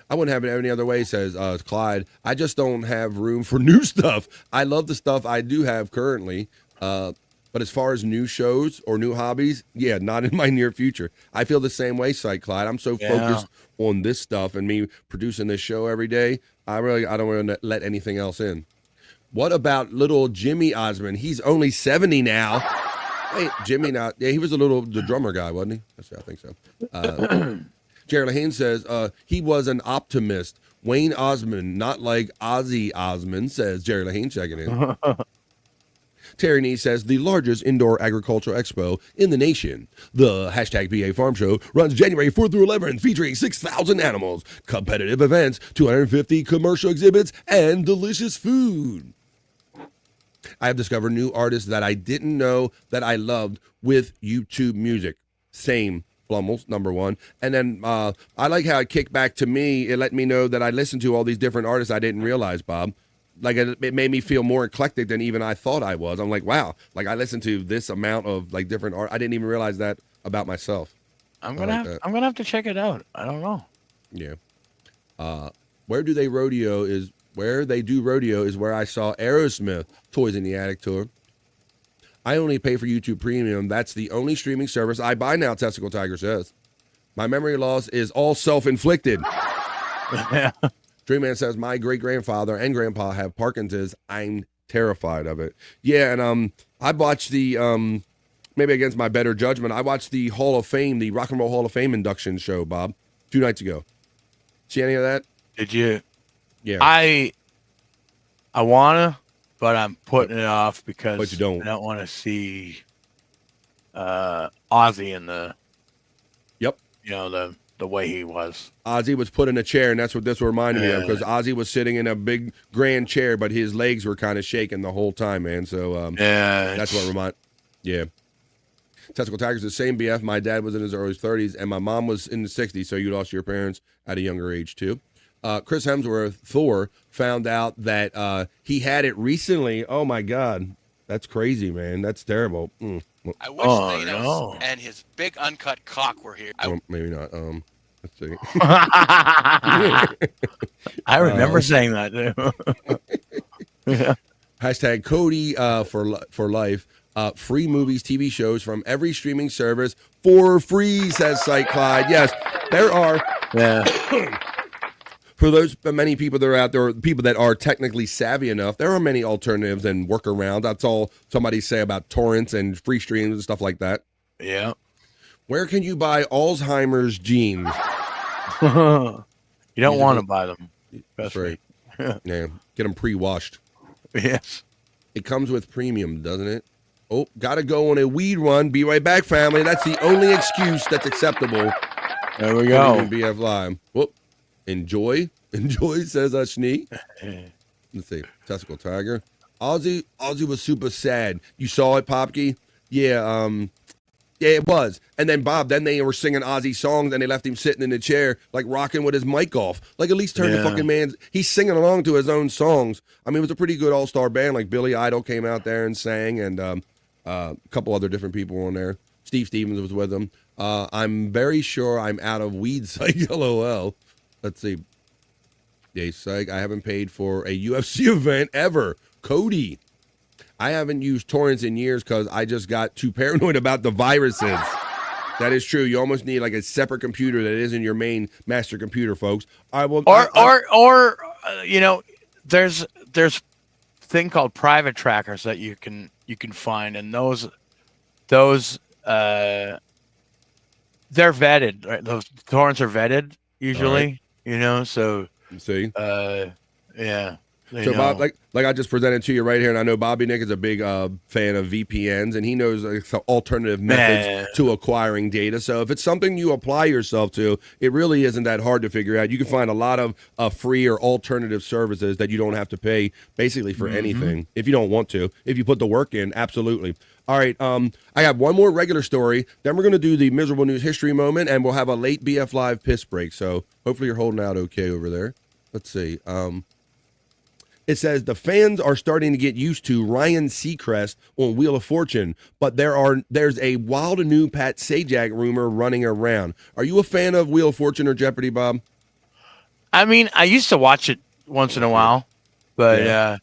I wouldn't have it any other way, says Clyde. I just don't have room for new stuff. I love the stuff I do have currently, but as far as new shows or new hobbies, yeah, not in my near future. I feel the same way, Cyke, Clyde. I'm so focused on this stuff and me producing this show every day. I don't want to let anything else in. What about little Jimmy Osmond? He's only 70 now. Wait, Jimmy now. Yeah, he was the drummer guy, wasn't he? I think so. Jerry Lahane says, he was an optimist. Wayne Osmond, not like Ozzy Osmond, says Jerry Lahane checking in. Terry Nee says, the largest indoor agricultural expo in the nation. The #BA Farm Show runs January 4th through 11th, featuring 6,000 animals, competitive events, 250 commercial exhibits, and delicious food. I have discovered new artists that I didn't know that I loved with YouTube music. Same, Blumels, number one. And then I like how it kicked back to me. It let me know that I listened to all these different artists I didn't realize, Bob. Like it made me feel more eclectic than even I thought I was. I'm like, wow, like I listened to this amount of like different art. I didn't even realize that about myself. I'm gonna have to check it out. I don't know. Yeah. Where they do rodeo is where I saw Aerosmith Toys in the Attic tour. I only pay for YouTube Premium. That's the only streaming service I buy now, Testicle Tiger says. My memory loss is all self-inflicted. Dreamman says, my great-grandfather and grandpa have Parkinson's. I'm terrified of it. Yeah, and I watched the, maybe against my better judgment, I watched the Hall of Fame, the Rock and Roll Hall of Fame induction show, Bob, 2 nights ago. See any of that? Did you? Yeah. I wanna, but I'm putting it off because but you don't. I don't want to see Ozzy in the the way he was. Ozzy was put in a chair, and that's what this reminded me of, because Ozzy was sitting in a big grand chair, but his legs were kind of shaking the whole time, man. So that's what reminded. Yeah. Testicle Tiger's the same BF. My dad was in his early 30s, and my mom was in the 60s, so you lost your parents at a younger age, too. Chris Hemsworth, Thor, found out that he had it recently. Oh, my God. That's crazy, man. That's terrible. I wish Thanos and his big uncut cock were here. Maybe not. Let's see. I remember saying that, too. Hashtag Cody for life. Free movies, TV shows from every streaming service for free, says Cyke Clyde. Yes, there are. Yeah. For those many people that are out there, people that are technically savvy enough, there are many alternatives and workarounds. That's all somebody say about torrents and free streams and stuff like that. Yeah. Where can you buy Alzheimer's genes? You don't want to buy them. That's right. Yeah, get them pre-washed. Yes. It comes with premium, doesn't it? Oh, gotta go on a weed run. Be right back, family. That's the only excuse that's acceptable. There we go. BF Live. Whoop. Enjoy, says Schnee. Let's see. Testicle Tiger. Ozzy was super sad. You saw it, Popke? Yeah, yeah, it was. And then Bob, then they were singing Ozzy songs and they left him sitting in the chair, like rocking with his mic off. Like at least turn the fucking man. He's singing along to his own songs. I mean, it was a pretty good all-star band. Like Billy Idol came out there and sang, and a couple other different people were on there. Steve Stevens was with them. I'm very sure I'm out of weed, Cyke, LOL. Let's see. Yeah, Cyke, I haven't paid for a UFC event ever. Cody, I haven't used torrents in years because I just got too paranoid about the viruses. That is true. You almost need like a separate computer that isn't your main master computer, folks. I will. Or you know, there's thing called private trackers that you can find, and those they're vetted. Right? Those torrents are vetted usually. Right. You know, so See? Yeah. So Bob, like I just presented to you right here, and I know Bobby Nick is a big fan of VPNs, and he knows alternative methods to acquiring data. So if it's something you apply yourself to, it really isn't that hard to figure out. You can find a lot of free or alternative services that you don't have to pay basically for anything if you don't want to. If you put the work in, absolutely. All right, I have one more regular story. Then we're going to do the miserable news history moment, and we'll have a late BF Live piss break. So hopefully you're holding out okay over there. Let's see. It says the fans are starting to get used to Ryan Seacrest on Wheel of Fortune, but there's a wild new Pat Sajak rumor running around. Are you a fan of Wheel of Fortune or Jeopardy, Bob? I mean, I used to watch it once in a while, but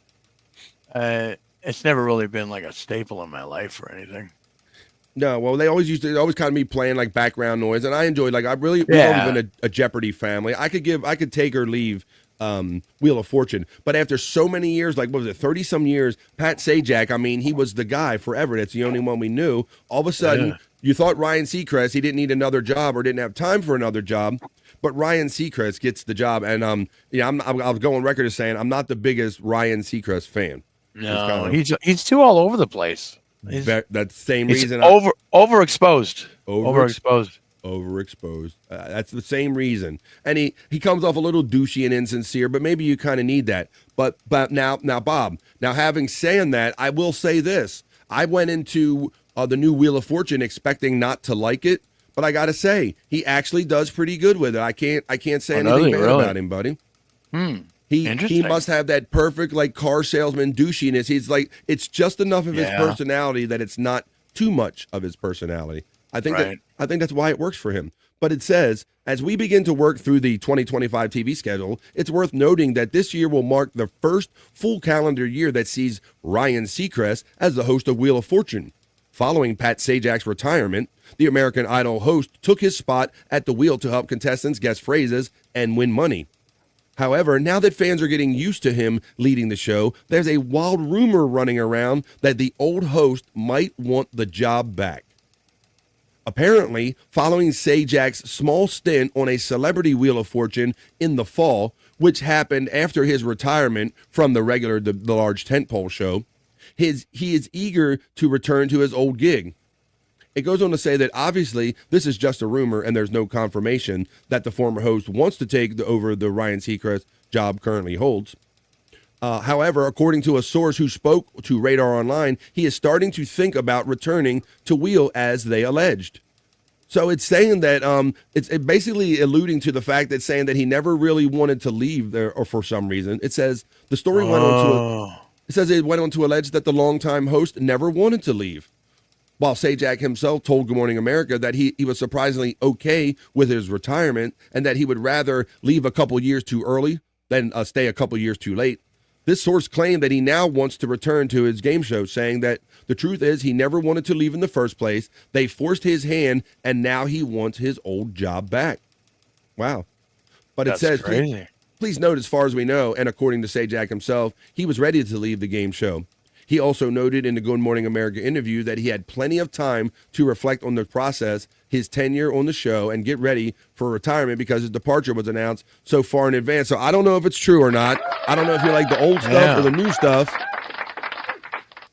it's never really been like a staple in my life or anything. No, well, they always kind of be playing like background noise, and I enjoyed we've always been a Jeopardy family. I could take or leave Wheel of Fortune, but after so many years, like what was it, 30 some years, Pat Sajak, I mean, he was the guy forever. That's the only one we knew. All of a sudden, you thought Ryan Seacrest, he didn't need another job or didn't have time for another job, but Ryan Seacrest gets the job, and I'll go on record as saying I'm not the biggest Ryan Seacrest fan. No, he's too all over the place. That's the same reason. Overexposed. That's the same reason. And he comes off a little douchey and insincere, but maybe you kind of need that. But now, Bob, having said that, I will say this. I went into the new Wheel of Fortune expecting not to like it, but I got to say, he actually does pretty good with it. I can't say anything bad about him, buddy. He must have that perfect like car salesman douchiness. He's like, it's just enough of his personality that it's not too much of his personality. I think that's why it works for him. But it says, as we begin to work through the 2025 TV schedule, it's worth noting that this year will mark the first full calendar year that sees Ryan Seacrest as the host of Wheel of Fortune. Following Pat Sajak's retirement, the American Idol host took his spot at the wheel to help contestants guess phrases and win money. However, now that fans are getting used to him leading the show, there's a wild rumor running around that the old host might want the job back. Apparently, following Sajak's small stint on a celebrity Wheel of Fortune in the fall, which happened after his retirement from the large tentpole show, he is eager to return to his old gig. It goes on to say that obviously this is just a rumor and there's no confirmation that the former host wants to take over the Ryan Seacrest job currently holds. However, according to a source who spoke to Radar Online, he is starting to think about returning to Wheel as they alleged. So it's saying that it's basically alluding to the fact that saying that he never really wanted to leave there or for some reason. It says the story went on to allege that the longtime host never wanted to leave. While Sajak himself told Good Morning America that he was surprisingly okay with his retirement and that he would rather leave a couple years too early than stay a couple years too late. This source claimed that he now wants to return to his game show, saying that the truth is he never wanted to leave in the first place. They forced his hand, and now he wants his old job back. Wow. But it says, please note, as far as we know, and according to Sajak himself, he was ready to leave the game show. He also noted in the Good Morning America interview that he had plenty of time to reflect on the process, his tenure on the show, and get ready for retirement because his departure was announced so far in advance. So I don't know if it's true or not. I don't know if you like the old stuff or the new stuff.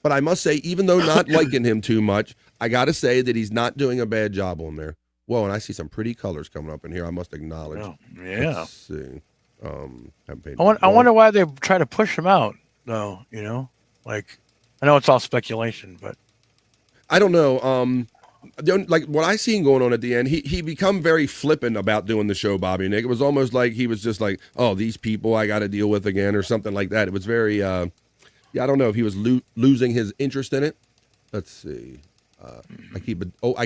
But I must say, even though not liking him too much, I got to say that he's not doing a bad job on there. Whoa, and I see some pretty colors coming up in here, I must acknowledge. Oh, yeah. Let's see. I wonder why they try to push him out, though, you know? Like, I know it's all speculation, but I don't know. Like what I seen going on at the end, he become very flippant about doing the show, Bobby Nick. It was almost like he was just like, oh, these people I got to deal with again or something like that. It was very, I don't know if he was losing his interest in it. Let's see. I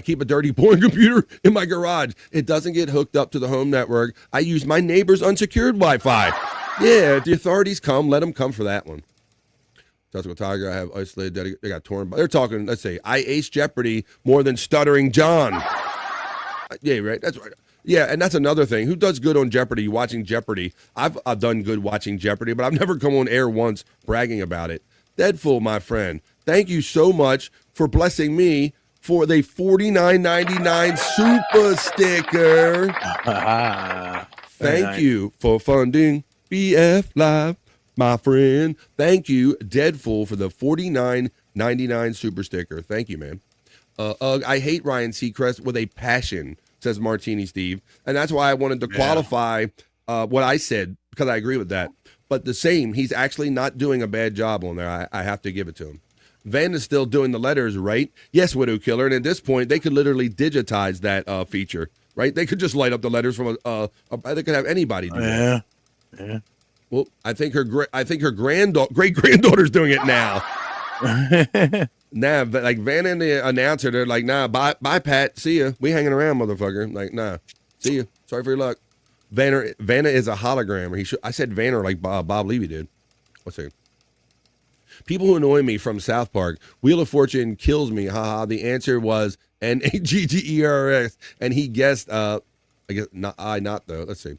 keep a dirty porn computer in my garage. It doesn't get hooked up to the home network. I use my neighbor's unsecured Wi-Fi. Yeah, if the authorities come, let them come for that one. Testicle Tiger, I have isolated. They got torn. They're talking. Let's say I ace Jeopardy more than Stuttering John. Yeah, right. That's right. Yeah, and that's another thing. Who does good on Jeopardy? Watching Jeopardy. I've done good watching Jeopardy, but I've never come on air once bragging about it. Deadful, my friend. Thank you so much for blessing me for the $49.99 super sticker. Thank you for funding BF Live, my friend. Thank you, Deadful, for the $49.99 super sticker. Thank you, man. I hate Ryan Seacrest with a passion, says Martini Steve. And that's why I wanted to qualify what I said, because I agree with that. But the same, he's actually not doing a bad job on there. I have to give it to him. Van is still doing the letters, right? Yes, Widow Killer. And at this point, they could literally digitize that feature, right? They could just light up the letters from they could have anybody do that. Yeah. Well, I think her great granddaughter's doing it now. Nah, like Van and the announcer, they're like, nah, bye, Pat, see ya. We hanging around, motherfucker. Like, nah, see ya. Sorry for your luck. Vanna is a hologram. I said Vanna like Bob Levy did. Let's see. People who annoy me from South Park. Wheel of Fortune kills me. Haha. The answer was Naggers, and he guessed. I guess not though. Let's see.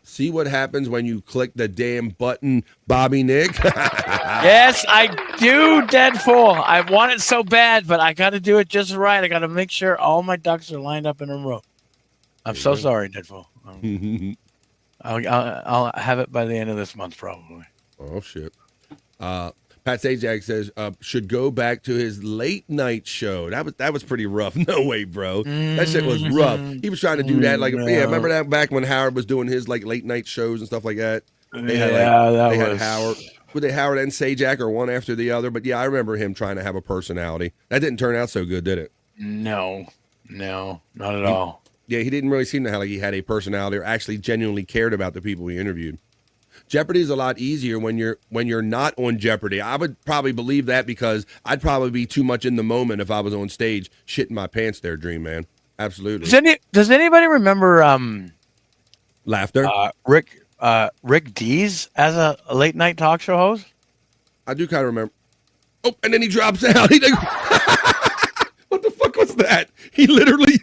See what happens when you click the damn button, Bobby Nick. Yes, I do, Deadful. I want it so bad, but I got to do it just right. I got to make sure all my ducks are lined up in a row. I'm so sorry, Deadful. I'll have it by the end of this month, probably. Oh shit. Pat Sajak says should go back to his late night show. That was pretty rough. No way, bro. That shit was rough. He was trying to do that remember that back when Howard was doing his like late night shows and stuff like that. They had Howard. Were they Howard and Sajak or one after the other? But yeah, I remember him trying to have a personality. That didn't turn out so good, did it? No, not at all. Yeah, he didn't really seem to have like he had a personality or actually genuinely cared about the people he interviewed. Jeopardy is a lot easier when you're not on Jeopardy. I would probably believe that because I'd probably be too much in the moment if I was on stage shitting my pants there, Dream Man. Absolutely. Does anybody remember Laughter? Rick Dees as a late night talk show host? I do kind of remember. Oh, and then he drops out. He like, what the fuck was that? He literally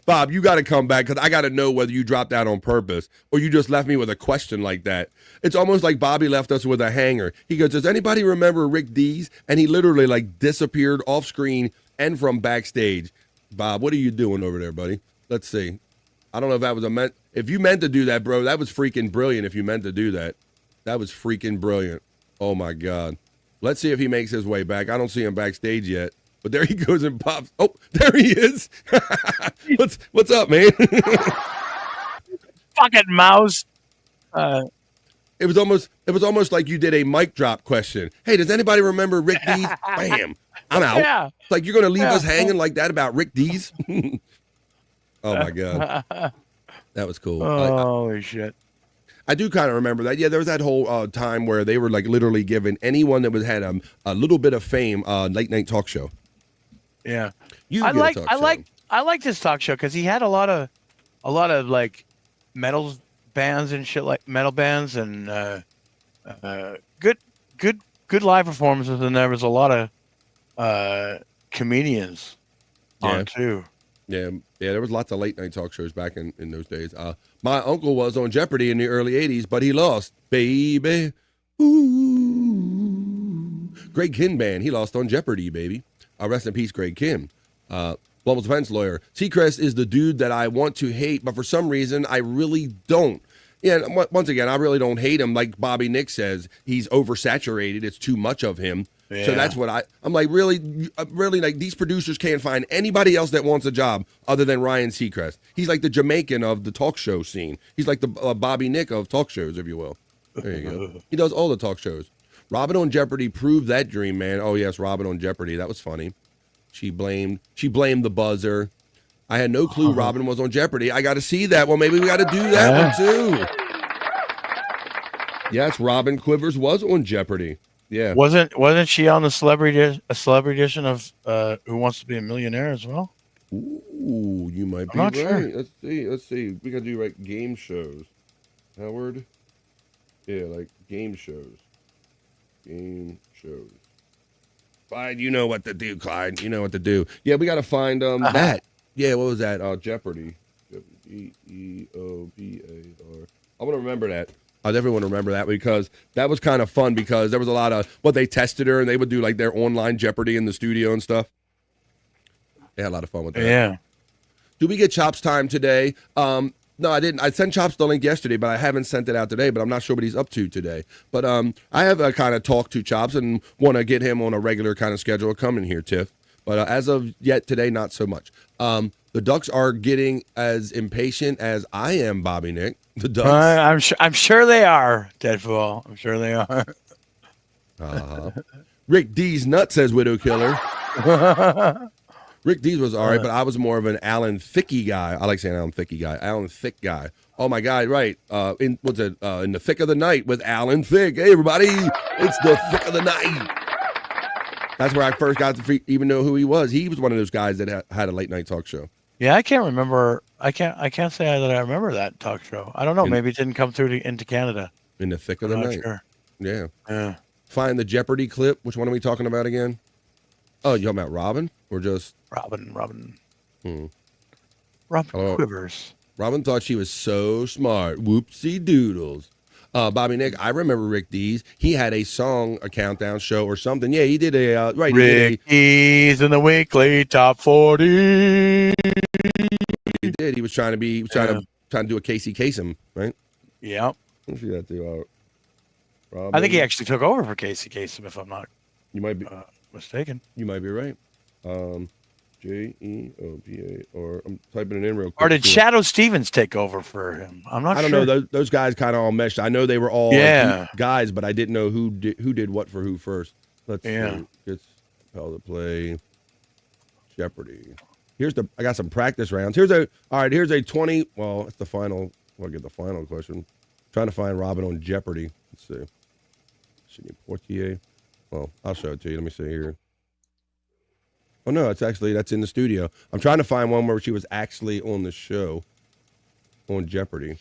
Bob, you got to come back because I got to know whether you dropped out on purpose or you just left me with a question like that. It's almost like Bobby left us with a hanger. He goes, does anybody remember Rick Dees? And he literally like disappeared off screen and from backstage. Bob, what are you doing over there, buddy? Let's see. I don't know if that was if you meant to do that, bro, that was freaking brilliant if you meant to do that. That was freaking brilliant. Oh, my God. Let's see if he makes his way back. I don't see him backstage yet. But there he goes and pops. Oh, there he is. What's up, man? Fucking mouse. It was almost like you did a mic drop question. Hey, does anybody remember Rick Dees? Bam. I'm out. Yeah. It's like you're going to leave us hanging like that about Rick Dees? Oh, my God. That was cool. Holy shit. I do kind of remember that. Yeah, there was that whole time where they were like literally giving anyone that had a little bit of fame late night talk show. Yeah, I liked his talk show because he had a lot of like metal bands and shit, like metal bands and good live performances, and there was a lot of comedians on too. Yeah, there was lots of late night talk shows back in those days. My uncle was on Jeopardy in the early '80s, but he lost, baby. Ooh. Greg Kinban, he lost on Jeopardy, baby. Rest in peace, Greg Kim. Global defense lawyer. Seacrest is the dude that I want to hate, but for some reason, I really don't. Yeah, once again, I really don't hate him. Like Bobby Nick says, he's oversaturated. It's too much of him. Yeah. So that's what I'm like, really, like these producers can't find anybody else that wants a job other than Ryan Seacrest. He's like the Jamaican of the talk show scene. He's like the Bobby Nick of talk shows, if you will. There you go. He does all the talk shows. Robin on Jeopardy proved that dream, man. Oh yes, Robin on Jeopardy. That was funny. She blamed the buzzer. I had no clue Robin was on Jeopardy. I got to see that. Well, maybe we got to do that one too. Yes, Robin Quivers was on Jeopardy. Yeah. Wasn't she on the celebrity edition of Who Wants to Be a Millionaire as well? Ooh, you might be right. Sure. Let's see. We gotta do like game shows. Howard. Yeah, like game shows. Clyde, you know what to do, Clyde. You know what to do. Yeah, we gotta find that. Yeah, what was that? Jeopardy. EOPAR. I want to remember that. I definitely want to remember that because that was kind of fun because there was a lot of they tested her and they would do like their online Jeopardy in the studio and stuff. They had a lot of fun with that. Yeah. Do we get Chops time today? No, I didn't. I sent Chops the link yesterday, but I haven't sent it out today, but I'm not sure what he's up to today. But I have kind of talked to Chops and want to get him on a regular kind of schedule coming here, Tiff. But as of yet today, not so much. The Ducks are getting as impatient as I am, Bobby Nick. The Ducks. I'm sure they are, Deadpool. I'm sure they are. Rick D's nut, says Widow Killer. Rick D's was all right, but I was more of an Alan Thicke guy. I like saying Alan Thicke guy. Alan Thicke guy. Oh my God, right. In the thick of the night with Alan Thicke. Hey everybody, it's the thick of the night. That's where I first got to even know who he was. He was one of those guys that had a late night talk show. Yeah, I can't remember. I can't say that I remember that talk show. I don't know. Maybe it didn't come through into Canada. In the thick of the night. Sure. Yeah. Yeah. Find the Jeopardy clip. Which one are we talking about again? Oh, you talking about Robin or just Robin? Robin Robin Quivers. Robin thought she was so smart. Whoopsie doodles. Bobby Nick, I remember Rick D's. He had a song, a countdown show or something. Yeah, he did a right. Rick D's in the weekly top 40. He did. He was trying to do a Casey Kasem, right? Yeah. Let's see that too. Robin. I think he actually took over for Casey Kasem, if I'm not. You might be mistaken. You might be right. Jeopa, or I'm typing it in real quick. Or did Shadow Stevens take over for him? I'm not sure. I don't know. Those guys kind of all meshed. I know they were all guys, but I didn't know who did what for who first. Let's see. It's how to play Jeopardy. I got some practice rounds. Here's a 20. Well, it's the final. I'll get the final question. Trying to find Robin on Jeopardy. Let's see. Sidney Poitier. Well, I'll show it to you. Let me see here. Oh, no, that's in the studio. I'm trying to find one where she was actually on the show on Jeopardy.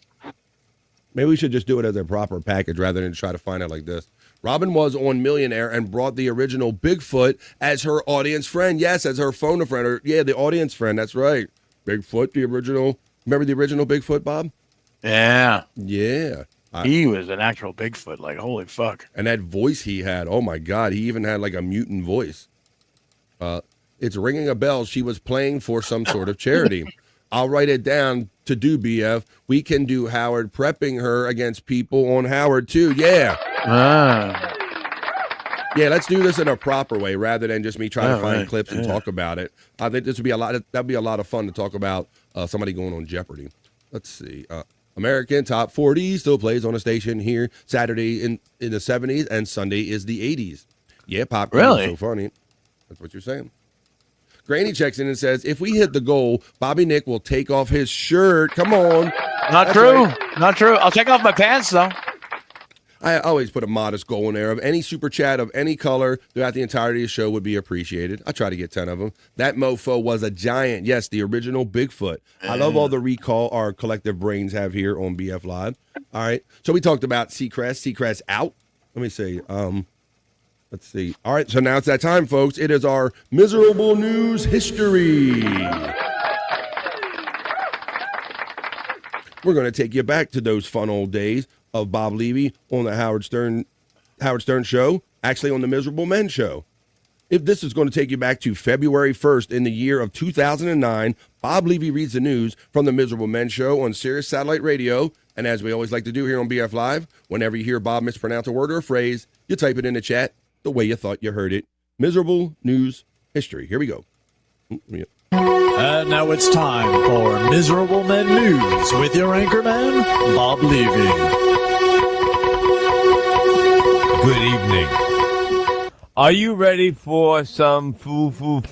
Maybe we should just do it as a proper package rather than try to find it like this. Robin was on Millionaire and brought the original Bigfoot as her audience friend. Yes, as her phone a friend. The audience friend. That's right. Bigfoot, the original. Remember the original Bigfoot, Bob? Yeah. Yeah. He was an actual Bigfoot. Like, holy fuck. And that voice he had. Oh, my God. He even had like a mutant voice. It's ringing a bell. She was playing for some sort of charity. I'll write it down to do, BF. We can do Howard prepping her against people on Howard, too. Yeah. Yeah, let's do this in a proper way rather than just me trying to find clips and talk about it. I think this would be that'd be a lot of fun to talk about somebody going on Jeopardy. Let's see. American Top 40 still plays on a station here Saturday in the 70s and Sunday is the 80s. Yeah, pop. Really? So funny. That's what you're saying. Granny checks in and says, if we hit the goal, Bobby Nick will take off his shirt. Come on. Not true. Right. Not true. I'll take off my pants, though. I always put a modest goal in there of any super chat of any color throughout the entirety of the show would be appreciated. I try to get 10 of them. That mofo was a giant. Yes, the original Bigfoot. I love all the recall our collective brains have here on BF Live. All right. So we talked about Seacrest. Seacrest out. Let me see. Let's see. All right, so now it's that time, folks. It is our miserable news history. We're going to take you back to those fun old days of Bob Levy on the Howard Stern Show, actually on the Miserable Men Show. If this is going to take you back to February 1st in the year of 2009, Bob Levy reads the news from the Miserable Men Show on Sirius Satellite Radio. And as we always like to do here on BF Live, whenever you hear Bob mispronounce a word or a phrase, you type it in the chat the way you thought you heard it. Miserable news history. Here we go. And now it's time for Miserable Men News with your anchorman, Bob Levy. Good evening. Are you ready for some football?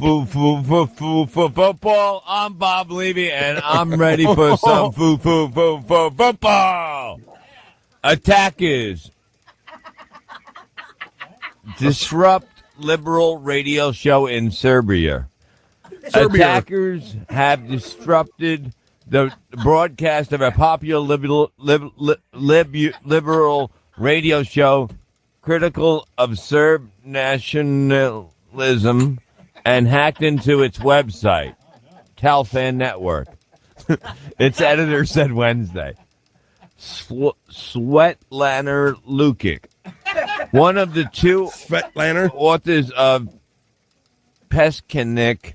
I'm Bob Levy, and I'm ready for some football. Attackers disrupt liberal radio show in Serbia. Attackers have disrupted the broadcast of a popular liberal radio show critical of Serb nationalism and hacked into its website, Talfan Network. Its editor said Wednesday. Svetlana Lukic, one of the two authors of Peskanik,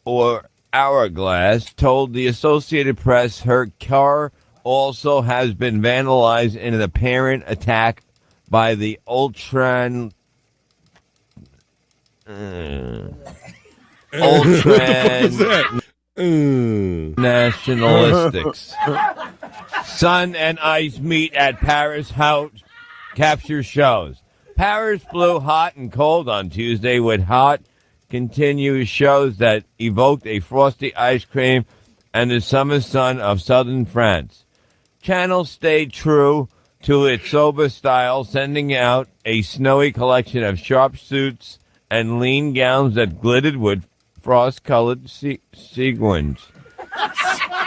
or Hourglass told the Associated Press her car also has been vandalized in an apparent attack by the ultra nationalistics. Sun and ice meet at Paris house capture shows. Paris blew hot and cold on Tuesday with hot continuous shows that evoked a frosty ice cream and the summer sun of southern France. Channel stayed true to its sober style, sending out a snowy collection of sharp suits and lean gowns that glittered with frost-colored sequins.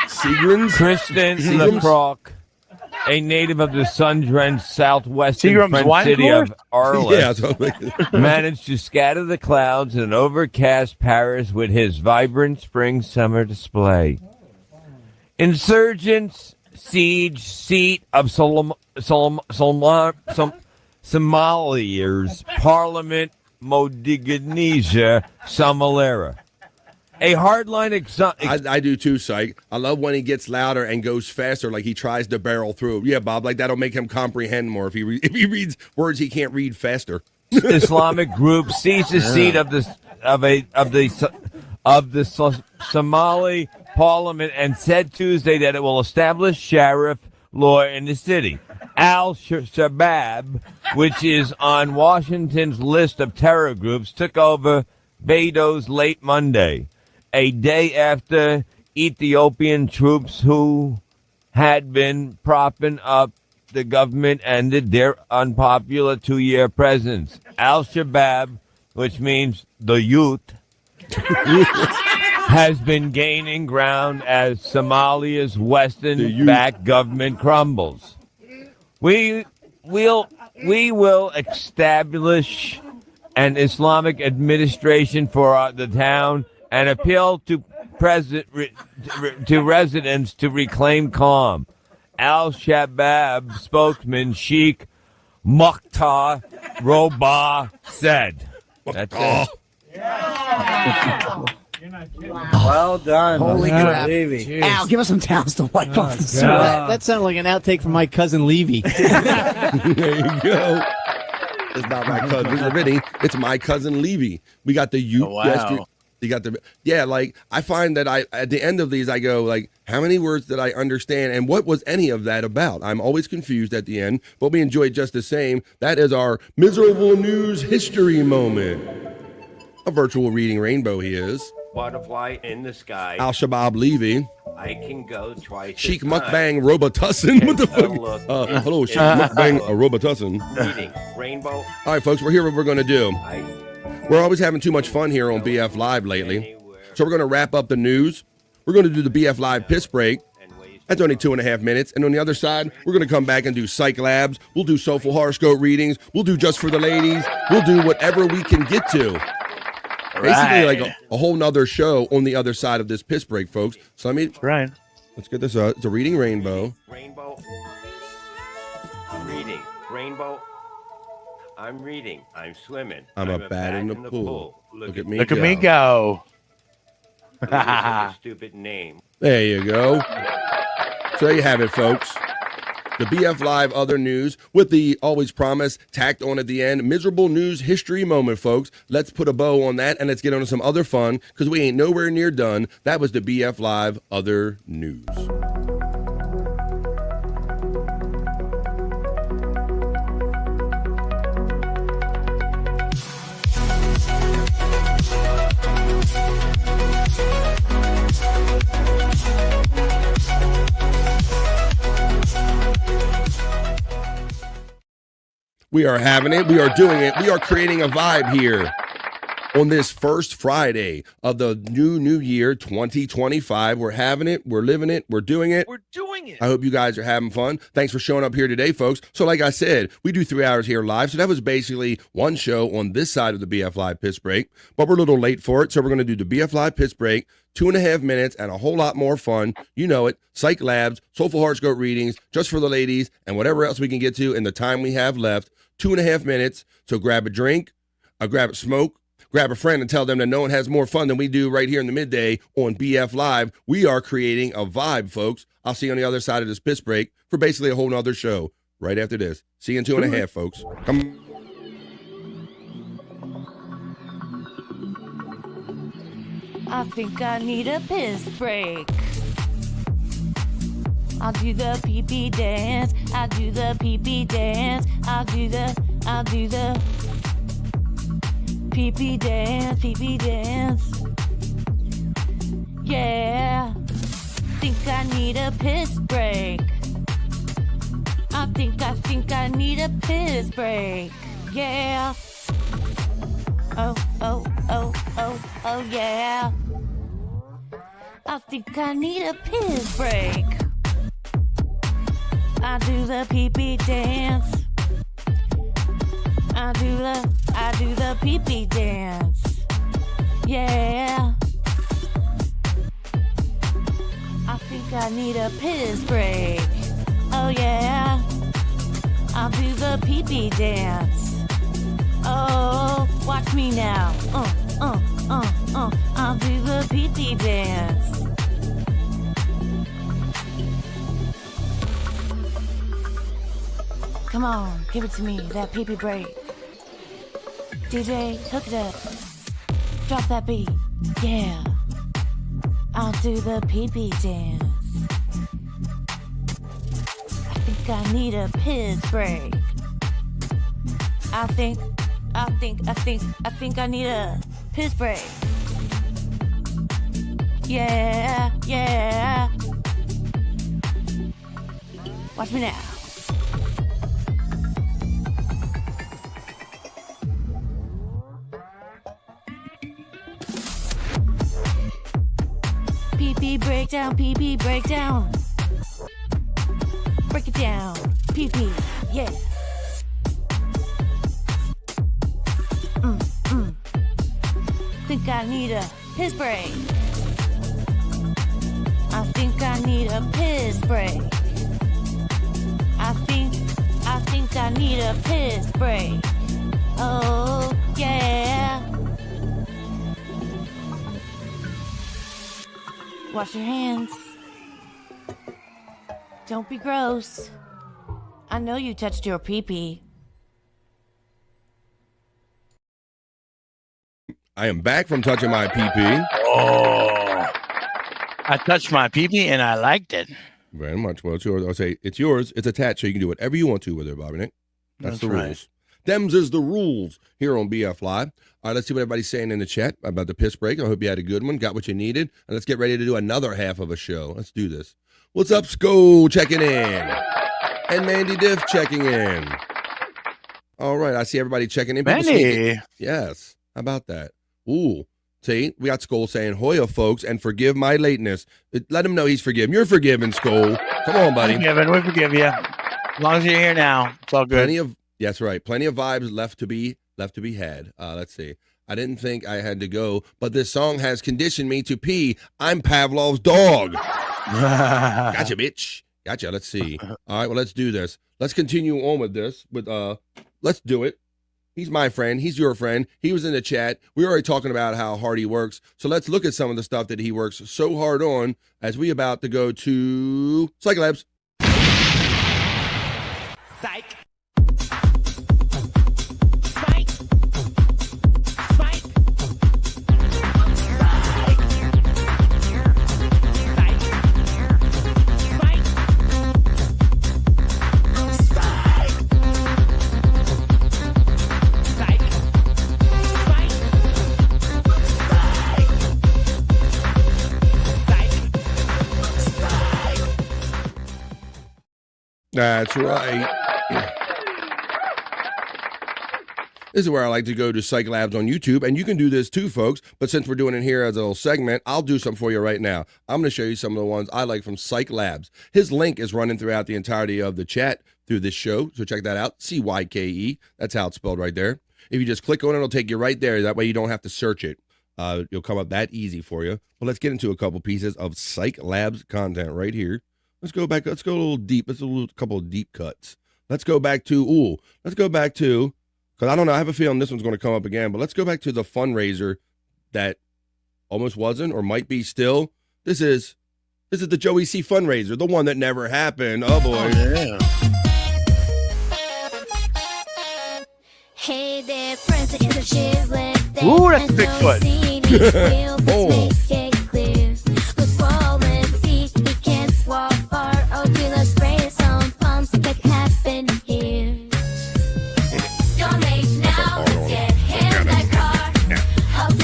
Seagrams? Kristen Leproc, a native of the sun-drenched southwestern Seagram's French wine city cooler? of Arles, Yeah, managed to scatter the clouds in an overcast Paris with his vibrant spring-summer display. Insurgents siege seat of Somalia's Parliament, Mogadishu, Somalia. A hardline I do too, Cyke. I love when he gets louder and goes faster, like he tries to barrel through. Yeah, Bob, like that'll make him comprehend more if he reads words he can't read faster. Islamic group seized the seat of the Somali Parliament and said Tuesday that it will establish sheriff law in the city. Al-Shabaab, which is on Washington's list of terror groups, took over Beidous late Monday, a day after Ethiopian troops who had been propping up the government ended their unpopular 2-year presence. Al-Shabaab, which means the youth, has been gaining ground as Somalia's Western-backed government crumbles. We will establish an Islamic administration for the town and appeal to residents to reclaim calm. Al-Shabaab spokesman Sheikh Mukhtar Robah said. That's it. Well done. Holy crap. Levy. Al, give us some towels to wipe off the sweat. That sounded like an outtake from my cousin Levy. There you go. It's not my cousin Vinny. It's my cousin Levy. We got the youth. Oh, wow. You got the like I find that I at the end of these I go like, how many words did I understand and what was any of that about? I'm always confused at the end, but we enjoy it just the same. That is our miserable news history moment. A virtual reading rainbow he is. Butterfly in the sky. Al-Shabaab Levy. I can go twice. Sheik Mukbang Robotussin. What the fuck? Hello, Sheik Mukbang Robotussin. Reading rainbow. All right, folks, we're here. What we're going to do. We're always having too much fun here on BF Live lately. So we're going to wrap up the news. We're going to do the BF Live piss break. That's only 2.5 minutes. And on the other side, we're going to come back and do Cyke Labs. We'll do Soulful Horoscope readings. We'll do Just for the Ladies. We'll do whatever we can get to. Basically, like a whole nother show on the other side of this piss break, folks. So right. Let's get this out. It's a reading rainbow. Rainbow. Reading rainbow. I'm reading. I'm swimming. I'm a bat in the pool. Look at me. Look at me go. A stupid name. There you go. So there you have it, folks. The BF Live other news with the always promise tacked on at the end. Miserable news history moment, folks. Let's put a bow on that and let's get on to some other fun because we ain't nowhere near done. That was the BF Live other news. We are having it. We are doing it. We are creating a vibe here on this first Friday of the new year, 2025. We're having it. We're living it. We're doing it. We're doing it. I hope you guys are having fun. Thanks for showing up here today, folks. So like I said, we do 3 hours here live. So that was basically one show on this side of the BF Live Piss Break. But we're a little late for it. So we're going to do the BF Live Piss Break, 2.5 minutes, and a whole lot more fun. You know it. Cyke Labs, Soulful Horoscope readings, Just for the Ladies, and whatever else we can get to in the time we have left. 2.5 minutes. So grab a drink, grab a smoke, grab a friend and tell them that no one has more fun than we do right here in the midday on BF Live. We are creating a vibe, folks. I'll see you on the other side of this piss break for basically a whole nother show right after this. See you in 2.5, folks. Come. I think I need a piss break. I'll do the pee-pee dance. I'll do the pee-pee dance. I'll do the pee-pee dance, pee-pee dance. Yeah. Think I need a piss break. I think I need a piss break. Yeah. Oh, yeah. I think I need a piss break. I do the pee-pee dance. I do the pee-pee dance. Yeah. I think I need a piss break. Oh yeah. I'll do the pee-pee dance. Oh, watch me now. I'll do the pee-pee dance. Come on, give it to me, that pee-pee break. DJ, hook it up. Drop that beat. Yeah. I'll do the pee-pee dance. I think I need a piss break. I think I need a piss break. Yeah. Watch me now. Pee-pee breakdown, pee-pee breakdown. Break it down, pee-pee, yeah. Think I need a piss break. I think I need a piss break. I think I need a piss break. Oh, yeah. Wash your hands. Don't be gross. I know you touched your pee-pee. I am back from touching my pee-pee. Oh, I touched my pee-pee and I liked it. Very much. Well, it's yours. I'll say it's yours. It's attached, so you can do whatever you want to with it, Bobby Nick. That's the right. rules. Them's is the rules here on BF Live. All right, let's see what everybody's saying in the chat about the piss break. I hope you had a good one, got what you needed, and let's get ready to do another half of a show. Let's do this. What's up, Sko? Checking in. And Mandy Diff checking in. All right, I see everybody checking in. People Mandy. sneaking. Yes. How about that? Ooh. See, we got Skoll saying, Hoya, folks, and forgive my lateness. Let him know he's forgiven. You're forgiven, Skoll. Come on, buddy. We forgive you. As long as you're here now, it's all good. That's right. Plenty of vibes left to be had. Let's see. I didn't think I had to go, but this song has conditioned me to pee. I'm Pavlov's dog. Gotcha, bitch. Gotcha. Let's see. All right, well, let's do this. Let's continue on with this. Let's do it. He's my friend. He's your friend. He was in the chat. We were already talking about how hard he works. So let's look at some of the stuff that he works so hard on as we about to go to Cyke Labs. Cyke. That's right. This is where I like to go to Cyke Labs on YouTube, and you can do this too, folks. But since we're doing it here as a little segment, I'll do some for you right now. I'm going to show you some of the ones I like from Cyke Labs. His link is running throughout the entirety of the chat through this show, so check that out. CYKE. That's how it's spelled right there. If you just click on it, it'll take you right there. That way you don't have to search it. It'll come up that easy for you. Well, let's get into a couple pieces of Cyke Labs content right here. Let's go back. Let's go a little deep. Let's do a couple of deep cuts. Let's go back to Because I don't know. I have a feeling this one's going to come up again. But let's go back to the fundraiser that almost wasn't or might be still. This is the Joey C fundraiser, the one that never happened. Oh boy. Oh, yeah. Hey there, friends, it's a shivling. Ooh, that's Bigfoot.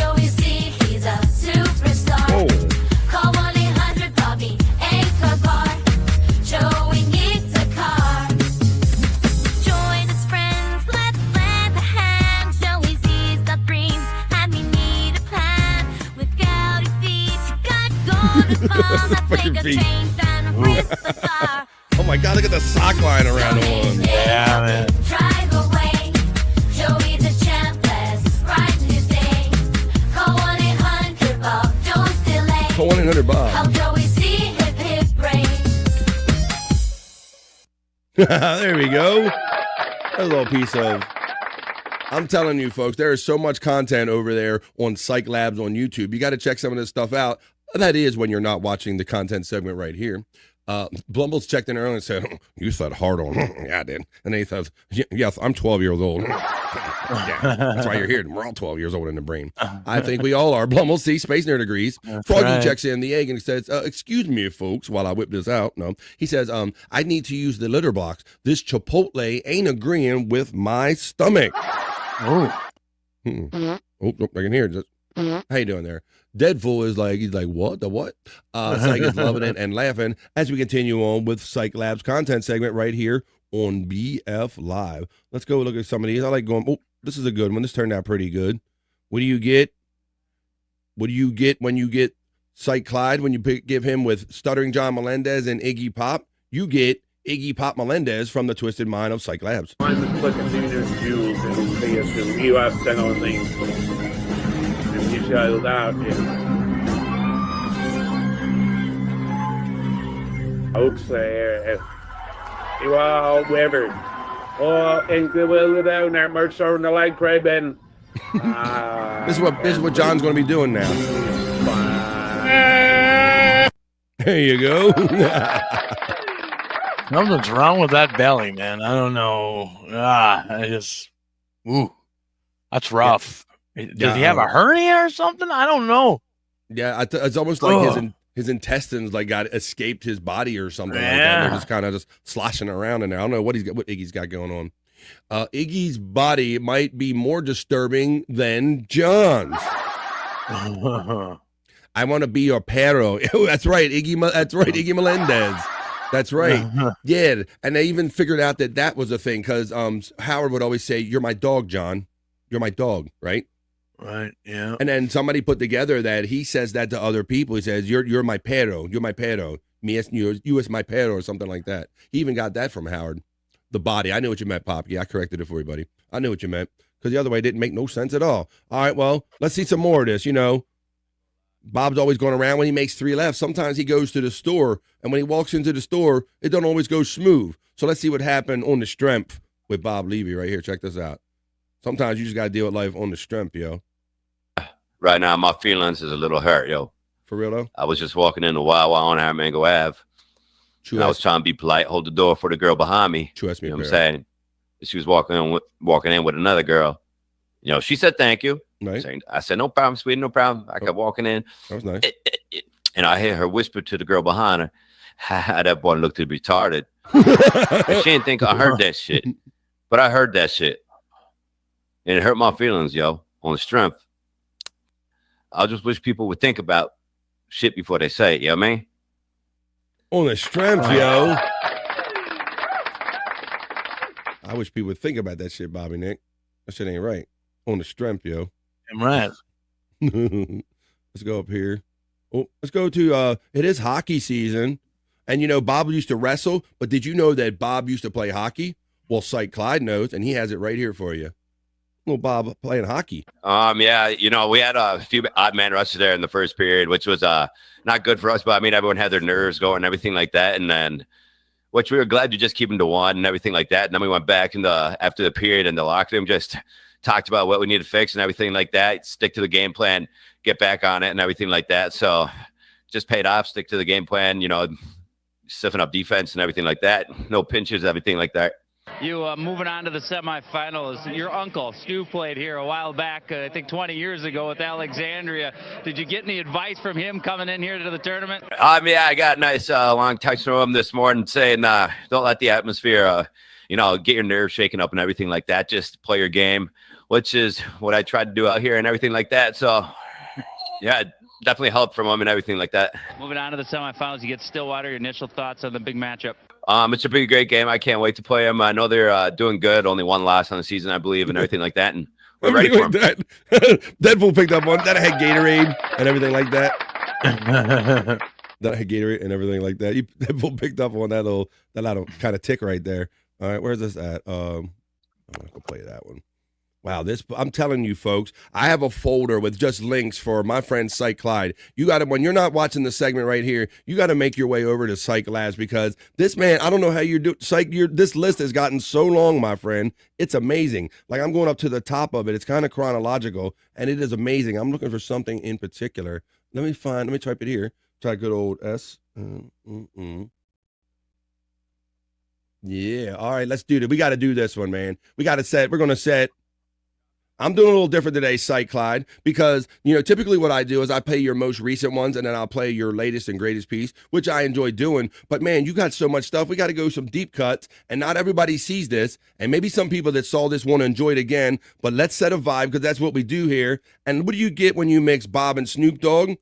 Oh. Oh my God, look at the sock line around the one. Yeah, man. Drive away. Joey's a champ. Let's ride his day. Call 1-800-BOB. Don't delay. Call 1-800-BOB. Help Joey see hip hip brain. There we go. A little piece of. I'm telling you, folks, there is so much content over there on Cyke Labs on YouTube. You got to check some of this stuff out. That is when you're not watching the content segment right here. Blumbles checked in earlier and said, you said hard on. Yeah, I did. And then he says, yes, I'm 12 years old. Yeah, that's why you're here. We're all 12 years old in the brain. I think we all are. Blumbles, see, Space Nerd agrees. Froggy right. checks in the egg and says, excuse me, folks, while I whip this out. No, he says, I need to use the litter box. This Chipotle ain't agreeing with my stomach. Oh. Oh, I can hear it. Just, how you doing there? Deadpool is like, he's like, what? The what? Cyke is loving it and laughing as we continue on with Cyke Labs content segment right here on BF Live. Let's go look at some of these. I like going, oh, this is a good one. This turned out pretty good. What do you get? What do you get when you get Cyke Clyde, when you give him with Stuttering John Melendez and Iggy Pop? You get Iggy Pop Melendez from the Twisted Mind of Cyke Labs. I'm clicking through the jewels and players to US and all things. And you shall out Oaks you are Weber. Oh, and good will down there, merch over in the leg, Craven. This is what John's going to be doing now. There you go. Something's wrong with that belly, man. I don't know. I just, ooh, that's rough. Does he have a hernia or something? I don't know. Yeah, it's almost like his intestines like got escaped his body or something like that. They're just kind of just sloshing around in there. I don't know what Iggy's got going on. Iggy's body might be more disturbing than John's. I want to be your perro. That's right, Iggy. That's right, Iggy Melendez. That's right. Yeah, and they even figured out that was a thing because Howard would always say, "You're my dog, John. You're my dog," right? Right. Yeah. And then somebody put together that he says that to other people. He says, "You're my perro. You're my perro. You is my perro," or something like that. He even got that from Howard. The body. I knew what you meant, Pop. Yeah, I corrected it for you, buddy. I knew what you meant because the other way didn't make no sense at all. All right, well, let's see some more of this. You know, Bob's always going around when he makes 3 left. Sometimes he goes to the store, and when he walks into the store, it don't always go smooth. So let's see what happened on the strength with Bob Levy right here. Check this out. Sometimes you just got to deal with life on the strength, yo. Right now, my feelings is a little hurt, yo. For real, though? I was just walking in the Wawa on Aramango Ave. I was trying to be polite, hold the door for the girl behind me. Trust me, you know what I'm saying? She was walking in with another girl. You know, she said thank you. Right. I said, no problem, sweetie, no problem. I kept walking in. That was nice. And I hear her whisper to the girl behind her. That boy looked retarded. And she didn't think I heard that shit. But I heard that shit. And it hurt my feelings, yo, on the strength. I just wish people would think about shit before they say it, you know what I mean? On the strength, yo. I wish people would think about that shit, Bobby Nick. That shit ain't right. On the strength, yo. I'm right. Let's go up here. Oh, let's go to it is hockey season. And you know, Bob used to wrestle, but did you know that Bob used to play hockey? Well, Cyke Clyde knows, and he has it right here for you. Little Bob playing hockey. Yeah, you know, we had a few odd man rushes there in the first period, which was not good for us, but I mean everyone had their nerves going and everything like that. And then which we were glad to just keep him to one and everything like that. And then we went back after the period in the locker room, just talked about what we need to fix and everything like that. Stick to the game plan, get back on it and everything like that. So just paid off, stick to the game plan, stiffen up defense and everything like that. No pinches, everything like that. You moving on to the semifinals. Your uncle, Stu, played here a while back, I think 20 years ago with Alexandria. Did you get any advice from him coming in here to the tournament? Yeah, I got a nice long text from him this morning saying, don't let the atmosphere, get your nerves shaken up and everything like that. Just play your game, which is what I tried to do out here and everything like that. So, yeah, definitely help from him and everything like that. Moving on to the semifinals, you get Stillwater. Your initial thoughts on the big matchup? It's a pretty great game. I can't wait to play them. I know they're doing good. Only one loss on the season, I believe, and everything like that. And we're ready for them. Deadpool picked up one that had Gatorade and everything like that. That had Gatorade and everything like that. Deadpool picked up on that little kind of tick right there. All right, where's this at? I'm gonna play that one. Wow, I'm telling you, folks, I have a folder with just links for my friend Cyke Clyde. You got to, when you're not watching the segment right here, you got to make your way over to Cyke Labs because this man, I don't know how you're doing. Cyke, this list has gotten so long, my friend. It's amazing. Like I'm going up to the top of it. It's kind of chronological, and it is amazing. I'm looking for something in particular. Let me type it here. Try good old S. Yeah, all right, let's do it. We got to do this one, man. We're going to set. I'm doing a little different today, Cyke Clyde, because, typically what I do is I play your most recent ones and then I'll play your latest and greatest piece, which I enjoy doing. But, man, you got so much stuff. We got to go some deep cuts, and not everybody sees this. And maybe some people that saw this want to enjoy it again, but let's set a vibe because that's what we do here. And what do you get when you mix Bob and Snoop Dogg?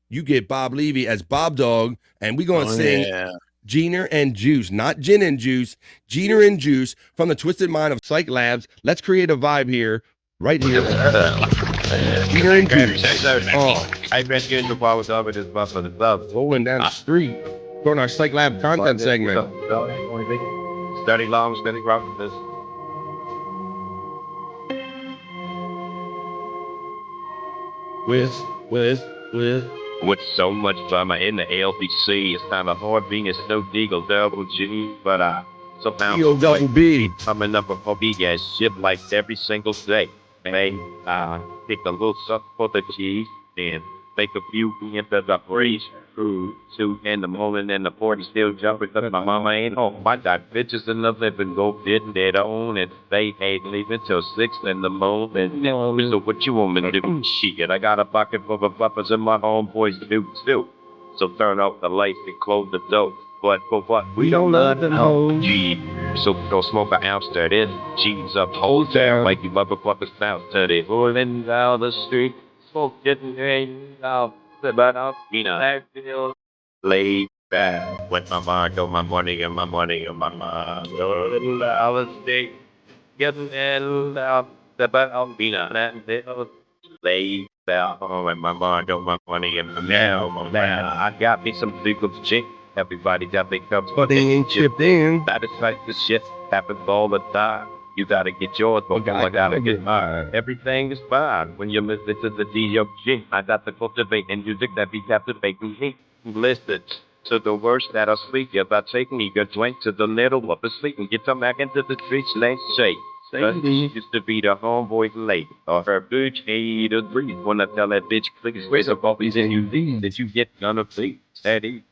You get Bob Levy as Bob Dogg, and we're going to sing Giner and Juice, not Gin and Juice, Giner and Juice from the Twisted Mind of Cyke Labs. Let's create a vibe here. Right here. Giner and Juice. I've been getting the ball with this buff of the club. Rolling down the street. Going our Cyke Lab content segment. Steady long, steady rock this. With so much drama in the LBC, it's kind of hard being a Snow Deagle Double G, but somehow coming up with hobby guys ship like every single day. May take a little something for the cheese and make a few into the breeze. 2 in the morning and the party still jumping because my mama ain't home. I got bitches in the living room getting their own and they ain't leaving till 6 in the morning. So what you want me to do? Shit, I got a bucket full of buffers and my homeboys do too. So turn off the lights and close the door. But for what? We don't love the whole G. So go smoke an ounce to this. G's up whole town like you motherfuckers bounce to this. Rolling down the street, smoke getting rain out. But I feel laid back with my mind on my money and my money on my mind. Rolling down the street, getting out. But I feel laid back with my mind on my money and my now. I got me some big of chick. Everybody got their cups, but they ain't chipped in. That is like the shit happens all the time. You gotta get yours, but I gotta get mine. Everything is fine when you listen to the DOG. I got to cultivate and music that be captivating me. Listen to the words that I speak about taking me a drink to the middle of the sleep and get them back into the streets. Let's shake. She used to be the homeboy lady, or her bitch ate a breathe. When I tell that bitch, please, where's the puppies and you leave that you get none of these? Steady.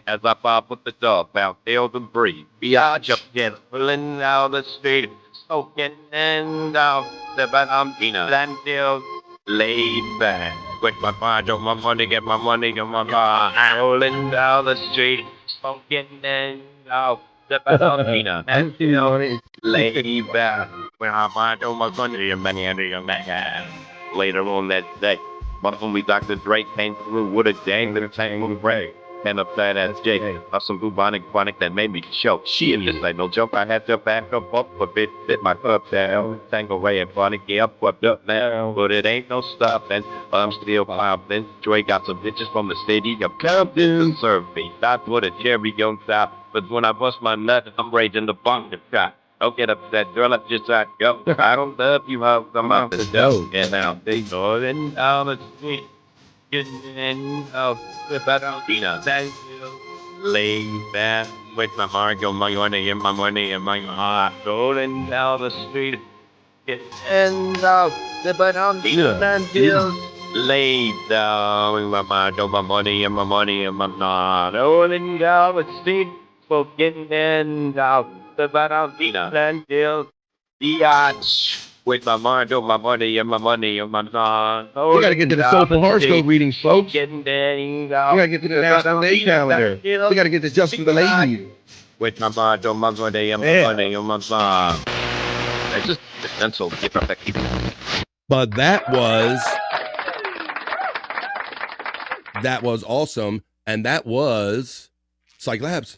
As I bob with the dog, bout held and breathe. I just get pulling out the street, smoking and out the Banamina. Landfill laid back. With my mind on my money, get my money on my mind. Rolling down the street, smoking and out the Banamina. Landfill laid back. With my mind on my money and my money on my hand. Later on that day, my homie Dr. Drake came through with a dang little tangle break. And a fat ass Jake, some bubonic chronic that made me choke. Shit, just like no joke, I had to back up a bit, fit my cup down. Tango away and chronic, yeah, I'm fucked up now. But it ain't no stopping, I'm still popping. Dre got some bitches from the city of Compton. Serve me, that's what a cherry on top. But when I bust my nut, I'm raging the bunk and shot. Don't get upset, girl, I just got go. I don't love you, how come out the dough. And now they going down the street. Getting out the Banamina. lay back with my heart on my money and my money and my heart. Rolling down the street. It ends out the bottom until lay down with my heart on my money and my money and my heart. Rolling down the street. Forgetting and out the bottom until the arch. With my mind on my money and my money and my heart. We gotta get to the Soulful Horoscope readings, folks. Getting We gotta get to the National Day calendar. We gotta get this just for the ladies. With my mind on my money and my money and my heart. I just pencil get perfect. But that was awesome, and that was Cyke Labs.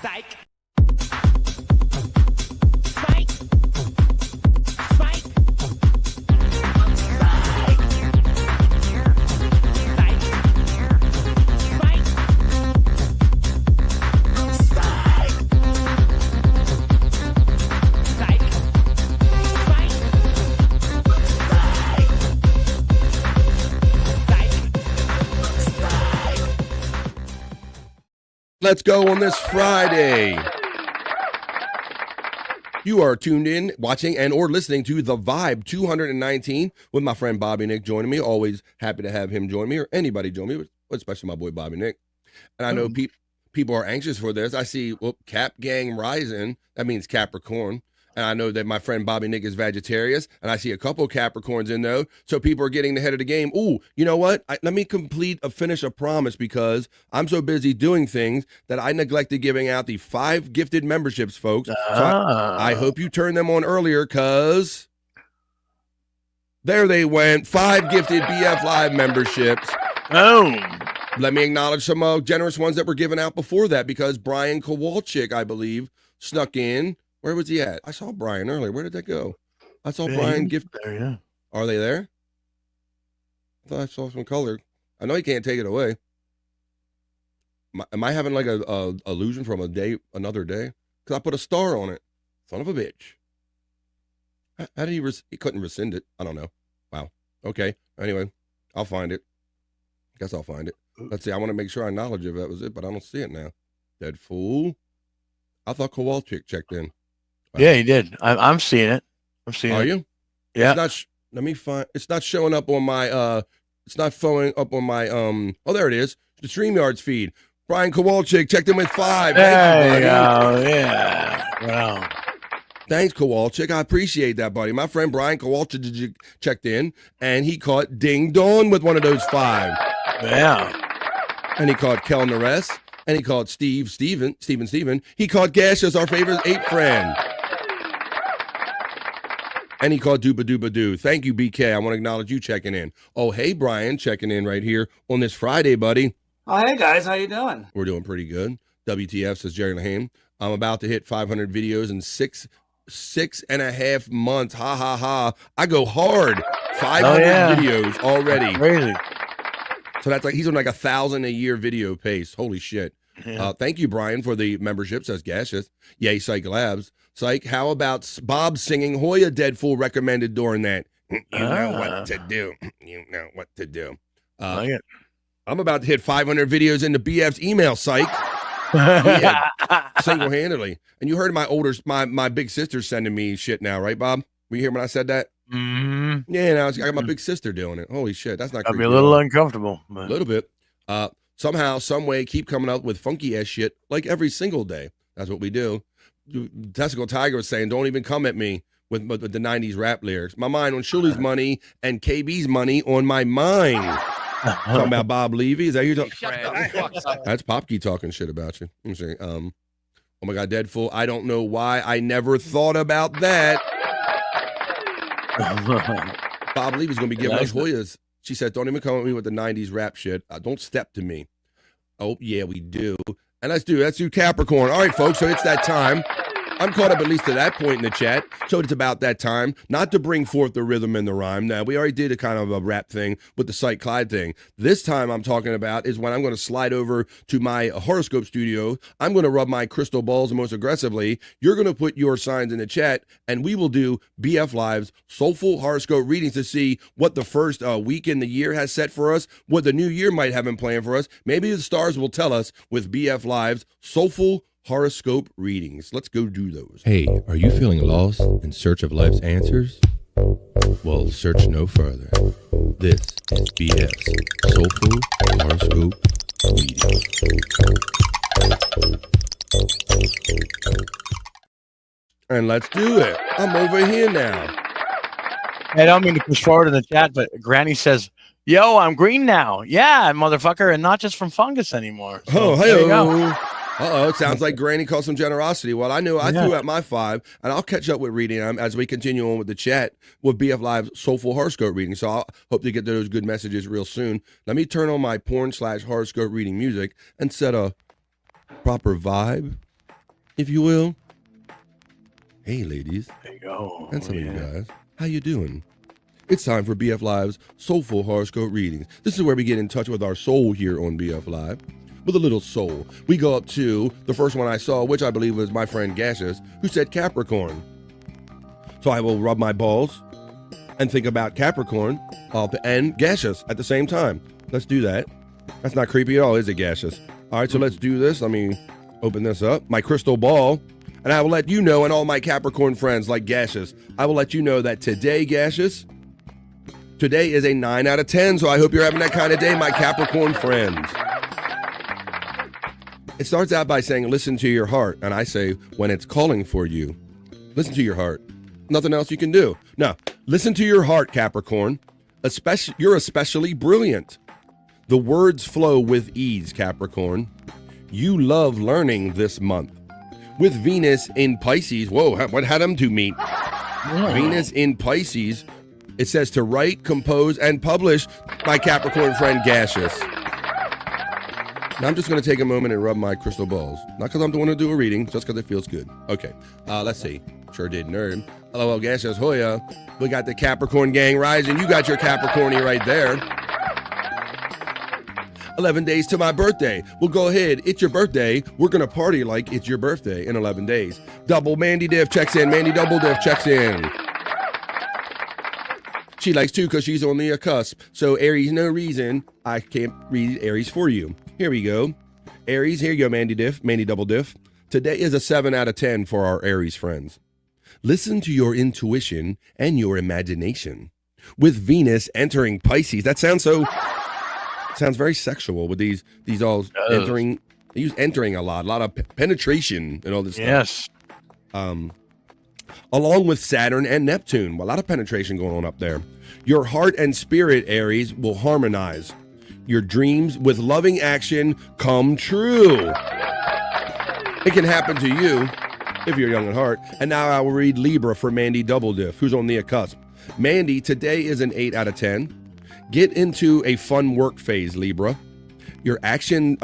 Cyke. Let's go on this Friday. You are tuned in, watching, and or listening to The Vibe 219 with my friend Bobby Nick joining me. Always happy to have him join me, or anybody join me, but especially my boy Bobby Nick. And I know people are anxious for this. I see Cap Gang Rising. That means Capricorn. And I know that my friend Bobby Nick is vegetarian, and I see a couple of Capricorns in though. So people are getting the head of the game. Ooh, you know what? Let me finish a promise, because I'm so busy doing things that I neglected giving out the 5 gifted memberships, folks. So I hope you turn them on earlier, because there they went. 5 gifted BF Live memberships. Let me acknowledge some generous ones that were given out before that, because Brian Kowalczyk, I believe, snuck in. Where was he at? I saw Brian earlier. Where did that go? I saw Brian gift. There, yeah. Are they there? I thought I saw some color. I know he can't take it away. Am I having like a illusion from another day? Because I put a star on it. Son of a bitch. How did he couldn't rescind it? I don't know. Wow. Okay. Anyway, I'll find it. Guess I'll find it. Let's see. I want to make sure I acknowledge if that was it, but I don't see it now. Dead fool. I thought Kowalczyk checked in. Yeah, he did. I'm seeing it. I'm seeing it. Are you? Yeah. It's not let me find. It's not showing up on my. It's not showing up on my. Oh, there it is. The StreamYards feed. Brian Kowalczyk checked in with 5. There you go. Yeah. Wow. Thanks, Kowalczyk. I appreciate that, buddy. My friend Brian Kowalczyk checked in, and he caught Ding Dong with one of those 5. Yeah. And he caught Kel Nares, and he caught Steven. He caught Gash as our favorite 8 friend. And he called Dooba Dooba Doo. Thank you, BK. I want to acknowledge you checking in. Oh, hey, Brian, checking in right here on this Friday, buddy. Oh, hey, guys. How you doing? We're doing pretty good. WTF, says Jerry Lahane. I'm about to hit 500 videos in six and a half months. Ha, ha, ha. I go hard. 500 videos already. Crazy. So that's like, he's on like 1,000 a year video pace. Holy shit. Yeah. Thank you, Brian, for the membership, says Gaseous. Yay, Cyke Labs. Cyke, how about Bob singing Hoya Dead Fool recommended during that? You know what to do. You know what to do. I'm about to hit 500 videos into BF's email, Cyke. Yeah, single-handedly. And you heard my big sister sending me shit now, right, Bob? Were you here when I said that? Mm-hmm. Yeah, now I got my big sister doing it. Holy shit, that's not creepy. I'd be a little uncomfortable. A little bit. Somehow, some way, keep coming up with funky-ass shit like every single day. That's what we do. Testicle Tiger was saying, don't even come at me with the 90s rap lyrics. My mind on Shuli's money and KB's money on my mind. Talking about Bob Levy. Is that you talking? That's Popkey talking shit about you. I'm saying, oh my God, Dead Fool. I don't know why I never thought about that. Bob Levy's going to be giving us Hoyas. She said, don't even come at me with the 90s rap shit. Don't step to me. Oh, yeah, we do. And let's do Capricorn. All right, folks, so it's that time. I'm caught up at least to that point in the chat. So it's about that time not to bring forth the rhythm and the rhyme. Now, we already did a kind of a rap thing with the Cyke Clyde thing. This time I'm talking about is when I'm going to slide over to my horoscope studio. I'm going to rub my crystal balls most aggressively. You're going to put your signs in the chat, and we will do BF Live's Soulful Horoscope readings to see what the first week in the year has set for us, what the new year might have in plan for us. Maybe the stars will tell us with BF Live's Soulful Horoscope readings. Let's go do those. Hey, are you feeling lost in search of life's answers? Well, search no further. This is BF's Soulful Horoscope reading. And let's do it. I'm over here now. I don't mean to push forward in the chat, but Granny says, "Yo, I'm green now." Yeah, motherfucker, and not just from fungus anymore. So, there you go. It sounds like Granny called some generosity. Well, I knew I threw out my 5, and I'll catch up with reading them as we continue on with the chat with BF Live's Soulful Horoscope reading. So I'll hope to get to those good messages real soon. Let me turn on my porn/horoscope reading music and set a proper vibe, if you will. Hey, ladies. There you go. And some of you guys. How you doing? It's time for BF Live's Soulful Horoscope readings. This is where we get in touch with our soul here on BF Live. With a little soul. We go up to the first one I saw, which I believe was my friend Gaseous, who said Capricorn. So I will rub my balls and think about Capricorn and Gaseous at the same time. Let's do that. That's not creepy at all, is it, Gaseous? All right, so let's do this. Let me open this up. My crystal ball. And I will let you know, and all my Capricorn friends like Gaseous, I will let you know that today, Gaseous, today is a 9 out of 10. So I hope you're having that kind of day, my Capricorn friends. It starts out by saying, listen to your heart. And I say, when it's calling for you, listen to your heart. Nothing else you can do. No, listen to your heart, Capricorn. You're especially brilliant. The words flow with ease, Capricorn. You love learning this month. With Venus in Pisces, whoa, what had them two meet? Venus in Pisces, it says to write, compose, and publish, my Capricorn friend Gaseous. Now I'm just going to take a moment and rub my crystal balls. Not because I'm going to do a reading, just because it feels good. Okay, let's see. Sure did, nerd. Hello, Gaseous Hoya. We got the Capricorn gang rising. You got your Capricorny right there. 11 days to my birthday. Well, go ahead. It's your birthday. We're going to party like it's your birthday in 11 days. Double Mandy Diff checks in. Mandy Double Diff checks in. She likes 2 because she's on the cusp. So, Aries, no reason I can't read Aries for you. Here we go. Aries, here you go, Mandy Diff, Mandy Double Diff. Today is a 7 out of 10 for our Aries friends. Listen to your intuition and your imagination. With Venus entering Pisces, that sounds very sexual with these all entering. They use entering a lot of penetration and all this stuff. Yes. Along with Saturn and Neptune, a lot of penetration going on up there. Your heart and spirit, Aries, will harmonize. Your dreams with loving action come true. It can happen to you if you're young at heart. And now I will read Libra for Mandy Double Diff, who's on the cusp. Mandy, today is an 8 out of 10. Get into a fun work phase, Libra. Your action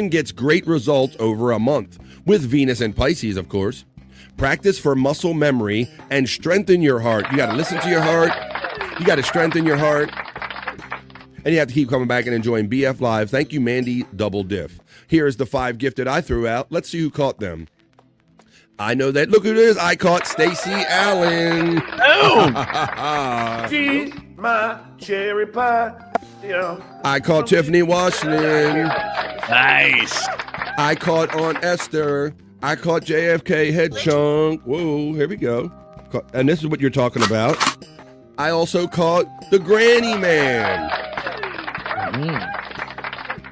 gets great results over a month, with Venus and Pisces, of course. Practice for muscle memory and strengthen your heart. You got to listen to your heart. You got to strengthen your heart. And you have to keep coming back and enjoying BF Live. Thank you, Mandy Double Diff. Here's the 5 gifted I threw out. Let's see who caught them. I know that. Look who it is. I caught Stacey Allen. Oh! She's my cherry pie. Yeah. I caught Tiffany Washington. Nice. I caught Aunt Esther. I caught JFK Head Chunk. Whoa, here we go. And this is what you're talking about. I also caught the Granny Man.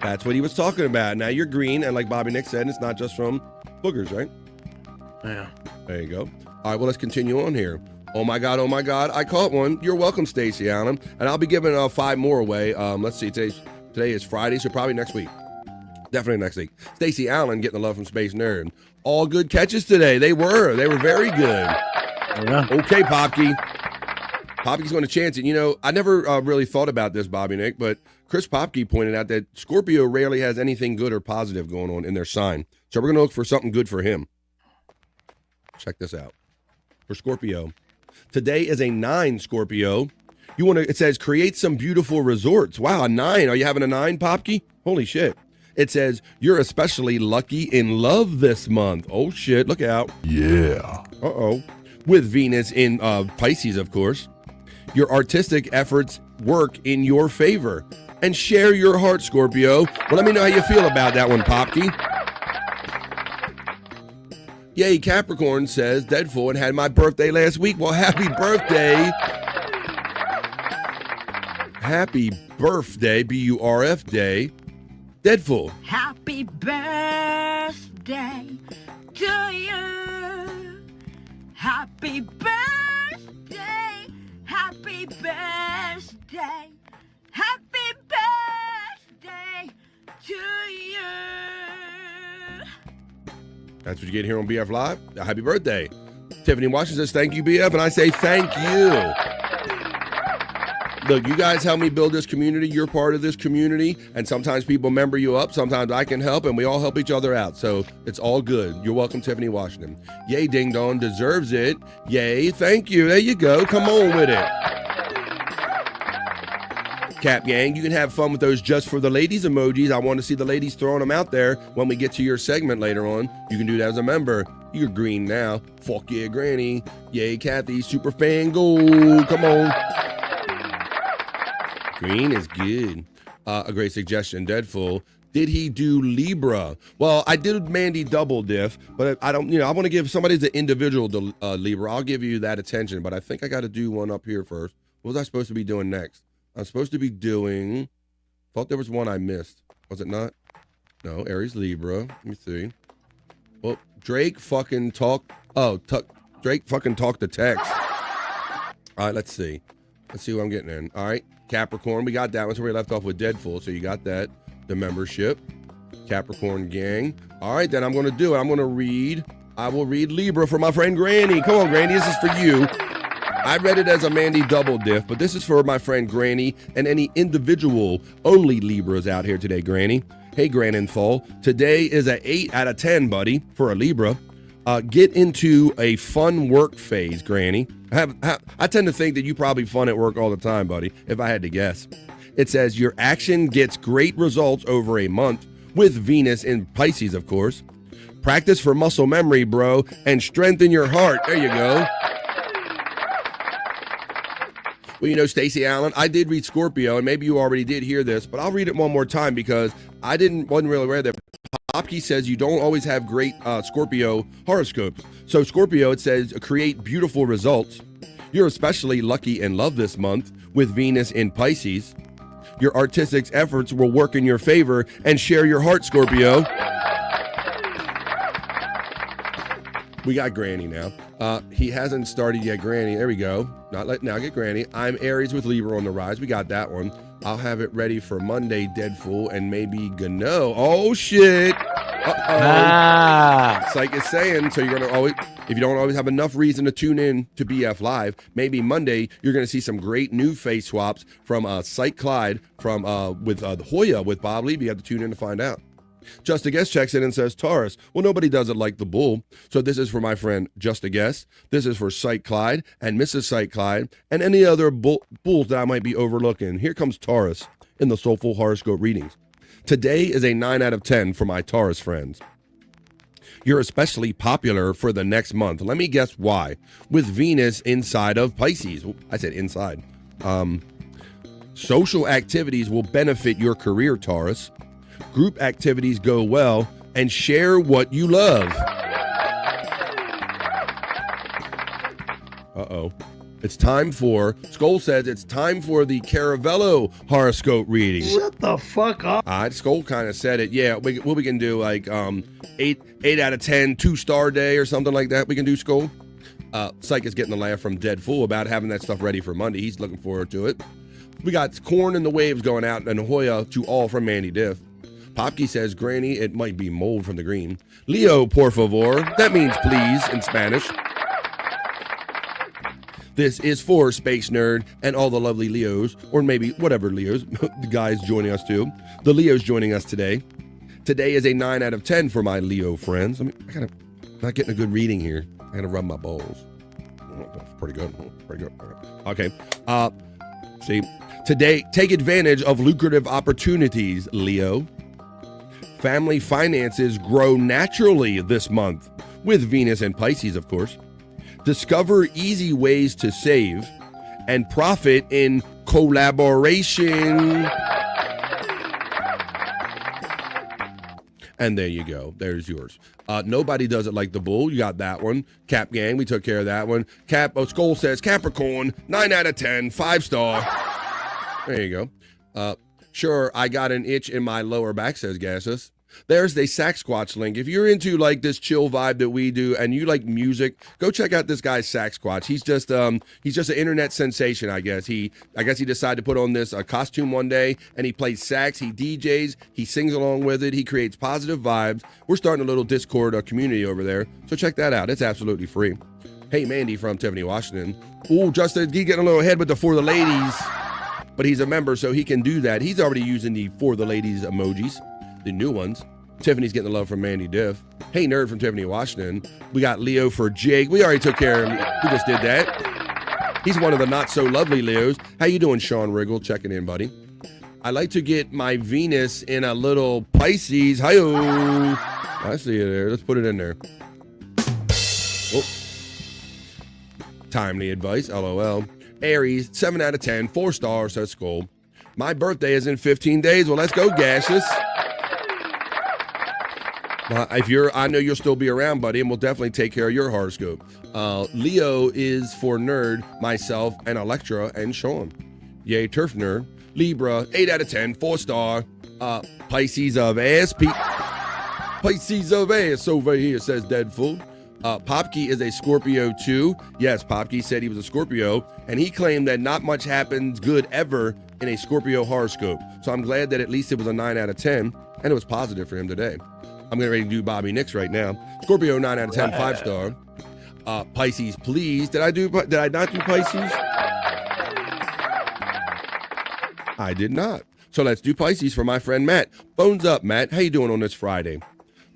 That's what he was talking about. Now you're green, and like Bobby Nick said, it's not just from boogers, right? Yeah. There you go. All right, well, let's continue on here. Oh my God, I caught one. You're welcome, Stacey Allen. And I'll be giving 5 more away. Let's see, today is Friday, so probably next week. Definitely next week. Stacey Allen getting the love from Space Nerd. All good catches today. They were very good. Yeah. Okay, Popke. Poppy's going to chance it. You know, I never really thought about this, Bobby Nick, but Chris Popke pointed out that Scorpio rarely has anything good or positive going on in their sign. So we're going to look for something good for him. Check this out. For Scorpio. Today is a 9, Scorpio. It says create some beautiful resorts. Wow, a 9. Are you having a 9, Popke? Holy shit. It says you're especially lucky in love this month. Oh shit, look out. Yeah. Uh-oh. With Venus in Pisces, of course. Your artistic efforts work in your favor. And share your heart, Scorpio. Well, let me know how you feel about that one, Popke. Yay, Capricorn says, Deadful, and had my birthday last week. Well, happy birthday. Happy birthday, B-U-R-F day. Deadful. Happy birthday to you. Happy birthday. Happy birthday. Happy birthday to you. That's what you get here on BF Live. Happy birthday. Tiffany Washington says, thank you, BF, and I say thank you. Look, you guys help me build this community. You're part of this community, and sometimes people member you up. Sometimes I can help, and we all help each other out, so it's all good. You're welcome, Tiffany Washington. Yay, Ding Dong deserves it. Yay, thank you. There you go. Come on with it. Cap Gang, you can have fun with those just for the ladies emojis. I want to see the ladies throwing them out there when we get to your segment later on. You can do that as a member. You're green now. Fuck yeah, Granny. Yay, Kathy. Super fan gold. Come on. Green is good. A great suggestion, Deadful. Did he do Libra? Well, I did Mandy double diff, but I don't, I want to give somebody's an individual Libra. I'll give you that attention, but I think I got to do one up here first. What was I supposed to be doing next? I'm supposed to be doing, thought there was one I missed. Was it not? No, Aries Libra. Let me see. Well, Drake fucking talk. Drake fucking talked to text. All right, let's see. Let's see what I'm getting in. All right. Capricorn, we got that one. So we left off with Deadful. So you got that. The membership. Capricorn gang. All right, then I'm going to do it. I will read Libra for my friend Granny. Come on, Granny. This is for you. I read it as a Mandy double diff, but this is for my friend Granny and any individual only Libras out here today, Granny. Hey, Granenthal. Today is an 8 out of 10, buddy, for a Libra. Get into a fun work phase, Granny. I tend to think that you probably fun at work all the time, buddy, if I had to guess. It says your action gets great results over a month with Venus in Pisces, of course. Practice for muscle memory, bro, and strengthen your heart. There you go. Well, Stacey Allen, I did read Scorpio, and maybe you already did hear this, but I'll read it one more time because I wasn't really aware that Popke says you don't always have great Scorpio horoscopes. So Scorpio, it says, create beautiful results. You're especially lucky in love this month with Venus in Pisces. Your artistic efforts will work in your favor and share your heart, Scorpio. We got Granny now. He hasn't started yet, Granny. There we go. Now get Granny. I'm Aries with Libra on the rise. We got that one. I'll have it ready for Monday, Deadful, and maybe Gano. Oh, shit. Uh-oh. Cyke is saying, so you're going to always, if you don't always have enough reason to tune in to BF Live, maybe Monday you're going to see some great new face swaps from Cyke Clyde from with Hoya with Bob Levy. You have to tune in to find out. Just a Guest checks in and says, Taurus, well, nobody does it like the bull. So this is for my friend Just a Guest. This is for Cyke Clyde and Mrs. Cyke Clyde and any other bulls that I might be overlooking. Here comes Taurus in the Soulful Horoscope readings. Today is a 9 out of 10 for my Taurus friends. You're especially popular for the next month. Let me guess why. With Venus inside of Pisces. I said inside. Social activities will benefit your career, Taurus. Group activities go well, and share what you love. Uh-oh. It's time for, Skull says it's time for the Caravello horoscope reading. Shut the fuck up. Skull kind of said it. Yeah, what we can do, like 8 out of 10, 2-star day or something like that. We can do, Skull. Cyke is getting the laugh from Deadful about having that stuff ready for Monday. He's looking forward to it. We got Corn and the Waves going out, and Hoya to all from Mandy Diff. Popke says, Granny, it might be mold from the green. Leo, por favor. That means please in Spanish. This is for Space Nerd and all the lovely Leos, or maybe whatever Leos, the guys joining us too. The Leos joining us today. Today is a 9 out of 10 for my Leo friends. Not getting a good reading here. I gotta rub my balls. That's pretty good. Pretty good. Okay. See, today, take advantage of lucrative opportunities, Leo. Family finances grow naturally this month, with Venus and Pisces, of course. Discover easy ways to save and profit in collaboration. And there you go. There's yours. Nobody does it like the bull. You got that one. Cap Gang, we took care of that one. Skull says Capricorn, 9 out of 10, 5-star. There you go. Sure, I got an itch in my lower back, says Gasus. There's the Sasquatch link. If you're into like this chill vibe that we do and you like music, go check out this guy Sasquatch. He's just an internet sensation, I guess. He decided to put on this costume one day and he plays sax, he DJs, he sings along with it, he creates positive vibes. We're starting a little Discord community over there, so check that out. It's absolutely free. Hey, Mandy from Tiffany, Washington. Ooh, Justin, he getting a little ahead with the For the Ladies, but he's a member, so he can do that. He's already using the For the Ladies emojis. The new ones. Tiffany's getting the love from Mandy Diff. Hey, Nerd from Tiffany, Washington. We got Leo for Jake. We already took care of him. We just did that. He's one of the not so lovely Leos. How you doing, Sean Riggle? Checking in, buddy. I like to get my Venus in a little Pisces. Hi-yo. I see you there. Let's put it in there. Oh. Timely advice. LOL. Aries, 7 out of 10, 4-star, says Skull. My birthday is in 15 days. Well, let's go, Gaseous. I know you'll still be around, buddy, and we'll definitely take care of your horoscope. Leo is for Nerd, myself, and Electra, and Sean. Yay, Turf Nerd. Libra, 8 out of 10, 4-star. Pisces of ass. Pisces of ass over here, says Deadful. Popkey is a Scorpio too. Yes, Popkey said he was a Scorpio, and he claimed that not much happens good ever in a Scorpio horoscope. So I'm glad that at least it was a 9 out of 10, and it was positive for him today. I'm getting ready to do Bobby Nix right now. Scorpio, 9 out of 10, 5-star. Pisces, please. Did I not do Pisces? I did not. So let's do Pisces for my friend Matt. Bones up, Matt. How you doing on this Friday?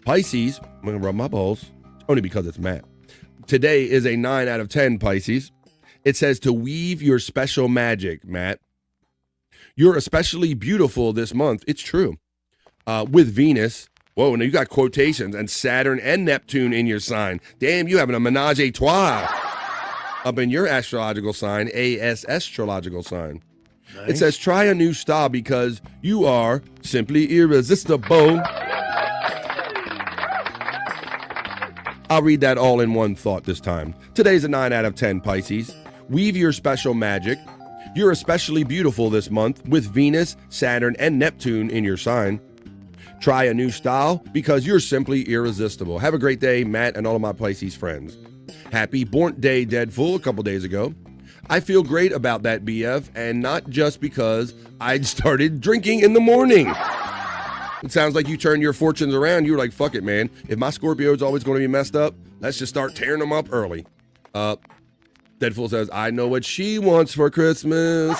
Pisces, I'm going to rub my balls, only because it's Matt. Today is a 9 out of 10, Pisces. It says to weave your special magic, Matt. You're especially beautiful this month. It's true. With Venus. Whoa, now you got quotations and Saturn and Neptune in your sign. Damn, you having a menage a trois up in your astrological sign, astrological sign. Nice. It says, try a new style because you are simply irresistible. I'll read that all in one thought this time. Today's a 9 out of 10, Pisces. Weave your special magic. You're especially beautiful this month with Venus, Saturn, and Neptune in your sign. Try a new style because you're simply irresistible. Have a great day, Matt, and all of my Pisces friends. Happy Born Day, Deadful, a couple days ago. I feel great about that, BF, and not just because I started drinking in the morning. It sounds like you turned your fortunes around. You were like, fuck it, man. If my Scorpio is always going to be messed up, let's just start tearing them up early. Deadful says, I know what she wants for Christmas.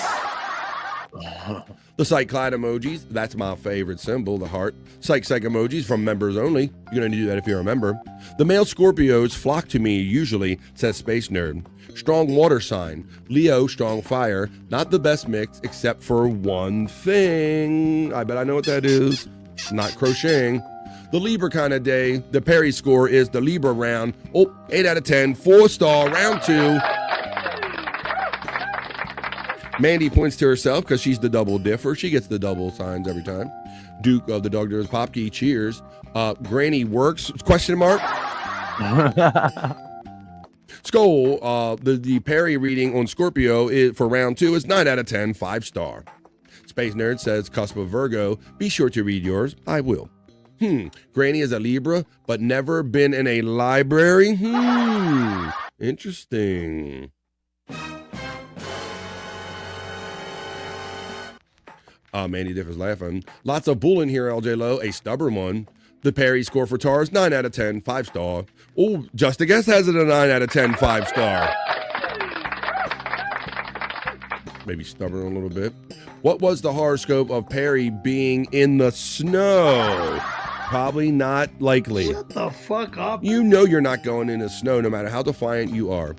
The Cyke Clyde emojis, that's my favorite symbol, the heart. Cyke emojis from members only. You're going to do that if you're a member. The male Scorpios flock to me usually, says Space Nerd. Strong water sign. Leo, strong fire. Not the best mix except for one thing. I bet I know what that is. Not crocheting. The Libra kind of day. The Perry score is the Libra round. Oh, 8 out of 10, 4-star, round 2. Mandy points to herself because she's the double differ. She gets the double signs every time. Duke of the Dog Doers Popkey, cheers. Granny works, question mark. Skull, the Perry reading on Scorpio for round 2 is 9 out of 10, 5-star. Space Nerd says, cusp of Virgo. Be sure to read yours. I will. Granny is a Libra, but never been in a library. Interesting. Mandy Diff is laughing. Lots of bull in here, LJ Low. A stubborn one. The Perry score for Tars, 9 out of 10, 5-star. Oh, Just a Guess has it a 9 out of 10, 5-star. maybe stubborn a little bit. What was the horoscope of Perry being in the snow? Probably not likely. Shut the fuck up. You know you're not going in the snow no matter how defiant you are.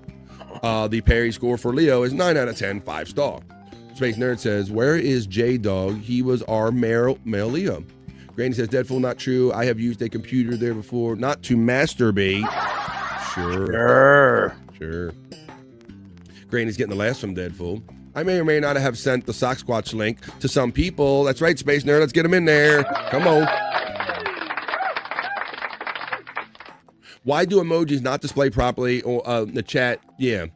The Perry score for Leo is 9 out of 10, 5-star. Space Nerd says, where is J-Dog? He was our male Leo. Granny says, Deadpool, not true. I have used a computer there before, not to masturbate. Sure. Granny's getting the last from Deadpool. I may or may not have sent the Sock Squatch link to some people. That's right, Space Nerd. Let's get them in there. Come on. Why do emojis not display properly on the chat? Yeah,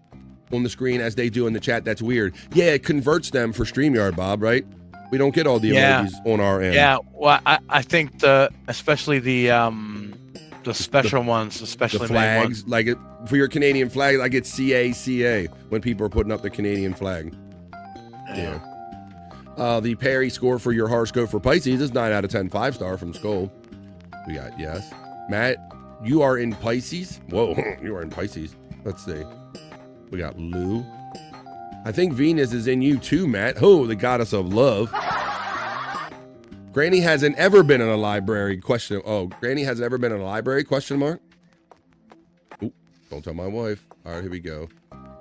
on the screen as they do in the chat. That's weird. Yeah, it converts them for StreamYard, Bob, right? We don't get all the emojis on our end. Yeah, well, I think especially the special ones, especially the flags, like for your Canadian flag, I get CA when people are putting up the Canadian flag. Yeah. The Perry score for your horoscope for Pisces is 9 out of 10, 5-star from Skull. We got yes. Matt, you are in Pisces? Whoa, you are in Pisces. Let's see. We got Lou. I think Venus is in you too, Matt. Oh, the goddess of love. Granny hasn't ever been in a library? Granny hasn't ever been in a library? Question mark. Ooh, don't tell my wife. All right, here we go.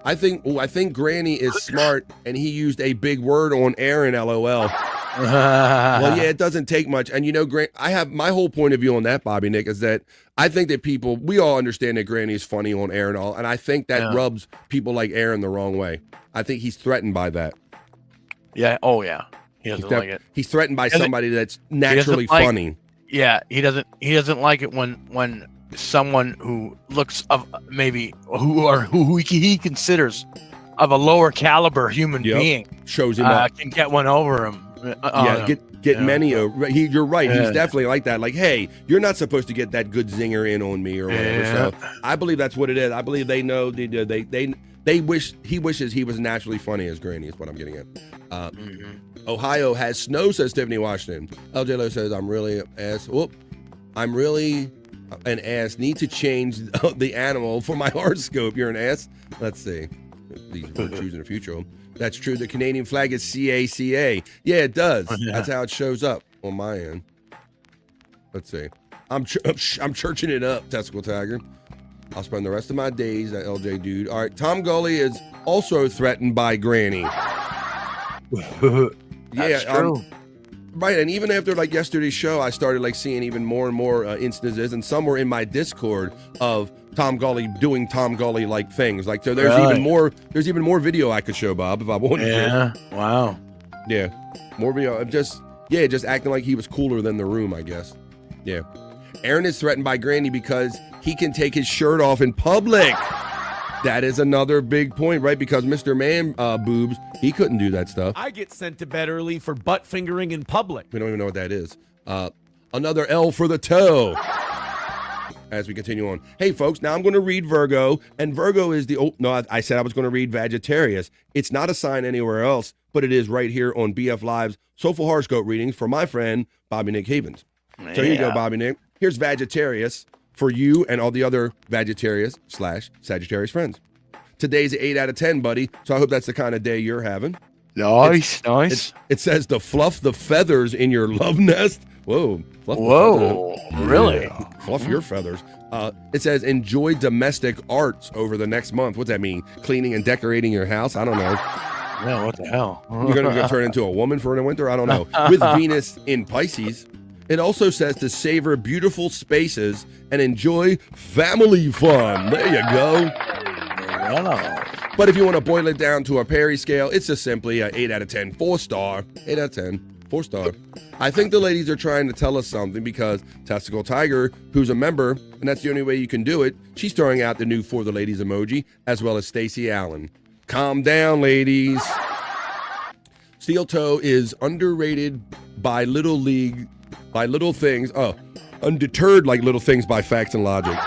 I think Granny is smart, and he used a big word on Aaron. LOL. Well, yeah, it doesn't take much. And you know, I have my whole point of view on that, Bobby Nick, is that I think that we all understand that Granny is funny on air and all, and I think that rubs people like Aaron the wrong way. I think he's threatened by that. Yeah. Oh, yeah. He doesn't like it. He's threatened by somebody that's naturally funny. Yeah, he doesn't like it when someone who looks of maybe who he considers of a lower caliber human being shows him up, can get one over him. Get many over. You're right. He's definitely like that. Like, hey, you're not supposed to get that good zinger in on me or whatever. So I believe that's what it is. I believe they know he wishes he was naturally funny as Granny is what I'm getting at. Ohio has snow, says Tiffany Washington. LJ Lowe says, I'm really an ass. Need to change the animal for my horoscope. You're an ass. Let's see. These virtues in the future. That's true. The Canadian flag is CACA. Yeah, it does. That's how it shows up on my end. Let's see. I'm churching it up, Testicle Tiger. I'll spend the rest of my days at LJ Dude. All right. Tom Gully is also threatened by Granny. That's true. Right, and even after like yesterday's show, I started seeing even more and more instances, and some were in my Discord of Tom Gully doing Tom Gully like things. Like, so there's even more. There's even more video I could show Bob if I wanted to. Yeah. Wow. Yeah. More video. Just acting like he was cooler than the room, I guess. Yeah. Aaron is threatened by Granny because he can take his shirt off in public. That is another big point, right? Because Mr. Man boobs, he couldn't do that stuff. I get sent to bed early for butt fingering in public. We don't even know what that is. Another L for the toe. As we continue on. Hey, folks, now I'm going to read Virgo. And Virgo is I said I was going to read Sagittarius. It's not a sign anywhere else, but it is right here on BF Live's Soulful Horoscope readings for my friend, Bobby Nick Havens. So here you go, Bobby Nick. Here's Sagittarius for you and all the other Sagittarius/Sagittarius friends. Today's an 8 out of 10, buddy. So I hope that's the kind of day you're having. Nice. It says to fluff the feathers in your love nest. Whoa. Really? Fluff your feathers. It says enjoy domestic arts over the next month. What's that mean? Cleaning and decorating your house? I don't know. Yeah, what the hell? You're going to turn into a woman for the winter? I don't know. With Venus in Pisces. It also says to savor beautiful spaces and enjoy family fun. There you go. But if you want to boil it down to a Perry scale, it's just simply an 8 out of 10, 4-star. 8 out of 10, 4-star. I think the ladies are trying to tell us something because Testicle Tiger, who's a member, and that's the only way you can do it, she's throwing out the new For the Ladies emoji, as well as Stacey Allen. Calm down, ladies. Steel Toe is underrated by little things. Undeterred like little things by facts and logic.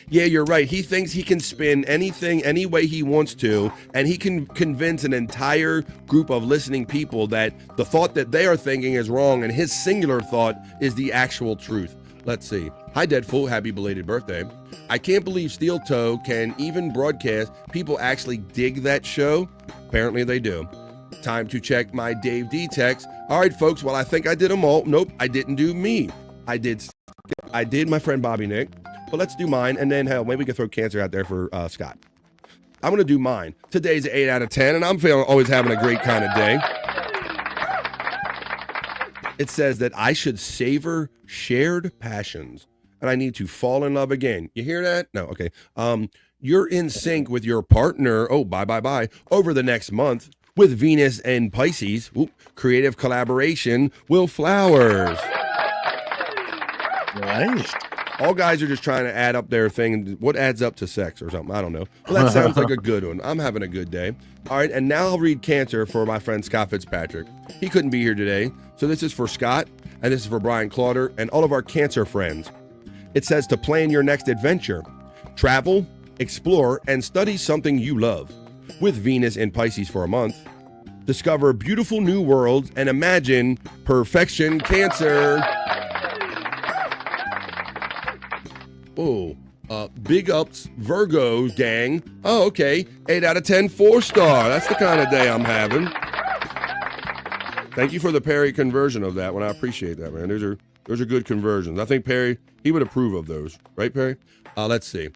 Yeah, you're right. He thinks he can spin anything any way he wants to, and he can convince an entire group of listening people that the thought that they are thinking is wrong, and his singular thought is the actual truth. Let's see. Hi, Deadpool. Happy belated birthday. I can't believe Steel Toe can even broadcast. People actually dig that show. Apparently they do. Time to check my Dave D text. All right, folks. Well, I think I did them all. Nope, I didn't do me. I did my friend Bobby Nick. But let's do mine, and then hell, maybe we can throw Cancer out there for Scott. I'm gonna do mine. Today's 8 out of 10, and I'm feeling always having a great kind of day. It says that I should savor shared passions, and I need to fall in love again. You hear that? No, okay. You're in sync with your partner. Oh, bye. Over the next month with Venus and Pisces. Ooh, creative collaboration will flowers. Nice. All guys are just trying to add up their thing. What adds up to sex or something? I don't know. Well, that sounds like a good one. I'm having a good day. All right, and now I'll read Cancer for my friend Scott Fitzpatrick. He couldn't be here today, so this is for Scott, and this is for Brian Clauder, and all of our Cancer friends. It says to plan your next adventure. Travel, explore, and study something you love. With Venus in Pisces for a month. Discover beautiful new worlds and imagine perfection, Cancer. Oh, big ups, Virgo gang. Oh, okay. 8 out of 10, 4-star. That's the kind of day I'm having. Thank you for the Perry conversion of that one. I appreciate that, man. Those are good conversions. I think Perry, he would approve of those. Right, Perry? Let's see.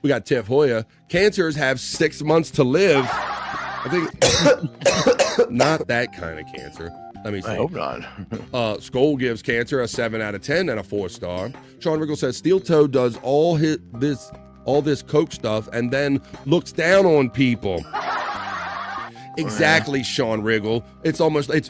We got Tiff Hoya. Cancers have 6 months to live. I think not that kind of cancer. Let me see. I hope not. Skoll gives Cancer a 7 out of 10 and a 4-star. Sean Riggle says Steel Toe does all this coke stuff and then looks down on people. Exactly, Sean Riggle. It's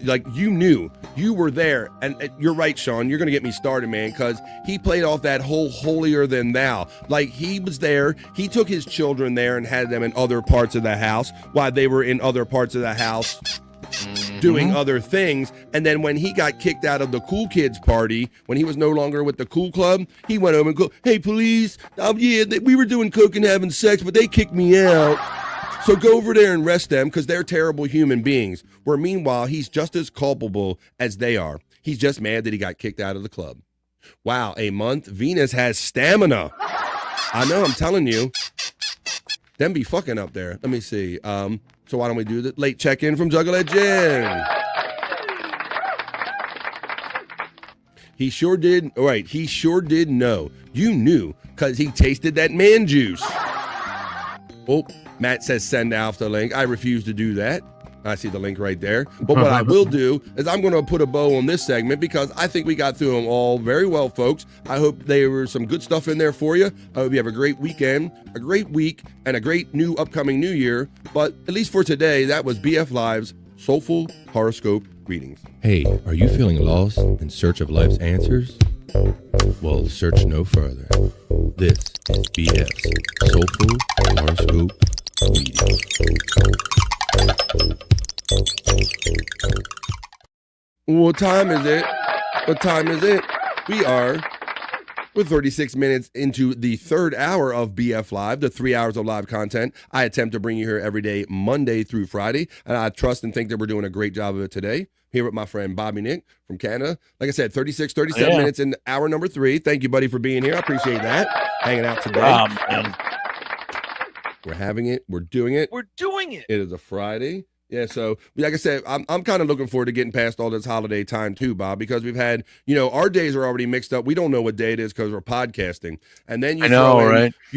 like you knew. You were there. And you're right, Sean. You're going to get me started, man, because he played off that whole holier than thou. Like, he was there. He took his children there and had them in other parts of the house while they were in other parts of the house doing other things. And then when he got kicked out of the cool kids party, when he was no longer with the cool club, he went over and go, hey, police, we were doing coke and having sex, but they kicked me out. So go over there and arrest them because they're terrible human beings. Where meanwhile, he's just as culpable as they are. He's just mad that he got kicked out of the club. Wow, a month. Venus has stamina. I know, I'm telling you. Them be fucking up there. Let me see. So why don't we do the late check-in from Juggalette Jen? He sure did. All right, he sure did know. You knew because he tasted that man juice. Oh, Matt says send Alf the link. I refuse to do that. I see the link right there. But what I will do is I'm going to put a bow on this segment because I think we got through them all very well, folks. I hope there were some good stuff in there for you. I hope you have a great weekend, a great week, and a great new upcoming new year. But at least for today, that was BF Live's Soulful Horoscope Readings. Hey, are you feeling lost in search of life's answers? Well, search no further. This is BF's Soulful Horoscope Readings. What time is it? What time is it? We're 36 minutes into the third hour of BF Live, the 3 hours of live content I attempt to bring you here every day, Monday through Friday. And I trust and think that we're doing a great job of it today. Here with my friend Bobby Nick from Canada. Like I said, 37 minutes in hour number 3. Thank you, buddy, for being here. I appreciate that. Hanging out today. We're having it. We're doing it. We're doing it. It is a Friday. Yeah, so like I said, I'm kind of looking forward to getting past all this holiday time too, Bob, because we've had, our days are already mixed up. We don't know what day it is because we're podcasting. And then you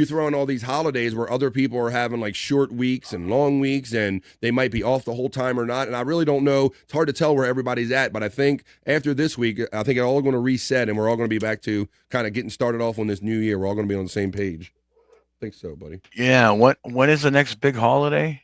throw in all these holidays where other people are having like short weeks and long weeks and they might be off the whole time or not. And I really don't know. It's hard to tell where everybody's at. But I think after this week, I think it's all going to reset and we're all going to be back to kind of getting started off on this new year. We're all going to be on the same page. I think so, buddy. Yeah. When is the next big holiday?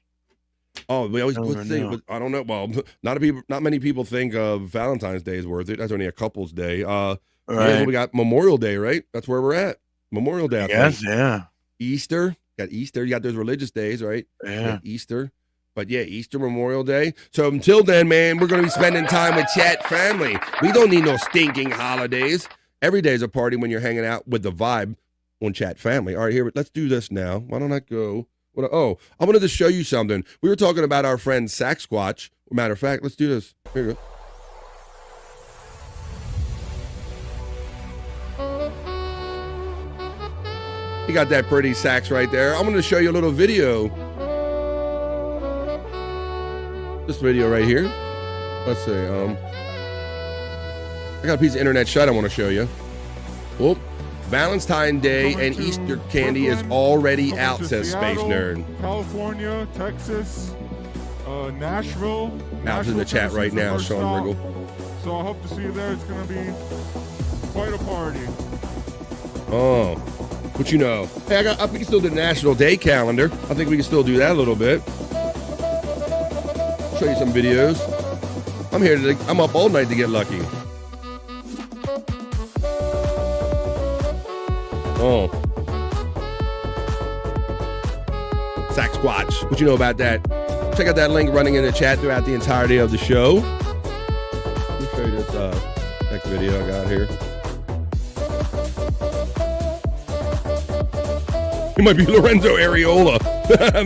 Oh, we always think. I don't know. Well, not many people think of Valentine's Day is worth it. That's only a couple's day. Right. Yeah, we got Memorial Day, right? That's where we're at. Memorial Day. Yes, yeah. Easter. Got Easter. You got those religious days, right? Yeah. Easter. But yeah, Easter, Memorial Day. So until then, man, we're going to be spending time with Chat family. We don't need no stinking holidays. Every day is a party when you're hanging out with the vibe on Chat family. All right, here, let's do this now. Why don't I go? I wanted to show you something. We were talking about our friend Sasquatch. Matter of fact, let's do this. Here you go. You got that pretty sax right there. I'm going to show you a little video. this video right here. Let's see. I got a piece of internet shut I want to show you. Oh, Valentine's Day and Easter candy is already out, says Space Nerd. California, Texas, Nashville. Out in the chat right now, Sean Riggle. So I hope to see you there. It's going to be quite a party. Oh, what you know? Hey, we can still do the National Day calendar. I think we can still do that a little bit. Show you some videos. I'm up all night to get lucky. Oh. Sack Squatch. What you know about that? Check out that link running in the chat throughout the entirety of the show. Let me show you this next video I got here. It might be Lorenzo Areola.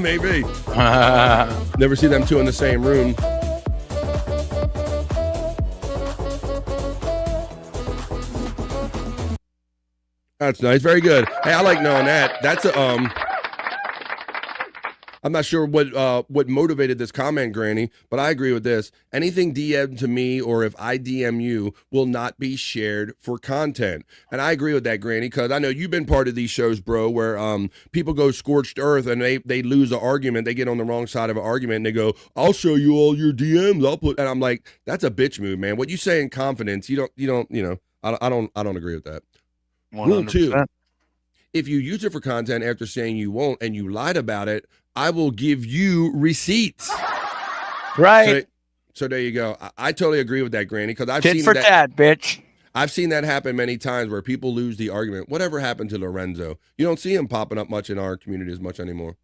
Maybe. Never see them two in the same room. That's nice. Very good. Hey, I like knowing that. That's a I'm not sure what motivated this comment, Granny, but I agree with this. Anything DM'd to me or if I DM you will not be shared for content. And I agree with that, Granny, because I know you've been part of these shows, bro, where people go scorched earth and they lose an argument. They get on the wrong side of an argument and they go, I'll show you all your DMs. And I'm like, that's a bitch move, man. What you say in confidence, I don't agree with that. 100%. Rule 2, if you use it for content after saying you won't and you lied about it, I will give you receipts. Right. So there you go. I totally agree with that, Granny, because I've Tit seen for that. tat, bitch. I've seen that happen many times where people lose the argument. Whatever happened to Lorenzo? You don't see him popping up much in our community as much anymore.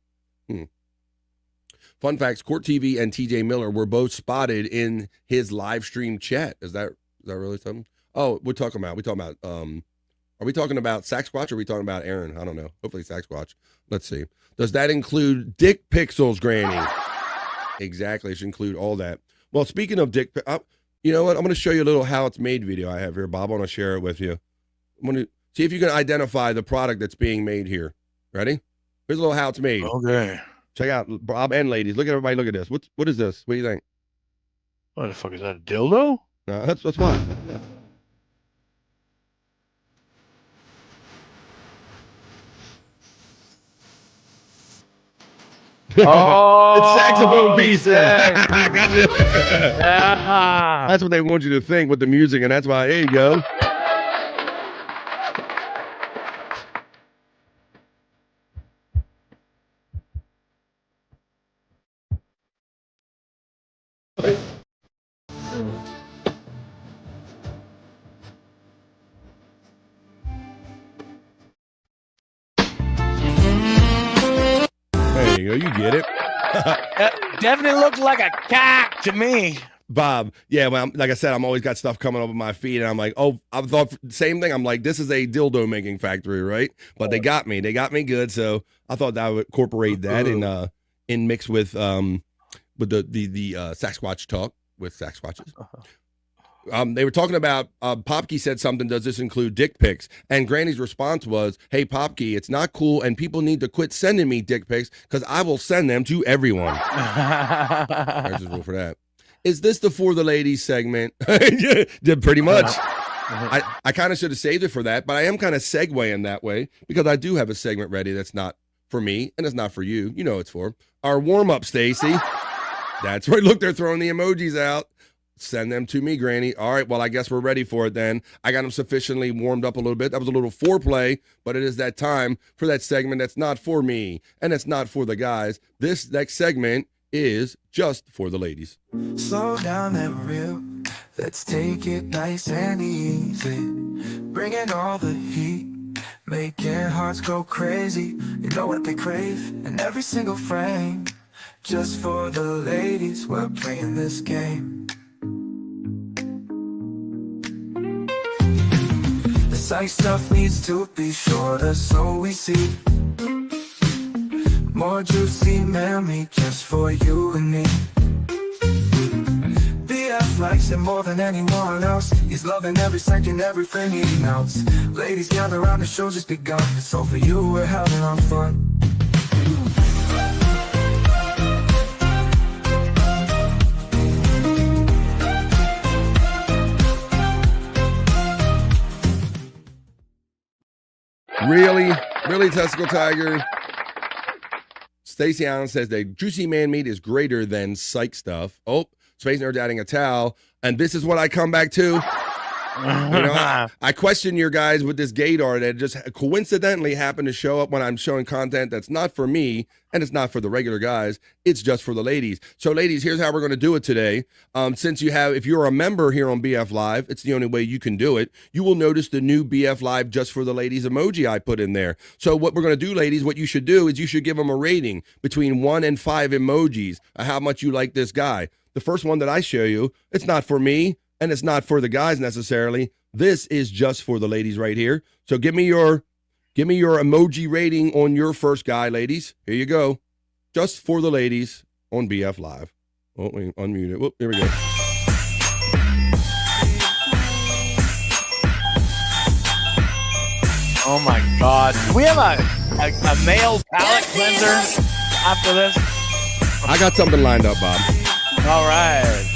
Fun facts: Court TV and TJ Miller were both spotted in his live stream chat. Is that really something? Oh, Are we talking about Saxquatch or are we talking about Aaron? I don't know. Hopefully Saxquatch. Let's see. Does that include dick pixels, Granny? Exactly. It should include all that. Well, speaking of dick, you know what? I'm going to show you a little how it's made video I have here, Bob. I want to share it with you. I'm going to see if you can identify the product that's being made here. Ready? Here's a little how it's made. Okay. Check out Bob and ladies. Look at everybody. Look at this. What is this? What do you think? What the fuck is that? A dildo? No, that's what. Yeah. Oh, it's saxophone pieces. Yeah. That's what they want you to think with the music, and that's why. There you go. There you go. You get it. Definitely looked like a cock to me. Bob, yeah, well, like I said, I'm always got stuff coming up on my feed, and I'm like, oh, I thought the same thing. I'm like, this is a dildo making factory, right? But they got me good, so I thought that I would incorporate that in mix with the Saxquatch talk with Saxquatches. They were talking about Popke said something. Does this include dick pics? And Granny's response was, "Hey Popke, it's not cool, and people need to quit sending me dick pics because I will send them to everyone." There's a rule for that. Is this the For the Ladies segment? Did pretty much. I kind of should have saved it for that, but I am kind of segueing that way because I do have a segment ready that's not for me and it's not for you. You know it's for our warm-up, Stacy. That's right. Look, they're throwing the emojis out. Send them to me, Granny. All right, well, I guess we're ready for it then. I got them sufficiently warmed up a little bit. That was a little foreplay, but it is that time for that segment that's not for me and it's not for the guys. This next segment is just for the ladies. Slow down and real. Let's take it nice and easy. Bringing all the heat. Making hearts go crazy. You know what they crave in every single frame. Just for the ladies, we're playing this game. The Cyke stuff needs to be shorter so we see more juicy memory just for you and me. BF likes it more than anyone else. He's loving every second, everything he melts. Ladies gather around, the show's just begun. So for you, we're having our fun. Really, Testicle Tiger. Stacy Allen says that juicy man meat is greater than Cyke stuff. Oh, Space Nerd's adding a towel. And this is what I come back to. I question your guys with this gaydar that just coincidentally happened to show up when I'm showing content that's not for me and it's not for the regular guys. It's just for the ladies. So, ladies, here's how we're going to do it today. If you're a member here on BF Live, it's the only way you can do it. You will notice the new BF Live just for the ladies emoji I put in there. So, what we're going to do, ladies, what you should do is you should give them a rating between 1 and 5 emojis of how much you like this guy. The first one that I show you, it's not for me. And it's not for the guys necessarily. This is just for the ladies right here. So give me your emoji rating on your first guy, ladies. Here you go. Just for the ladies on BF Live. Oh, wait, unmute it. Whoop, here we go. Oh my God. Do we have a male palate cleanser after this? I got something lined up, Bob. All right.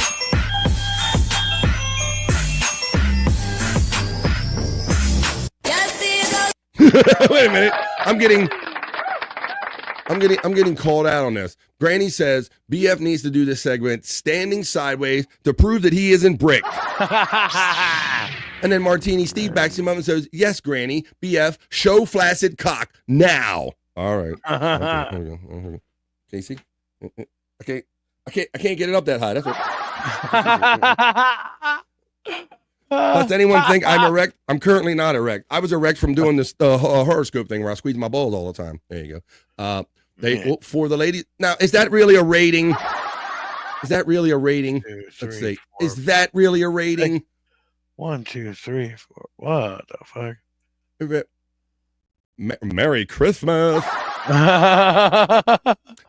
Wait a minute. I'm getting called out on this. Granny says BF needs to do this segment standing sideways to prove that he isn't bricked. And then Martini Steve backs him up and says, "Yes, Granny, BF, show flaccid cock now." All right. Okay, here we go. Casey? I can't get it up that high. That's what. Does anyone think I'm erect? I'm currently not erect. I was erect from doing this horoscope thing where I squeeze my balls all the time. There you go. For the ladies. Now, is that really a rating? Is that really a rating? 2, 3, Let's see. 4, is that really a rating? 1, 2, 3, 4. What the fuck? Merry Christmas.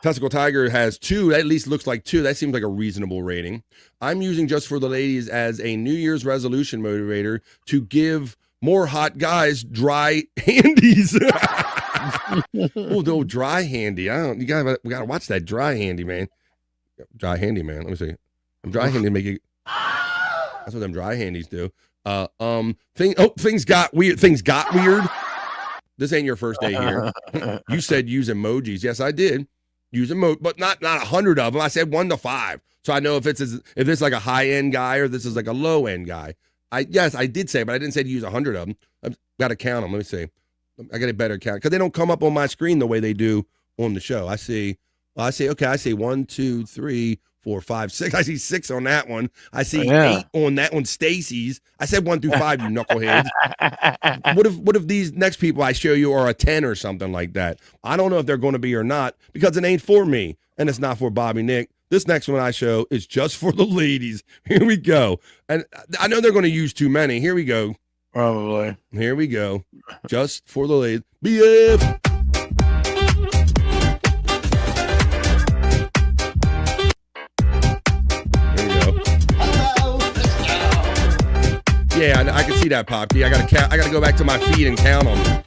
Testicle Tiger has 2. That at least looks like 2. That seems like a reasonable rating. I'm using just for the ladies as a New Year's resolution motivator to give more hot guys dry handies. Oh, the old dry handy. We gotta watch that dry handy, man. Dry handy, man. Let me see. I'm dry handy make it. That's what them dry handies do. Things got weird. Things got weird. This ain't your first day here. You said use emojis. Yes, I did. Use emojis, but not 100 of them. I said 1 to 5. So I know if it's like a high end guy or this is like a low end guy. I did say, but I didn't say to use 100 of them. I've got to count them. Let me see. I got a better count because they don't come up on my screen the way they do on the show. I see 1, 2, 3, 4, 5, 6. I see 6 on that one. I see 8 on that one. Stacy's. I said 1 through 5, you knuckleheads. What if these next people I show you are a 10 or something like that? I don't know if they're going to be or not because it ain't for me and it's not for Bobby Nick. This next one I show is just for the ladies. Here we go. And I know they're going to use too many. Here we go. Probably. Here we go. Just for the ladies. BF. Yeah, I can see that, Poppy. I gotta go back to my feed and count them.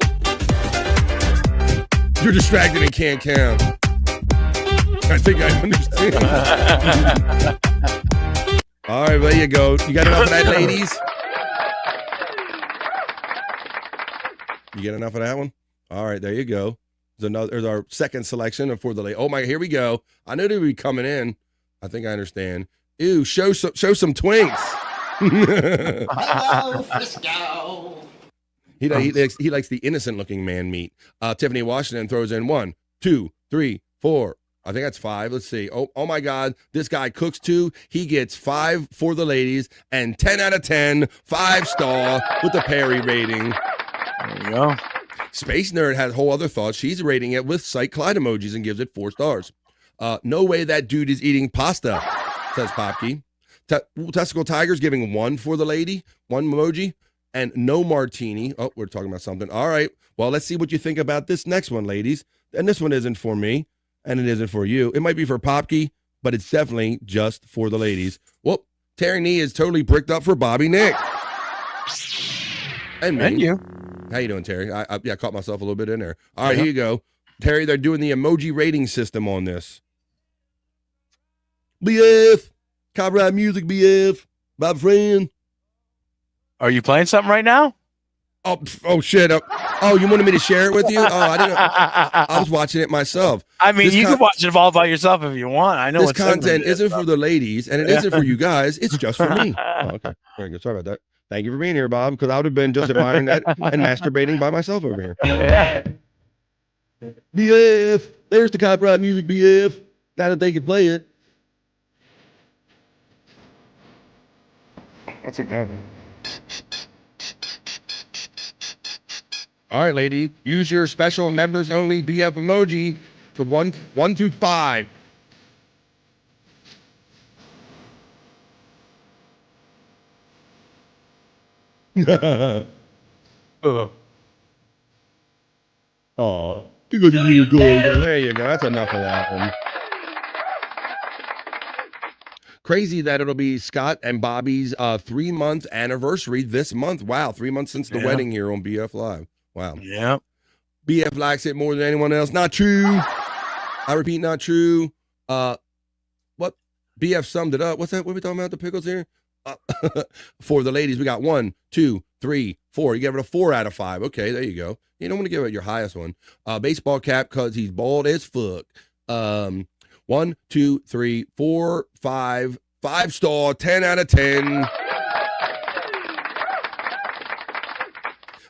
You're distracted and can't count. I think I understand. All right, there you go. You got enough of that, ladies? You get enough of that one? All right, there you go. There's our second selection for the lady. Oh my, here we go. I knew they would be coming in. I think I understand. Ew, show some twinks. Hello, Frisco. He likes the innocent looking man meat. Tiffany Washington throws in 1, 2, 3, 4. I think that's 5. Let's see. Oh my God. This guy cooks too. He gets 5 for the ladies and 10 out of 10, 5-star with the Perry rating. There you go. Space Nerd has whole other thoughts. She's rating it with Cyke Clyde emojis and gives it 4 stars. No way that dude is eating pasta, says Popke. Testicle Tiger's giving 1 for the lady, 1 emoji, and no martini. Oh, we're talking about something. All right. Well, let's see what you think about this next one, ladies. And this one isn't for me, and it isn't for you. It might be for Popke, but it's definitely just for the ladies. Whoop. Terry Nee is totally bricked up for Bobby Nick. And me. And you. How you doing, Terry? I caught myself a little bit in there. All right, here you go. Terry, they're doing the emoji rating system on this. BF. Copyright music, BF. My friend. Are you playing something right now? Oh shit! Oh, you wanted me to share it with you? Oh, I didn't. I was watching it myself. I mean, you can watch it all by yourself if you want. I know this it's content isn't for the ladies, and it isn't for you guys. It's just for me. Oh, okay, very good. Sorry about that. Thank you for being here, Bob, because I would have been just admiring that and masturbating by myself over here. BF, there's the copyright music, BF. Now that they can play it. That's it. All right, lady, use your special members only BF emoji for 1 to 5. Oh, there you go. There you go. That's enough of that one. Crazy that it'll be Scott and Bobby's 3-month anniversary this month. Wow, 3 months since the wedding here on BF Live. Wow. Yeah. BF likes it more than anyone else. Not true. I repeat, not true. What? BF summed it up. What's that? What are we talking about? The pickles here? For the ladies, we got 1, 2, 3, 4. You give it a 4 out of 5. Okay, there you go. You don't want to give it your highest one. Baseball cap because he's bald as fuck. 1, 2, 3, 4, 5. 5-star, 10 out of 10.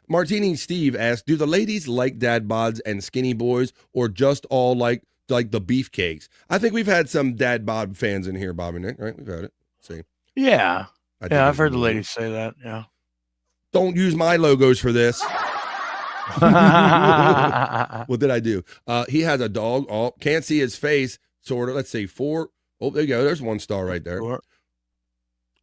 Martini Steve asked, do the ladies like dad bods and skinny boys or just all like the beefcakes? I think we've had some dad bod fans in here, Bobby Nick, right? We've had it. Let's see. Yeah. I've heard the ladies say that. Yeah. Don't use my logos for this. What did I do? He has a dog. Oh, can't see his face. Sort of. Let's see. 4. Oh, there you go. There's 1 star right there. 4.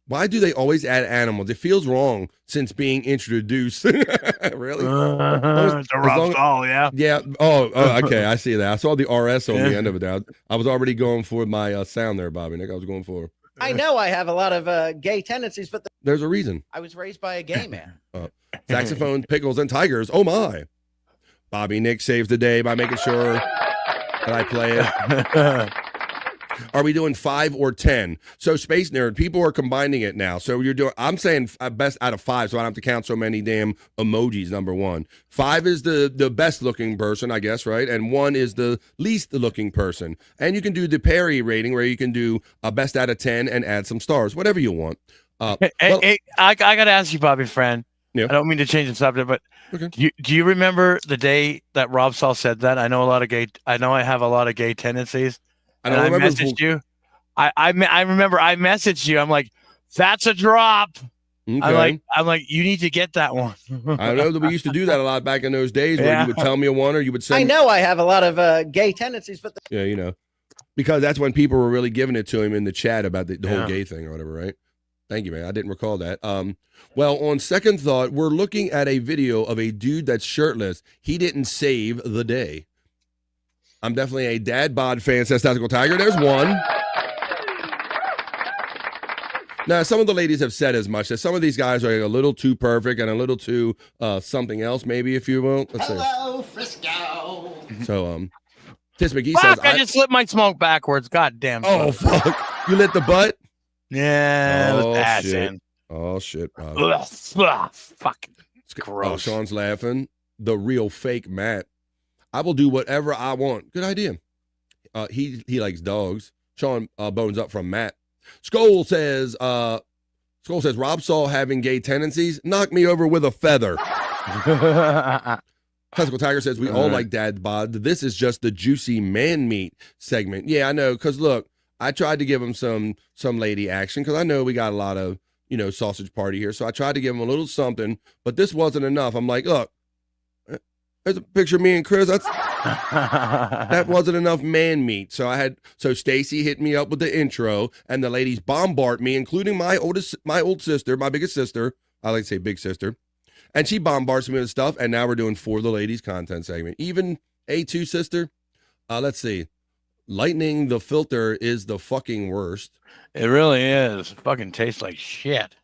Why do they always add animals? It feels wrong since being introduced. Really? The Rob Stahl, yeah. Yeah. Oh, okay. I see that. I saw the RS on the end of it. I was already going for my sound there, Bobby Nick. I was going for. I know I have a lot of gay tendencies, but there's a reason. I was raised by a gay man. Saxophone, pickles, and tigers. Oh my! Bobby Nick saves the day by making sure that I play it. Are we doing 5 or 10? So Space Nerd, people are combining it now. So you're doing. I'm saying best out of 5, so I don't have to count so many damn emojis. Number 1, 5 is the best looking person, I guess, right? And 1 is the least looking person. And you can do the Perry rating, where you can do a best out of 10 and add some stars, whatever you want. Hey, I got to ask you, Bobby, friend. Yeah. I don't mean to change the subject, but do you remember the day that Rob Stahl said that? I know I have a lot of gay tendencies. I messaged you. I remember I messaged you. I'm like, that's a drop. Okay. I'm like, you need to get that one. I know that we used to do that a lot back in those days, where you would tell me a one, or you would send. I know I have a lot of gay tendencies, but yeah, you know, because that's when people were really giving it to him in the chat about the whole gay thing or whatever, right? Thank you, man. I didn't recall that. Well, on second thought, we're looking at a video of a dude that's shirtless. He didn't save the day. I'm definitely a dad bod fan, says Tactical Tiger. There's 1. Now, some of the ladies have said as much that some of these guys are a little too perfect and a little too something else, maybe, if you will. Let's Hello, Frisco. So, Tis McGee Fuck, says, I just lit my smoke backwards. God damn. Oh, fuck. You lit the butt? Yeah. Oh, ass shit. in. Oh, shit, Bob. Ugh, fuck. It's gross. Oh, Sean's laughing. The real fake Matt. I will do whatever I want. Good idea. He likes dogs. Sean bones up from Matt. Skull says Rob Stahl having gay tendencies. Knock me over with a feather. Classical Tiger says we all like dad bod. This is just the juicy man meat segment. Yeah, I know. Because look, I tried to give him some lady action because I know we got a lot of sausage party here. So I tried to give him a little something, but this wasn't enough. I'm like, look. There's a picture of me and Chris. That wasn't enough man meat. So Stacy hit me up with the intro, and the ladies bombard me, including my old sister, my biggest sister. I like to say big sister. And she bombards me with stuff, and now we're doing For the Ladies content segment. Even A2 sister. Let's see. Lightning the filter is the fucking worst. It really is. It fucking tastes like shit.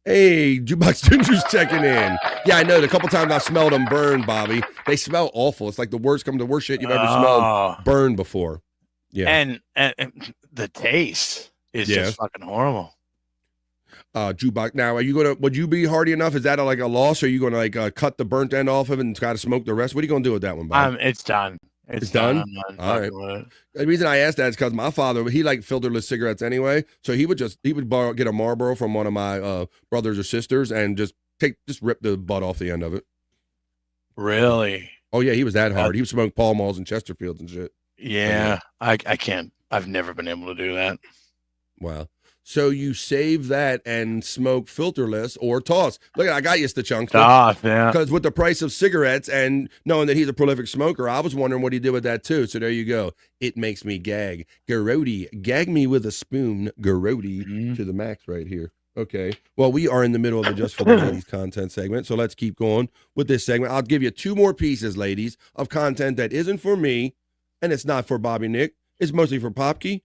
Hey, Jukebox Ginger's checking in. Yeah, I know. The couple times I smelled them burn, Bobby. They smell awful. It's like the worst shit you've ever smelled burned before. Yeah. And the taste is just fucking horrible. jukebox. Now, would you be hardy enough? Is that like a loss? Or are you gonna like cut the burnt end off of it and try to smoke the rest? What are you gonna do with that one, Bob? It's done. It's done? I'm not All right. fucking with it. The reason I asked that is because my father, he liked filterless cigarettes anyway. So he would get a Marlboro from one of my brothers or sisters and just rip the butt off the end of it. Really? Oh yeah, he was that hard. He would smoke Pall Malls and Chesterfields and shit. Yeah, I can't. I've never been able to do that. Wow. So you save that and smoke filterless or toss. Look, I got you, Stachunk. Toss, yeah. Because with the price of cigarettes and knowing that he's a prolific smoker, I was wondering what he did with that too. So there you go. It makes me gag. Garrodi, gag me with a spoon. Garrodi to the max right here. Okay. Well, we are in the middle of the Just for the Ladies content segment, so let's keep going with this segment. I'll give you 2 more pieces, ladies, of content that isn't for me, and it's not for Bobby Nick. It's mostly for Popke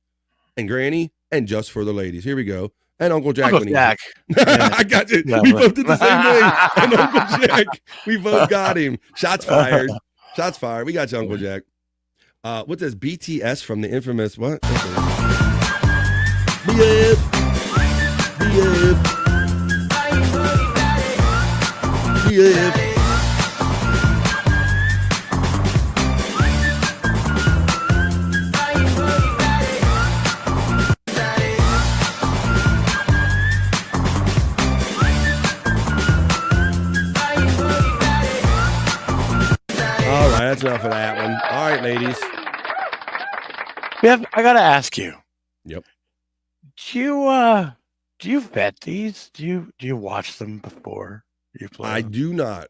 and Granny and Just for the Ladies. Here we go. And Uncle Jack. Uncle Jack. I got you. Yeah, we both did the same thing. And Uncle Jack. We both got him. Shots fired. Shots fired. We got you, Uncle Jack. What's this? BTS from the infamous what? BF. BF. BF. All right, that's enough of that one. All right, ladies. I gotta ask you. Yep. Do you vet these? Do you watch them before you play? I do not.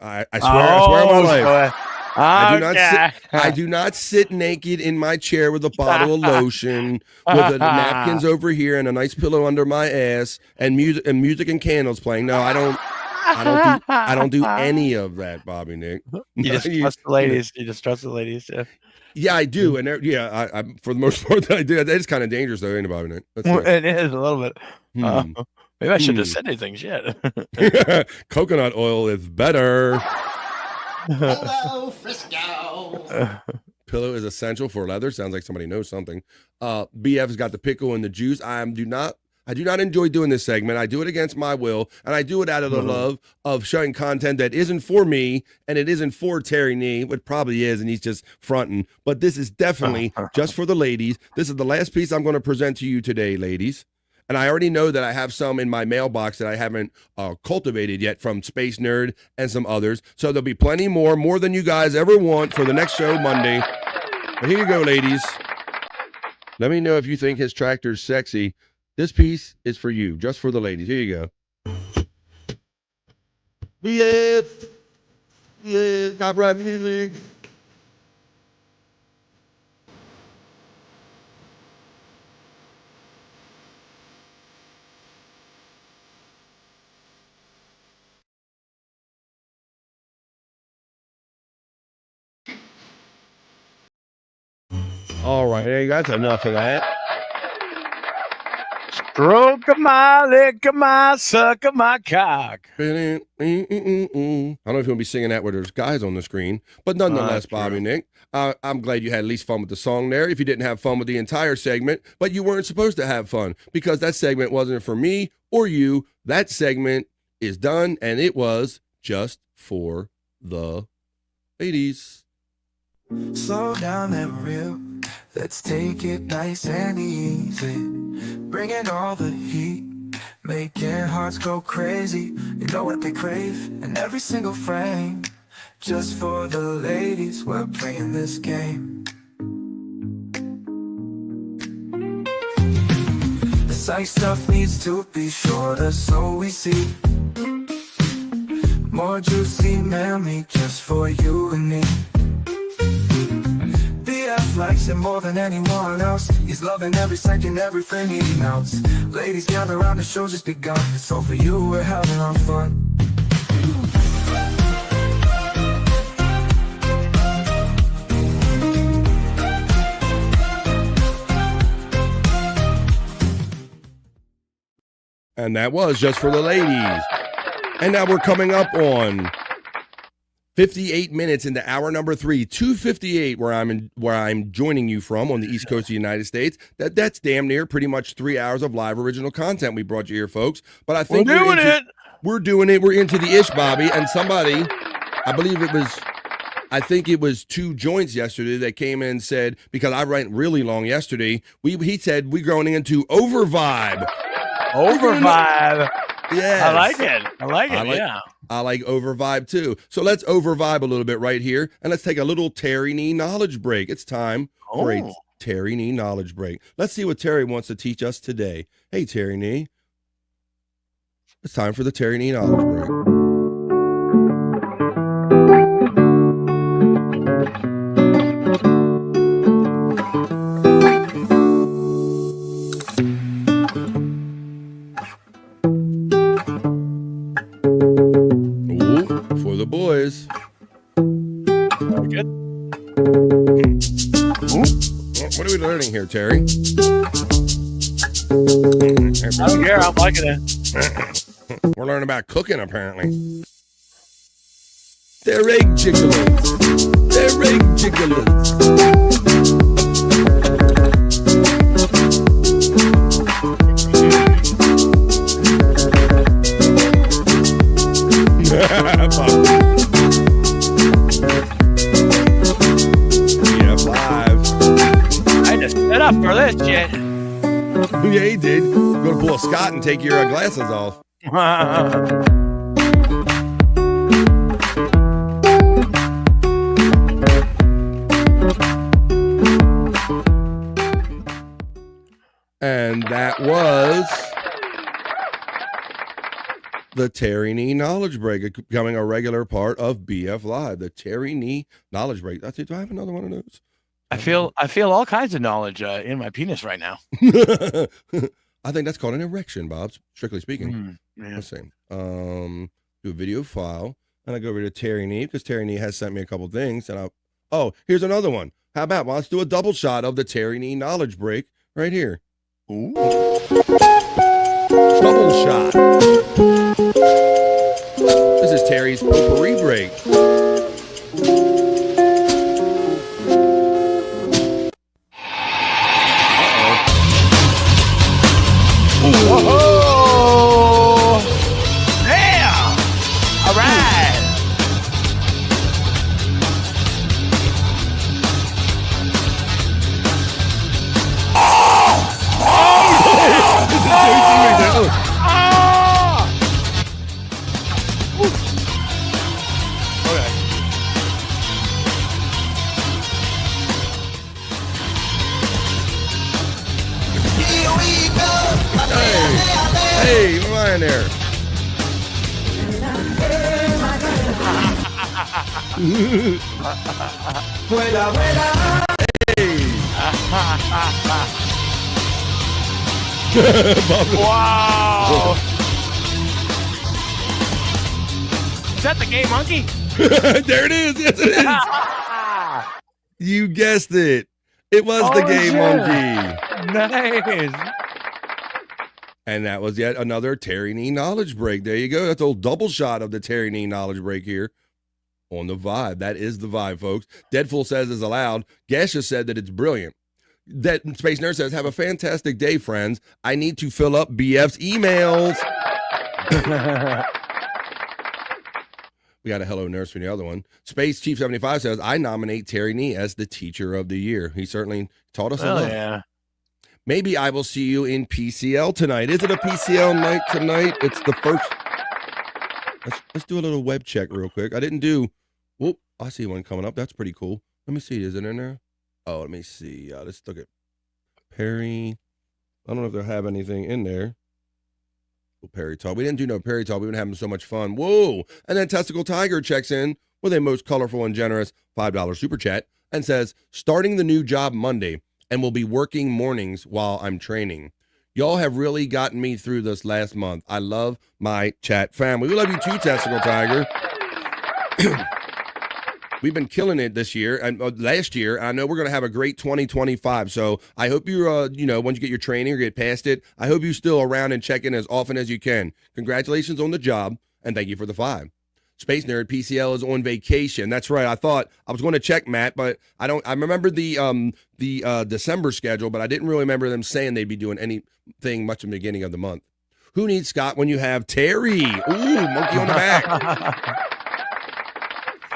I swear on my life. I do not sit naked in my chair with a bottle of lotion, with the napkins over here and a nice pillow under my ass, and music and candles playing. No, I don't do any of that, Bobby Nick. You just trust the ladies. You just trust the ladies. Yeah. Yeah, I do, and I for the most part that I do. That is kind of dangerous, though, ain't it, Bobby Nick? It is a little bit. Maybe I shouldn't have said anything. Shit. Coconut oil is better. Hello, Frisco. Pillow is essential for leather. Sounds like somebody knows something. BF's got the pickle and the juice. I do not enjoy doing this segment. I do it against my will, and I do it out of the love of showing content that isn't for me, and it isn't for Terry Nee, what probably is, and he's just fronting. But this is definitely just for the ladies. This is the last piece I'm going to present to you today, ladies. And I already know that I have some in my mailbox that I haven't cultivated yet from Space Nerd and some others. So there'll be plenty more than you guys ever want for the next show Monday. But here you go, ladies. Let me know if you think his tractor's sexy. This piece is for you, just for the ladies. Here you go. Yeah, copyright music. All right, there you go. That's enough of that. Stroke of my lick of my suck of my cock. I don't know if you want to be singing that where there's guys on the screen, but nonetheless, Bobby Nick, I'm glad you had at least fun with the song there. If you didn't have fun with the entire segment, but you weren't supposed to have fun because that segment wasn't for me or you. That segment is done, and it was just for the ladies. Slow down and real. Let's take it nice and easy. Bringing all the heat, making hearts go crazy. You know what they crave in every single frame. Just for the ladies, we're playing this game. The Cyke stuff needs to be shorter so we see more juicy mammy just for you and me. BF likes it more than anyone else. He's loving every second, everything he melts. Ladies gather around, the show's just begun. So for you, we're having our fun. And that was just for the ladies. And now we're coming up on 58 minutes into hour number 3, 2:58 where I'm joining you from on the East Coast of the United States. That's damn near pretty much 3 hours of live original content we brought you here, folks. But I think we're doing it. We're into the ish, Bobby, and somebody, I think it was 2 joints yesterday that came in and said, because I went really long yesterday, he said we're going into over vibe. Over vibe. Yes. I like it. Yeah. I like over vibe too. So let's over vibe a little bit right here, and let's take a little Terry Nee knowledge break. It's time for a Terry Nee knowledge break. Let's see what Terry wants to teach us today. Hey, Terry Nee. It's time for the Terry Nee knowledge break. For the boys. Good. What are we learning here, Terry? I don't care. I'm liking it. We're learning about cooking, apparently. They're egg jigglers. They're egg jigglers. Yeah, live. I just set up for this shit. Yeah, he did. You're gonna pull a Scott and take your glasses off. And that was the Terry Nee knowledge break, becoming a regular part of BF Live. The Terry Nee knowledge break. Do I have another one of those? I feel all kinds of knowledge in my penis right now. I think that's called an erection, Bob, strictly speaking. Yeah. Let's see. Do a video file, and I go over to Terry Nee because Terry Nee has sent me a couple things, and here's another one. How about let's do a double shot of the Terry Nee knowledge break right here. Ooh. Double shot. This is Terry's potpourri break. Whoa! Yeah! All right! Hey, come on in there. Wow! Is that the gay monkey? There it is. Yes, it is. You guessed it. It was the gay monkey. Nice. And that was yet another Terry Nee knowledge break. There you go. That's a little double shot of the Terry Nee knowledge break here on the vibe. That is the vibe, folks. Deadful says is allowed. Gasha said that it's brilliant. That Space Nerd says, have a fantastic day, friends. I need to fill up BF's emails. We got a hello nurse from the other one. Space Chief 75 says, I nominate Terry Nee as the teacher of the year. He certainly taught us a lot. Yeah. Maybe I will see you in PCL tonight. Is it a PCL night tonight? It's the first. Let's do a little web check real quick. I didn't do. Whoop! I see one coming up. That's pretty cool. Let me see. Is it in there? Oh, let me see. Let's look at Perry. I don't know if they'll have anything in there. Perry Talk. We didn't do no Perry Talk. We've been having so much fun. Whoa! And then Testicle Tiger checks in with a most colorful and generous $5 super chat and says, starting the new job Monday and will be working mornings while I'm training. Y'all have really gotten me through this last month. I love my chat family. We love you too, Testicle Tiger. We've been killing it this year and last year. I know we're going to have a great 2025. So I hope you're, once you get your training or get past it, I hope you're still around and check in as often as you can. Congratulations on the job and thank you for the 5. Space Nerd, PCL is on vacation. That's right. I thought I was going to check, Matt, but I remember the December schedule, but I didn't really remember them saying they'd be doing anything much in the beginning of the month. Who needs Scott when you have Terry? Ooh, monkey on the back.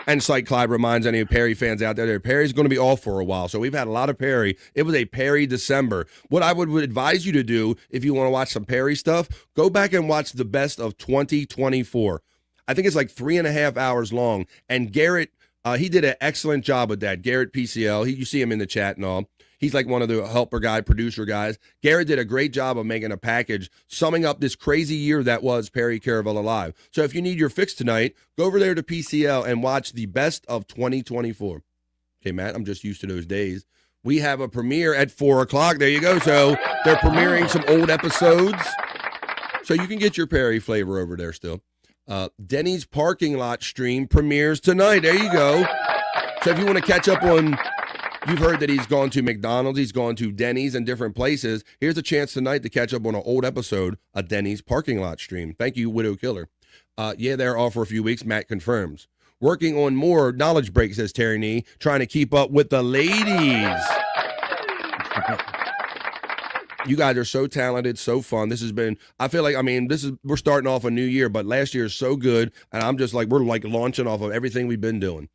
And Cyke Clyde reminds any Perry fans out there, Perry's going to be off for a while. So we've had a lot of Perry. It was a Perry December. What I would advise you to do if you want to watch some Perry stuff, go back and watch the best of 2024. I think it's like 3.5 hours long. And Garrett, he did an excellent job with that. Garrett PCL, you see him in the chat and all. He's like one of the helper guy, producer guys. Garrett did a great job of making a package, summing up this crazy year that was Perry Caravel Alive. So if you need your fix tonight, go over there to PCL and watch the best of 2024. Okay, Matt, I'm just used to those days. We have a premiere at 4 o'clock. There you go. So they're premiering some old episodes. So you can get your Perry flavor over there still. Denny's parking lot stream premieres tonight. There you go. So if you want to catch up on... You've heard that he's gone to McDonald's, he's gone to Denny's and different places. Here's a chance tonight to catch up on an old episode of Denny's parking lot stream. Thank you, Widow Killer. Yeah, they're off for a few weeks, Matt confirms. Working on more knowledge breaks, says Terry Nee, trying to keep up with the ladies. You guys are so talented, so fun. This has been, I feel like, we're starting off a new year, but last year is so good, and I'm just like, we're like launching off of everything we've been doing.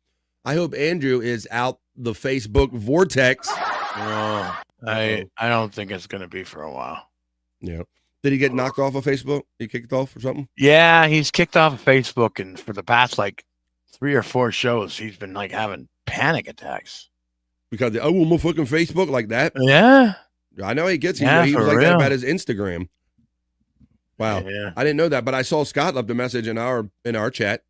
I hope Andrew is out the Facebook vortex. Oh, I don't think it's going to be for a while. Yeah. Did he get knocked off of Facebook? He kicked off or something? Yeah, he's kicked off of Facebook, and for the past like 3 or 4 shows, he's been like having panic attacks. Because I want my fucking Facebook like that. Yeah. I know he gets. Yeah, he was like real. that about his Instagram. Wow. Yeah. I didn't know that, but I saw Scott left a message in our chat,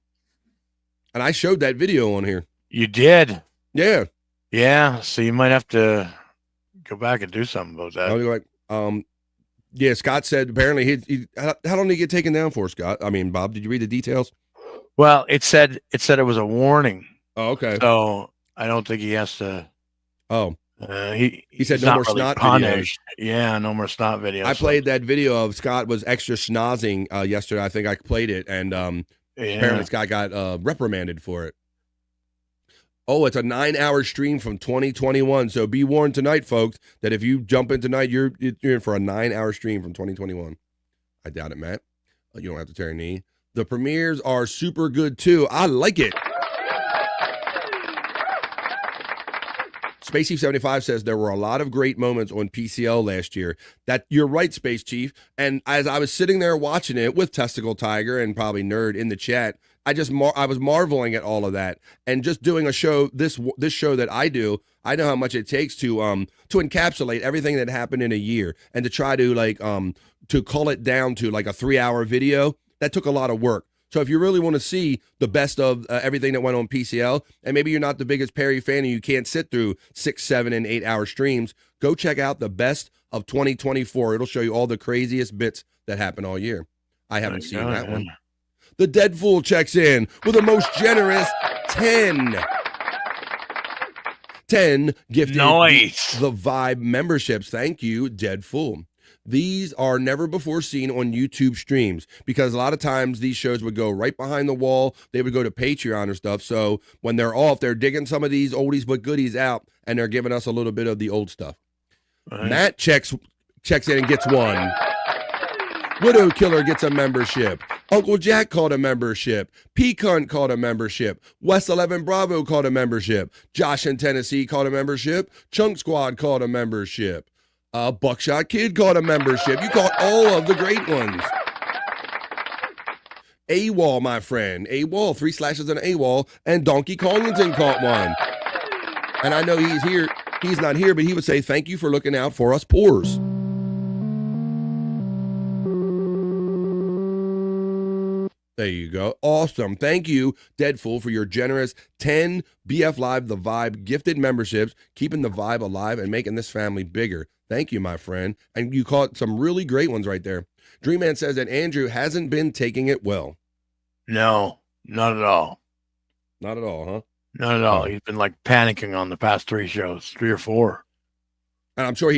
and I showed that video on here. You did? Yeah. Yeah. So you might have to go back and do something about that. I was like, yeah, Scott said apparently he how long did he get taken down for, Scott? I mean, Bob, did you read the details? Well, it said it was a warning. Oh, okay. So I don't think he has to. Oh. He said no more snot videos. Yeah, no more snot videos. I played that video of Scott was extra schnozzing yesterday. I think I played it, and apparently Scott got reprimanded for it. Oh, it's a 9-hour stream from 2021. So be warned tonight, folks, that if you jump in tonight, you're in for a 9-hour stream from 2021. I doubt it, Matt. You don't have to tear a knee. The premieres are super good, too. I like it. Space Chief 75 says there were a lot of great moments on PCL last year. That you're right, Space Chief. And as I was sitting there watching it with Testicle Tiger and probably Nerd in the chat, I was marveling at all of that, and just doing a show, this show that I do, I know how much it takes to encapsulate everything that happened in a year, and to try to to cull it down to like a 3-hour video. That took a lot of work. So if you really want to see the best of everything that went on PCL, and maybe you're not the biggest Perry fan and you can't sit through 6, 7, and 8-hour streams, go check out the best of 2024. It'll show you all the craziest bits that happened all year. I haven't seen that one. The Dead Fool checks in with the most generous 10 gifted the Vibe memberships. Thank you, Dead Fool. These are never before seen on YouTube streams, because a lot of times these shows would go right behind the wall. They would go to Patreon or stuff. So when they're off, they're digging some of these oldies but goodies out, and they're giving us a little bit of the old stuff. Right. Matt checks in and gets one. Widow Killer gets a membership. Uncle Jack called a membership. P-Cunt called a membership. West 11 Bravo called a membership. Josh in Tennessee called a membership. Chunk Squad called a membership. Buckshot Kid called a membership. You caught all of the great ones. AWOL, my friend. AWOL, 3 slashes and AWOL. And Donkey Kongington caught one. And I know he's here. He's not here, but he would say, thank you for looking out for us poors. There you go. Awesome. Thank you, Deadfool, for your generous 10 BF Live The Vibe gifted memberships, keeping the vibe alive and making this family bigger. Thank you, my friend. And you caught some really great ones right there. Dream Man says that Andrew hasn't been taking it well. No, not at all. Not at all, huh? Not at all. He's been like panicking on the past 3 shows, 3 or 4. And I'm sure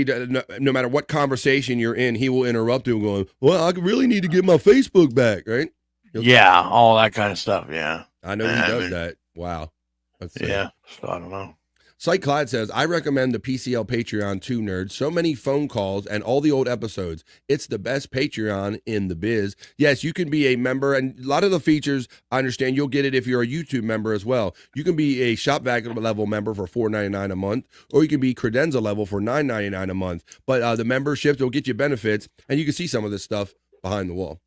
no matter what conversation you're in, he will interrupt you going, well, I really need to get my Facebook back, right? Yeah, all that kind of stuff, yeah. I know he does that. Wow. Let's see. Yeah, so I don't know. Cyke Clyde says, I recommend the PCL Patreon too, nerds. So many phone calls and all the old episodes. It's the best Patreon in the biz. Yes, you can be a member, and a lot of the features, I understand you'll get it if you're a YouTube member as well. You can be a Shop Vac level member for $4.99 a month, or you can be Credenza level for $9.99 a month. But the memberships will get you benefits, and you can see some of this stuff behind the wall.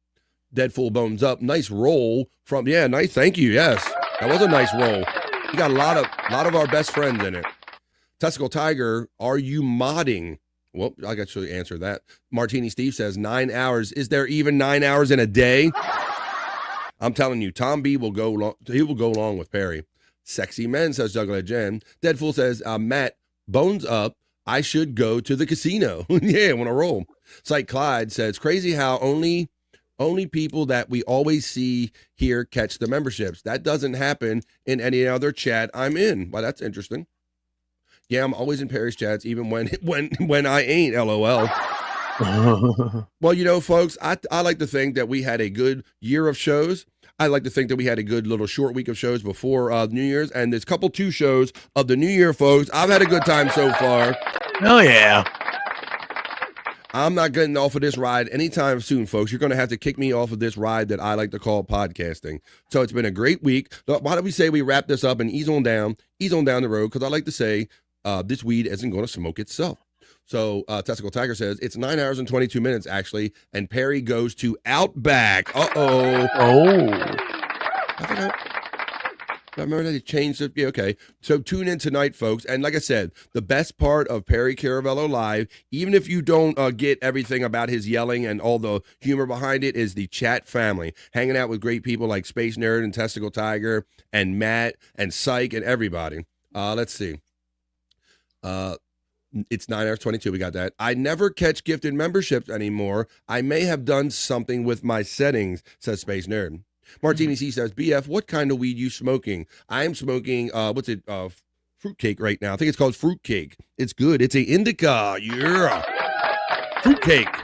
Dead Full Bones Up. Nice roll from, yeah, nice. Thank you. Yes, that was a nice roll. You got a lot of our best friends in it. Testicle Tiger, are you modding? Well, I got to answer that. Martini Steve says 9 hours. Is there even 9 hours in a day? I'm telling you, Tom B will go long. He will go along with Perry. Sexy Men says Juggler Jen. Deadfool says Matt, bones up. I should go to the casino. Yeah, want to roll. Cyke Clyde says crazy how only people that we always see here catch the memberships. That doesn't happen in any other chat I'm in. Well, that's interesting. Yeah, I'm always in Perry's chats, even when I ain't, LOL. Well, you know, folks, I like to think that we had a good year of shows. I like to think that we had a good little short week of shows before New Year's, and there's two shows of the new year, folks. I've had a good time so far. Oh, yeah. I'm not getting off of this ride anytime soon, folks. You're going to have to kick me off of this ride that I like to call podcasting. So it's been a great week. Why don't we say we wrap this up and ease on down the road? Because I like to say this weed isn't going to smoke itself. So Testicle Tiger says it's 9 hours and 22 minutes, actually. And Perry goes to Outback. Uh-oh. Oh. I remember that he changed it. Yeah, okay. So tune in tonight, folks. And like I said, the best part of Perry Caravello Live, even if you don't get everything about his yelling and all the humor behind it, is the chat family. Hanging out with great people like Space Nerd and Testicle Tiger and Matt and Cyke and everybody. Let's see. It's 9 hours 22. We got that. I never catch gifted memberships anymore. I may have done something with my settings, says Space Nerd. Martini C says, BF, what kind of weed you smoking? I am smoking, fruitcake right now. I think it's called fruitcake. It's good. It's a indica. Yeah. Fruitcake.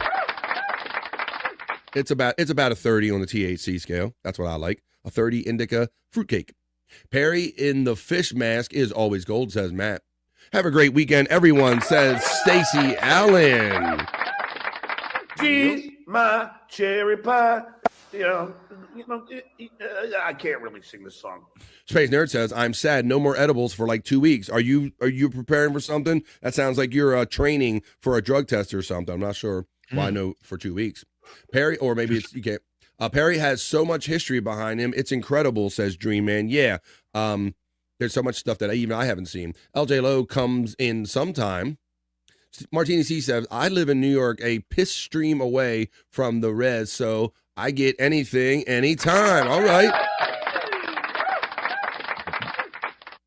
It's about a 30 on the THC scale. That's what I like. A 30 indica fruitcake. Perry in the fish mask is always gold, says Matt. Have a great weekend, everyone, says Stacy Allen. Geez, my cherry pie. I can't really sing this song. Space Nerd says, I'm sad. No more edibles for like 2 weeks. Are you preparing for something? That sounds like you're training for a drug test or something. I'm not sure why I know for 2 weeks. Perry, or maybe it's, you can't. Perry has so much history behind him. It's incredible, says Dream Man. Yeah. There's so much stuff that I haven't seen. LJ Lowe comes in sometime. Martini C says, I live in New York, a piss stream away from the res, so I get anything, anytime. All right.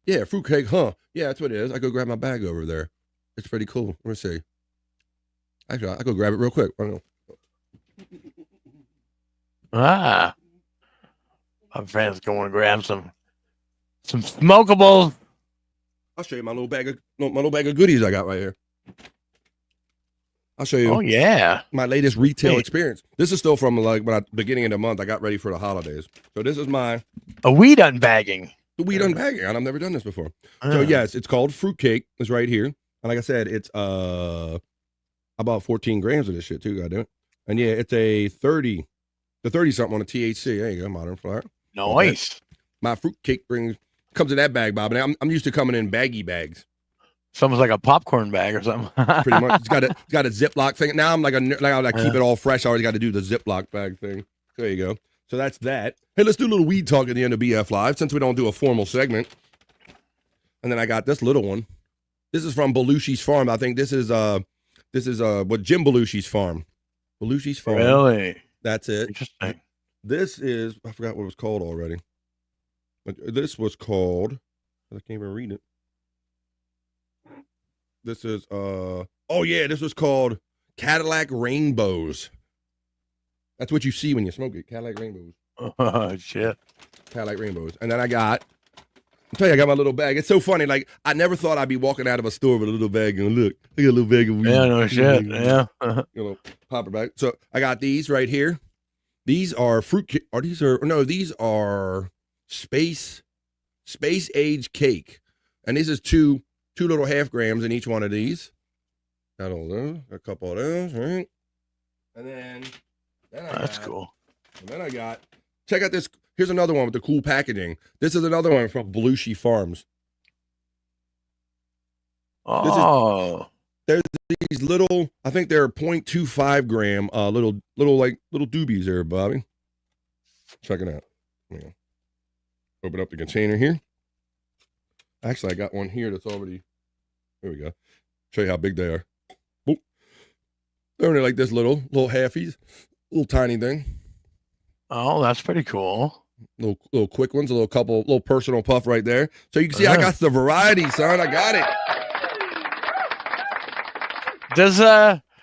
Yeah, fruitcake, huh? Yeah, that's what it is. I go grab my bag over there. It's pretty cool. Let me see. Actually, I go grab it real quick. My friend's going to grab some smokables. I'll show you my little bag of goodies I got right here. I'll show you. Oh, yeah. My latest retail experience. This is still from beginning of the month. I got ready for the holidays. So this is a weed unbagging. The weed unbagging. And I've never done this before. So yes, it's called fruitcake. It's right here. And like I said, it's about 14 grams of this shit too, goddamn it. And yeah, it's a 30 something on the THC. There you go, Modern Flower. Nice. Okay. My fruitcake comes in that bag, Bob. And I'm used to coming in baggy bags. It's almost like a popcorn bag or something. Pretty much. It's got a Ziploc thing. Now I'm like I keep it all fresh. I always got to do the Ziploc bag thing. There you go. So that's that. Hey, let's do a little weed talk at the end of BF Live since we don't do a formal segment. And then I got this little one. This is from Belushi's farm. I think this is what Jim Belushi's farm. Belushi's farm. Really? That's it. Interesting. This is, I forgot what it was called already. But this was called, I can't even read it. This is, this was called Cadillac Rainbows. That's what you see when you smoke it. Cadillac Rainbows. Oh, shit. Cadillac Rainbows. And then I got my little bag. It's so funny. Like, I never thought I'd be walking out of a store with a little bag and look, I got a little bag of weed. Yeah, no shit. Yeah. Pop it back. So I got these right here. These are these are Space age cake. And this is two little half grams in each one of these. Got all those, a couple of those, right? And then that's cool. And then I got, check out this. Here's another one with the cool packaging. This is another one from Belushi Farms. Oh. There's these little, I think they're 0.25 gram, little doobies there, Bobby. Check it out. Yeah. Open up the container here. Actually, I got one here that's already, here we go. Show you how big they are. Boop. They're only like this little halfies, little tiny thing. Oh, that's pretty cool. Little quick ones, little personal puff right there. So you can see I got the variety, son. I got it. Does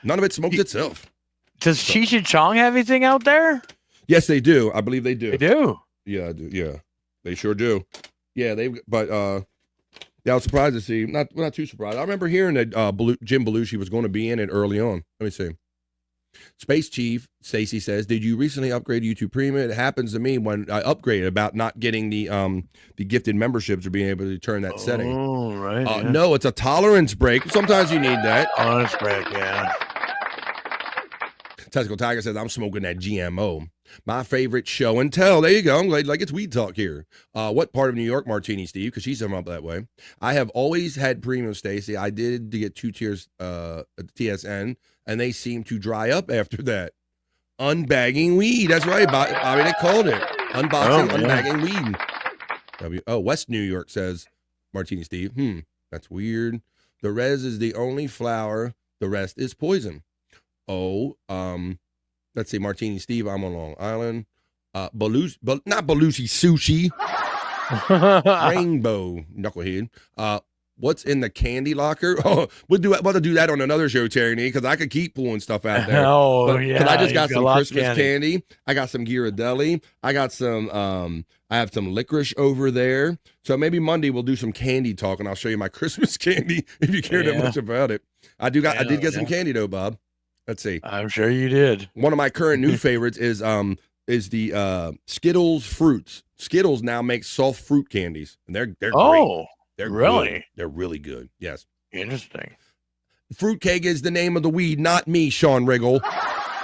none of it smokes itself. Does Cheech and Chong have anything out there? Yes, they do. I believe they do. They do. Yeah, I do. Yeah, they sure do. Yeah, yeah, I was surprised to see. Not too surprised. I remember hearing that Jim Belushi was going to be in it early on. Let me see. Space Chief Stacy says, "Did you recently upgrade YouTube Premium? It happens to me when I upgrade about not getting the gifted memberships or being able to turn that setting." Oh, right. Yeah. No, it's a tolerance break. Sometimes you need that. Tolerance break, yeah. Testicle Tiger says, "I'm smoking that GMO. My favorite show and tell." There you go. I'm glad, like it's weed talk here. What part of New York, Martini Steve? Because she's from up that way. I have always had premium, Stacy. I did to get 2 tiers at the TSN, and they seem to dry up after that. Unbagging weed. That's right, Bobby. They called it unboxing, unbagging weed. West New York says Martini Steve. That's weird. The res is the only flower. The rest is poison. Let's see, Martini Steve, I'm on Long Island. Not Belushi Sushi. Rainbow Knucklehead. What's in the candy locker? Oh, we'll do that on another show, Terry, because I could keep pulling stuff out there. Because I just got some Christmas candy. I got some Ghirardelli. I got some, I have some licorice over there. So maybe Monday we'll do some candy talk, and I'll show you my Christmas candy if you care that much about it. I did get some candy though, Bob. Let's see. I'm sure you did. One of my current new favorites is the Skittles fruits. Skittles now make soft fruit candies, and they're great. They're really good. They're really good. Yes. Interesting. Fruitcake is the name of the weed, not me, Sean Riggle.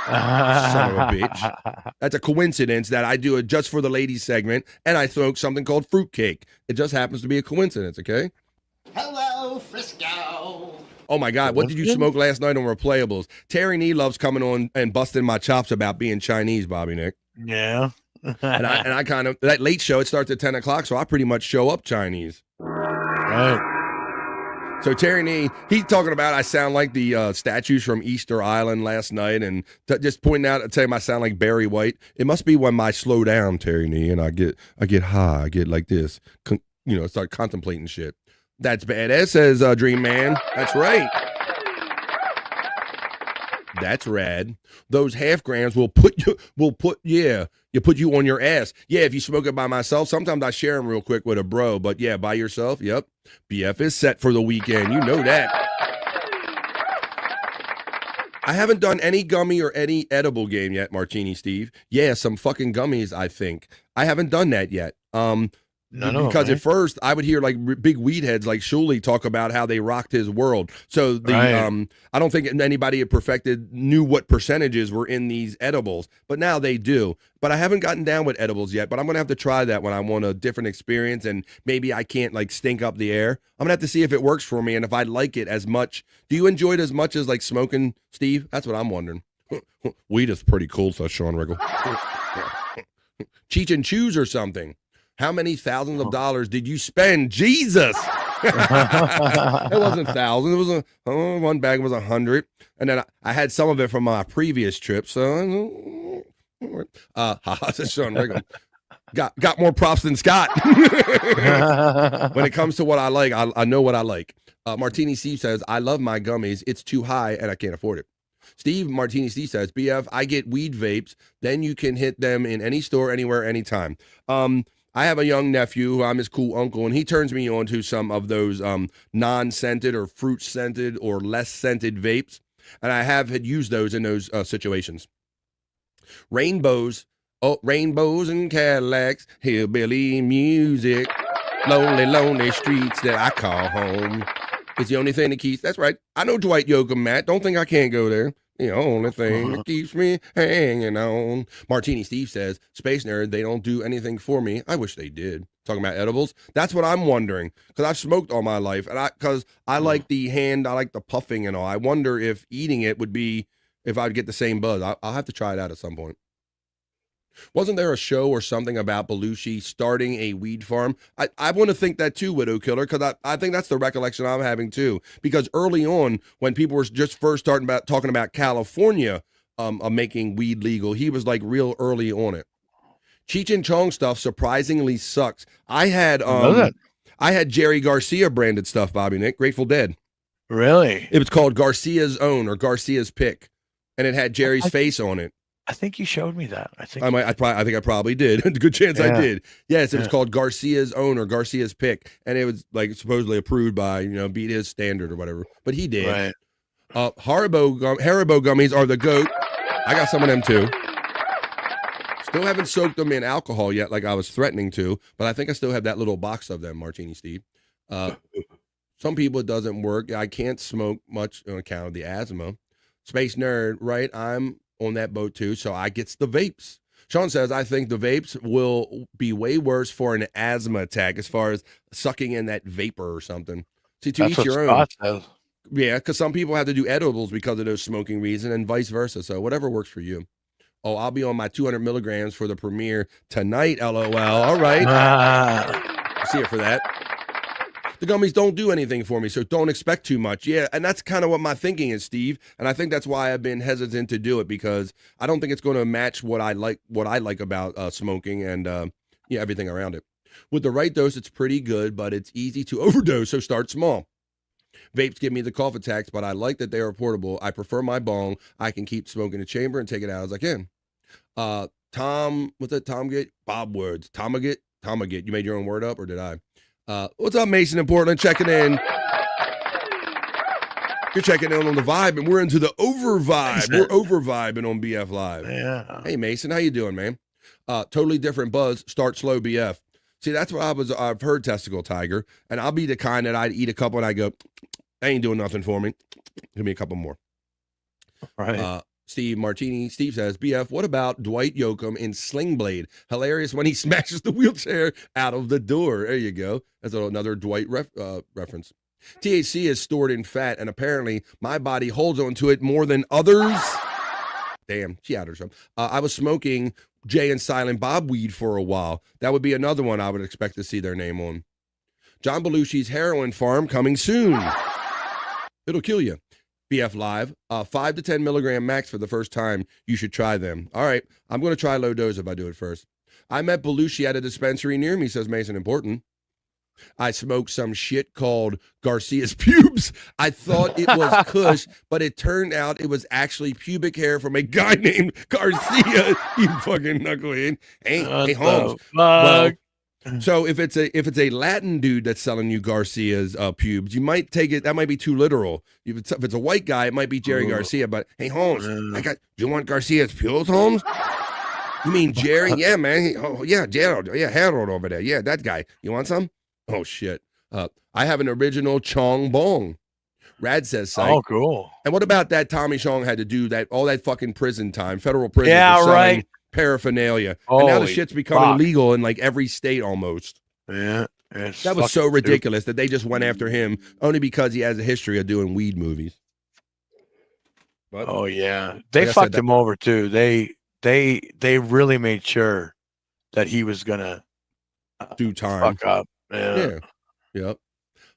Son of a bitch. That's a coincidence that I do it just for the ladies segment, and I smoke something called fruitcake. It just happens to be a coincidence. Okay. Hello, Frisco. Oh my God, what did you smoke last night on Replayables? Terry Nee loves coming on and busting my chops about being Chinese, Bobby Nick. Yeah. and I kind of, that late show, it starts at 10 o'clock, so I pretty much show up Chinese. Right. So Terry Nee, he's talking about I sound like the statues from Easter Island last night, and just pointing out, telling him I sound like Barry White. It must be when I slow down, Terry Nee, and I get high, I get like this, start contemplating shit. That's badass, says Dream Man. That's right. That's rad. Those half grams will put you on your ass. Yeah, if you smoke it by myself, sometimes I share them real quick with a bro, but yeah, by yourself, yep. BF is set for the weekend. You know that. I haven't done any gummy or any edible game yet, Martini Steve. Yeah, some fucking gummies, I think. I haven't done that yet. Because at first I would hear like big weed heads like Shuley talk about how they rocked his world. So I don't think anybody had knew what percentages were in these edibles, but now they do. But I haven't gotten down with edibles yet, but I'm going to have to try that when I want a different experience and maybe I can't like stink up the air. I'm going to have to see if it works for me and if I like it as much. Do you enjoy it as much as like smoking, Steve? That's what I'm wondering. Weed is pretty cool, says Sean Riggle. Cheech and Choose or something. How many thousands of dollars did you spend? Jesus. It wasn't thousands. It was one bag was 100. And then I had some of it from my previous trip. So, Sean Riggle. Got more props than Scott. When it comes to what I like, I know what I like. Martini Steve says, I love my gummies. It's too high and I can't afford it. Steve Martini Steve says, BF, I get weed vapes. Then you can hit them in any store, anywhere, anytime. I have a young nephew who I'm his cool uncle, and he turns me on to some of those non-scented or fruit-scented or less-scented vapes, and I have had used those in those situations. Rainbows Oh, rainbows and Cadillacs, hillbilly music, lonely, lonely streets that I call home. It's the only thing that keeps. That's right. I know Dwight Yoakam, Matt. Don't think I can't go there. The only thing that keeps me hanging on. Martini Steve says, Space Nerd, they don't do anything for me. I wish they did. Talking about edibles. That's what I'm wondering. Because I've smoked all my life. And I like the hand, I like the puffing and all. I wonder if eating it would be, if I'd get the same buzz. I'll have to try it out at some point. Wasn't there a show or something about Belushi starting a weed farm? I want to think that too, Widow Killer, because I think that's the recollection I'm having too. Because early on, when people were just first talking about California making weed legal, he was like real early on it. Cheech and Chong stuff surprisingly sucks. I had Jerry Garcia branded stuff, Bobby Nick, Grateful Dead. Really? It was called Garcia's Own or Garcia's Pick, and it had Jerry's face on it. I think you showed me that. I think I probably did. Good chance I did. Yes, it was called Garcia's Own or Garcia's Pick, and it was like supposedly approved by beat his standard or whatever. But he did. Right. Haribo gummies are the goat. I got some of them too. Still haven't soaked them in alcohol yet, like I was threatening to, but I think I still have that little box of them, Martini Steve. Some people it doesn't work. I can't smoke much on account of the asthma. Space Nerd, right? I'm on that boat too, so I gets the vapes. Sean says, I think the vapes will be way worse for an asthma attack as far as sucking in that vapor or something. See, to each your own. Yeah, because some people have to do edibles because of those smoking reasons and vice versa. So whatever works for you. Oh, I'll be on my 200 milligrams for the premiere tonight, LOL. All right. See it for that. The gummies don't do anything for me, so don't expect too much. Yeah, and that's kind of what my thinking is, Steve. And I think that's why I've been hesitant to do it, because I don't think it's going to match what I like about smoking and everything around it. With the right dose, it's pretty good, but it's easy to overdose, so start small. Vapes give me the cough attacks, but I like that they are portable. I prefer my bong. I can keep smoking the chamber and take it out as I can. Tom, what's that? Tom Gate? Bob Words. Tomagate? You made your own word up, or did I? What's up, Mason in Portland? Checking in. You're checking in on the vibe, and we're into the over vibe. We're over vibing on BF Live. Yeah. Hey, Mason, how you doing, man? Totally different buzz. Start slow, BF. See, that's what I've heard, Testicle Tiger, and I'll be the kind that I'd eat a couple and I go, that ain't doing nothing for me. Give me a couple more. Right. Steve Martini. Steve says, BF, what about Dwight Yoakam in Sling Blade? Hilarious when he smashes the wheelchair out of the door. There you go. That's another Dwight reference. THC is stored in fat, and apparently my body holds onto it more than others. Damn, she out herself. I was smoking Jay and Silent Bob weed for a while. That would be another one I would expect to see their name on. John Belushi's heroin farm coming soon. It'll kill you. BF Live, 5 to 10 milligram max for the first time. You should try them. All right, I'm going to try low dose if I do it first. I met Belushi at a dispensary near me, says Mason Important. I smoked some shit called Garcia's pubes. I thought it was Kush, but it turned out it was actually pubic hair from a guy named Garcia. You fucking knucklehead. Hey, Holmes. Well, so if it's a Latin dude that's selling you Garcia's pubes, you might take it. That might be too literal. If it's a white guy, it might be Jerry Garcia. But hey, Holmes, do you want Garcia's pubes, Holmes? You mean Jerry? Yeah, man. Yeah, Gerald. Yeah, Harold over there. Yeah, that guy. You want some? Oh shit. I have an original Chong Bong. Rad says, Cyke. Oh, cool. And what about that Tommy Chong had to do all that fucking prison time, federal prison? Yeah, right. Paraphernalia. And now the shit's becoming legal in like every state almost. Yeah. That was so ridiculous that they just went after him only because he has a history of doing weed movies. But, oh yeah. They fucked him over too. They really made sure that he was gonna do time. Fuck up. Yeah. Yep.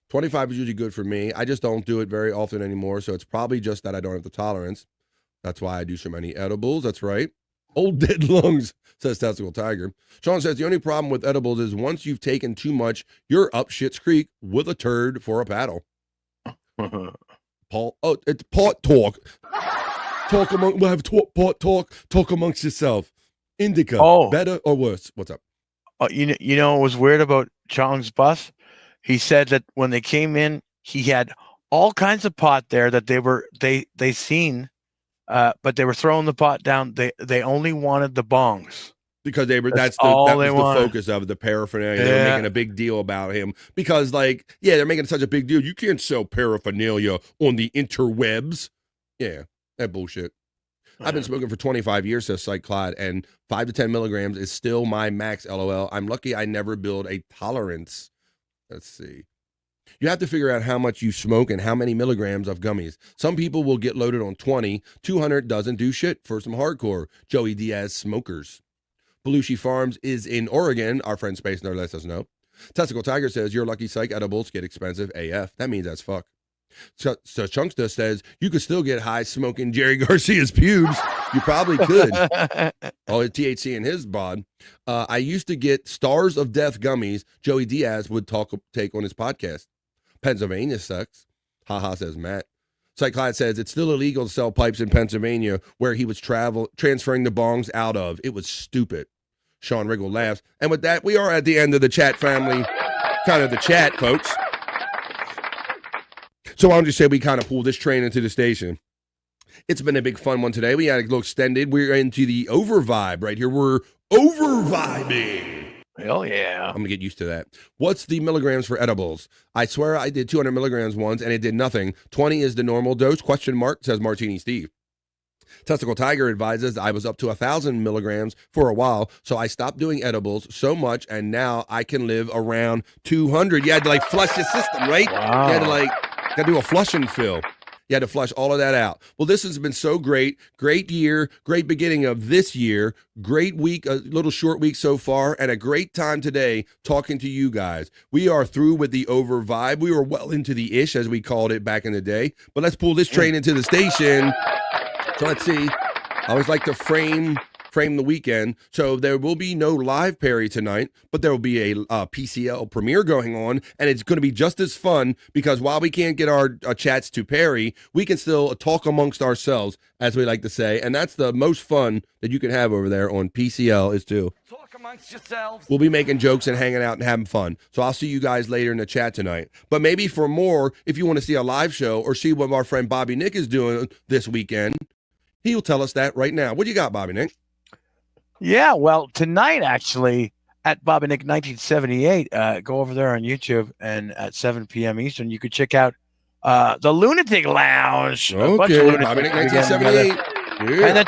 25 is usually good for me. I just don't do it very often anymore, so it's probably just that I don't have the tolerance. That's why I do so many edibles. That's right. Old dead lungs, says Testicle Tiger. Sean says the only problem with edibles is once you've taken too much, you're up shit's creek with a turd for a paddle. Paul, it's pot talk. We'll have pot talk amongst yourself. Indica, better or worse? What's up? You know what was weird about Chong's bus? He said that when they came in, he had all kinds of pot there that they seen. But they were throwing the pot down. They only wanted the bongs. because that was the focus of the paraphernalia. They were making a big deal about him because, like, they're making such a big deal. You can't sell paraphernalia on the interwebs. Yeah, that bullshit. I've been smoking for 25 years, says Cyke Clyde, and 5 to 10 milligrams is still my max, LOL. I'm lucky I never build a tolerance. Let's see. You have to figure out how much you smoke and how many milligrams of gummies. Some people will get loaded on 20. 200 doesn't do shit for some hardcore Joey Diaz smokers. Belushi Farms is in Oregon. Our friend Space Nerd lets us know. Testicle Tiger says, you're lucky, Cyke. Edibles get expensive AF. That means that's fuck. So Chunksta says, you could still get high smoking Jerry Garcia's pubes. You probably could. All the THC in his bod. I used to get Stars of Death gummies Joey Diaz would take on his podcast. Pennsylvania sucks. Haha, says Matt. Cyke Clyde says, it's still illegal to sell pipes in Pennsylvania where he was transferring the bongs out of. It was stupid. Sean Riggle laughs. And with that, we are at the end of the chat family. Kind of the chat, folks. So why don't you say we kind of pull this train into the station? It's been a big fun one today. We had a little extended. We're into the over vibe right here. We're over vibing. Hell yeah. I'm going to get used to that. What's the milligrams for edibles? I swear I did 200 milligrams once and it did nothing. 20 is the normal dose? ? Says Martini Steve. Testicle Tiger advises I was up to 1,000 milligrams for a while, so I stopped doing edibles so much, and now I can live around 200. You had to flush your system, right? Wow. You had to got to do a flush and fill. You had to flush all of that out. Well, this has been so great. Great year. Great beginning of this year. Great week. A little short week so far. And a great time today talking to you guys. We are through with the over vibe. We were well into the ish, as we called it back in the day. But let's pull this train into the station. So let's see. I always like to frame the weekend. So there will be no live Perry tonight, but there will be a PCL premiere going on, and it's going to be just as fun because while we can't get our chats to Perry, we can still talk amongst ourselves, as we like to say, and that's the most fun that you can have over there on PCL is to talk amongst yourselves. We'll be making jokes and hanging out and having fun. So I'll see you guys later in the chat tonight. But maybe for more, if you want to see a live show or see what our friend Bobby Nick is doing this weekend, he'll tell us that right now. What do you got, Bobby Nick? Yeah, well, tonight, actually, at Bobby Nick 1978, go over there on YouTube, and at 7 p.m. Eastern, you could check out the Lunatic Lounge. Okay, Bobby Nick 1978. Yeah. And then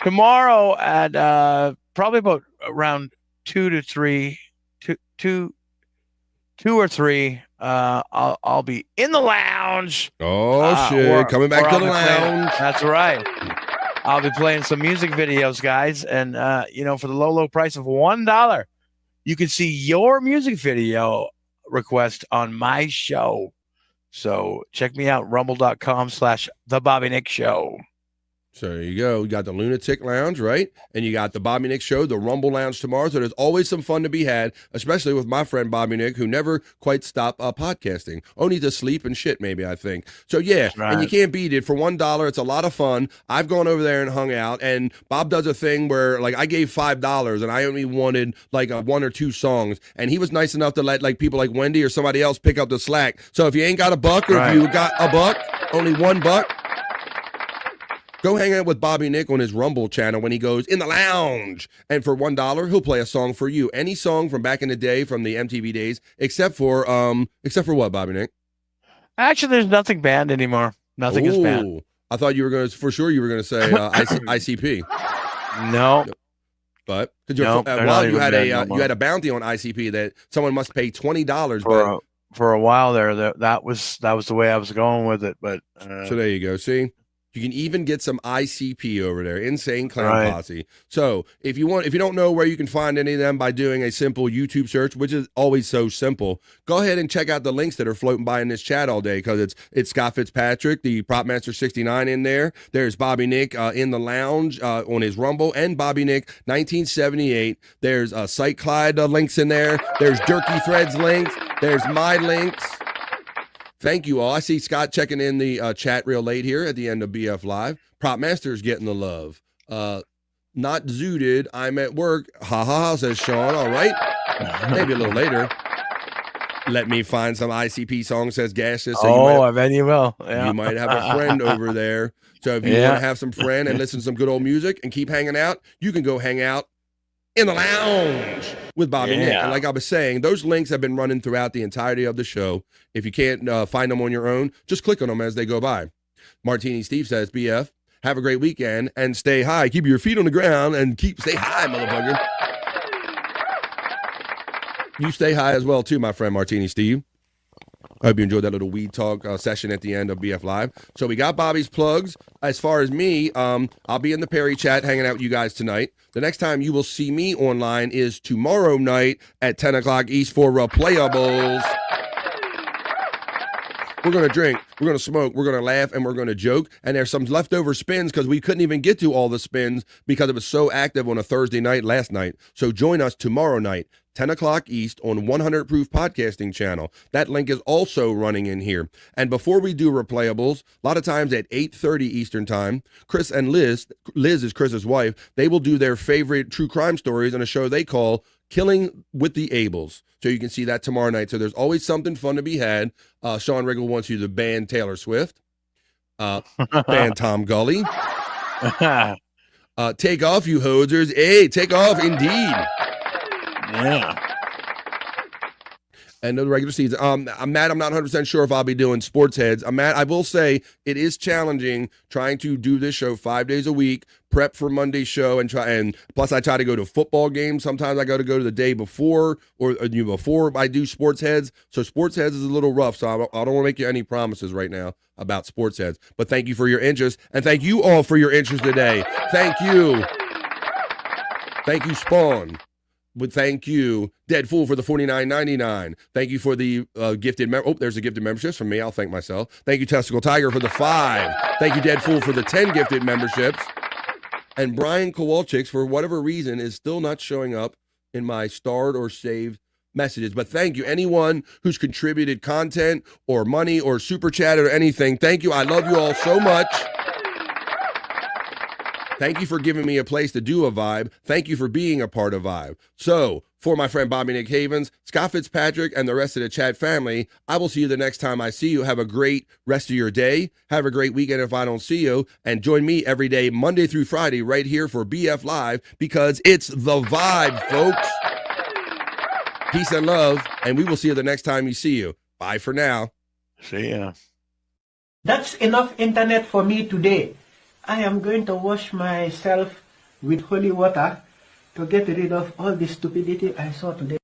tomorrow at probably about around 2 or 3, I'll be in the lounge. Oh, shit. Coming back to the lounge. That's right. I'll be playing some music videos, guys. And, for the low price of $1, you can see your music video request on my show. So check me out, rumble.com/The Bobby Nick Show. So there you go. You got the Lunatic Lounge, right? And you got the Bobby Nick Show, the Rumble Lounge tomorrow. So there's always some fun to be had, especially with my friend Bobby Nick, who never quite stopped podcasting. Only to sleep and shit, maybe, I think. So yeah, right. And you can't beat it. For $1, it's a lot of fun. I've gone over there and hung out, and Bob does a thing where, I gave $5, and I only wanted, 1 or 2 songs, and he was nice enough to let, people like Wendy or somebody else pick up the slack. So if you ain't got a buck, or if you got a buck, only $1, go hang out with Bobby Nick on his Rumble channel when he goes in the lounge. And for $1, he'll play a song for you. Any song from back in the day, from the MTV days, except for what, Bobby Nick? Actually, there's nothing banned anymore. Nothing is banned. I thought you were going to say ICP. No. But you had a bounty on ICP that someone must pay $20 for a while there. That was the way I was going with it. But so there you go. See. You can even get some ICP over there, Insane Clown Posse. So if you don't know where you can find any of them by doing a simple YouTube search, which is always so simple, go ahead and check out the links that are floating by in this chat all day, because it's Scott Fitzpatrick, the Propmaster 69 in there. There's Bobby Nick in the lounge on his Rumble, and Bobby Nick 1978. There's Cyke Clyde links in there. There's Jerky Threads links. There's my links. Thank you all. I see Scott checking in the chat real late here at the end of BF Live. Prop Master's getting the love. Not zooted. I'm at work. Ha ha ha, says Sean. All right. Maybe a little later. Let me find some ICP songs, says Gaseous. So I bet you will. Yeah. You might have a friend over there. So if you want to have some friend and listen to some good old music and keep hanging out, you can go hang out in the lounge with Bobby and Nick. Yeah. And like I was saying, those links have been running throughout the entirety of the show. If you can't find them on your own, just click on them as they go by. Martini Steve says, BF, have a great weekend and stay high. Keep your feet on the ground and stay high, motherfucker. You stay high as well, too, my friend Martini Steve. I hope you enjoyed that little weed talk session at the end of BF Live. So we got Bobby's plugs. As far as me, I'll be in the Perry chat hanging out with you guys tonight. The next time you will see me online is tomorrow night at 10 o'clock East for Replayables. We're going to drink, we're going to smoke, we're going to laugh, and we're going to joke. And there's some leftover spins because we couldn't even get to all the spins because it was so active on a Thursday night last night. So join us tomorrow night, 10 o'clock East on 100 Proof Podcasting Channel. That link is also running in here. And before we do Replayables, a lot of times at 8:30 Eastern Time, Chris and Liz is Chris's wife, they will do their favorite true crime stories on a show they call Killing with the Ables. So you can see that tomorrow night. So there's always something fun to be had. Sean Riggle wants you to ban Taylor Swift, ban Tom Gully. Take off, you hosers. Hey, take off indeed. Yeah. And the regular season. I'm mad. I'm not 100% sure if I'll be doing Sports Heads. I'm mad. I will say it is challenging trying to do this show 5 days a week, prep for Monday's show, and plus I try to go to football games. Sometimes I go to the day before or before I do Sports Heads. So Sports Heads is a little rough. So I don't want to make you any promises right now about Sports Heads. But thank you for your interest, and thank you all for your interest today. Thank you. Thank you, Spawn. But thank you, Dead Fool, for the $49.99. Thank you for the gifted there's a gifted memberships from me. I'll thank myself. Thank you, Testicle Tiger, for the 5. Thank you, Dead Fool, for the 10 gifted memberships. And Brian Kowalczyk, for whatever reason, is still not showing up in my starred or saved messages. But thank you, anyone who's contributed content or money or super chat or anything. Thank you. I love you all so much. Thank you for giving me a place to do a vibe. Thank you for being a part of Vibe. So, for my friend Bobby Nick Havens, Scott Fitzpatrick, and the rest of the chat family, I will see you the next time I see you. Have a great rest of your day. Have a great weekend if I don't see you. And join me every day, Monday through Friday, right here for BF Live, because it's the vibe, folks. Peace and love, and we will see you the next time we see you. Bye for now. See ya. That's enough internet for me today. I am going to wash myself with holy water to get rid of all the stupidity I saw today.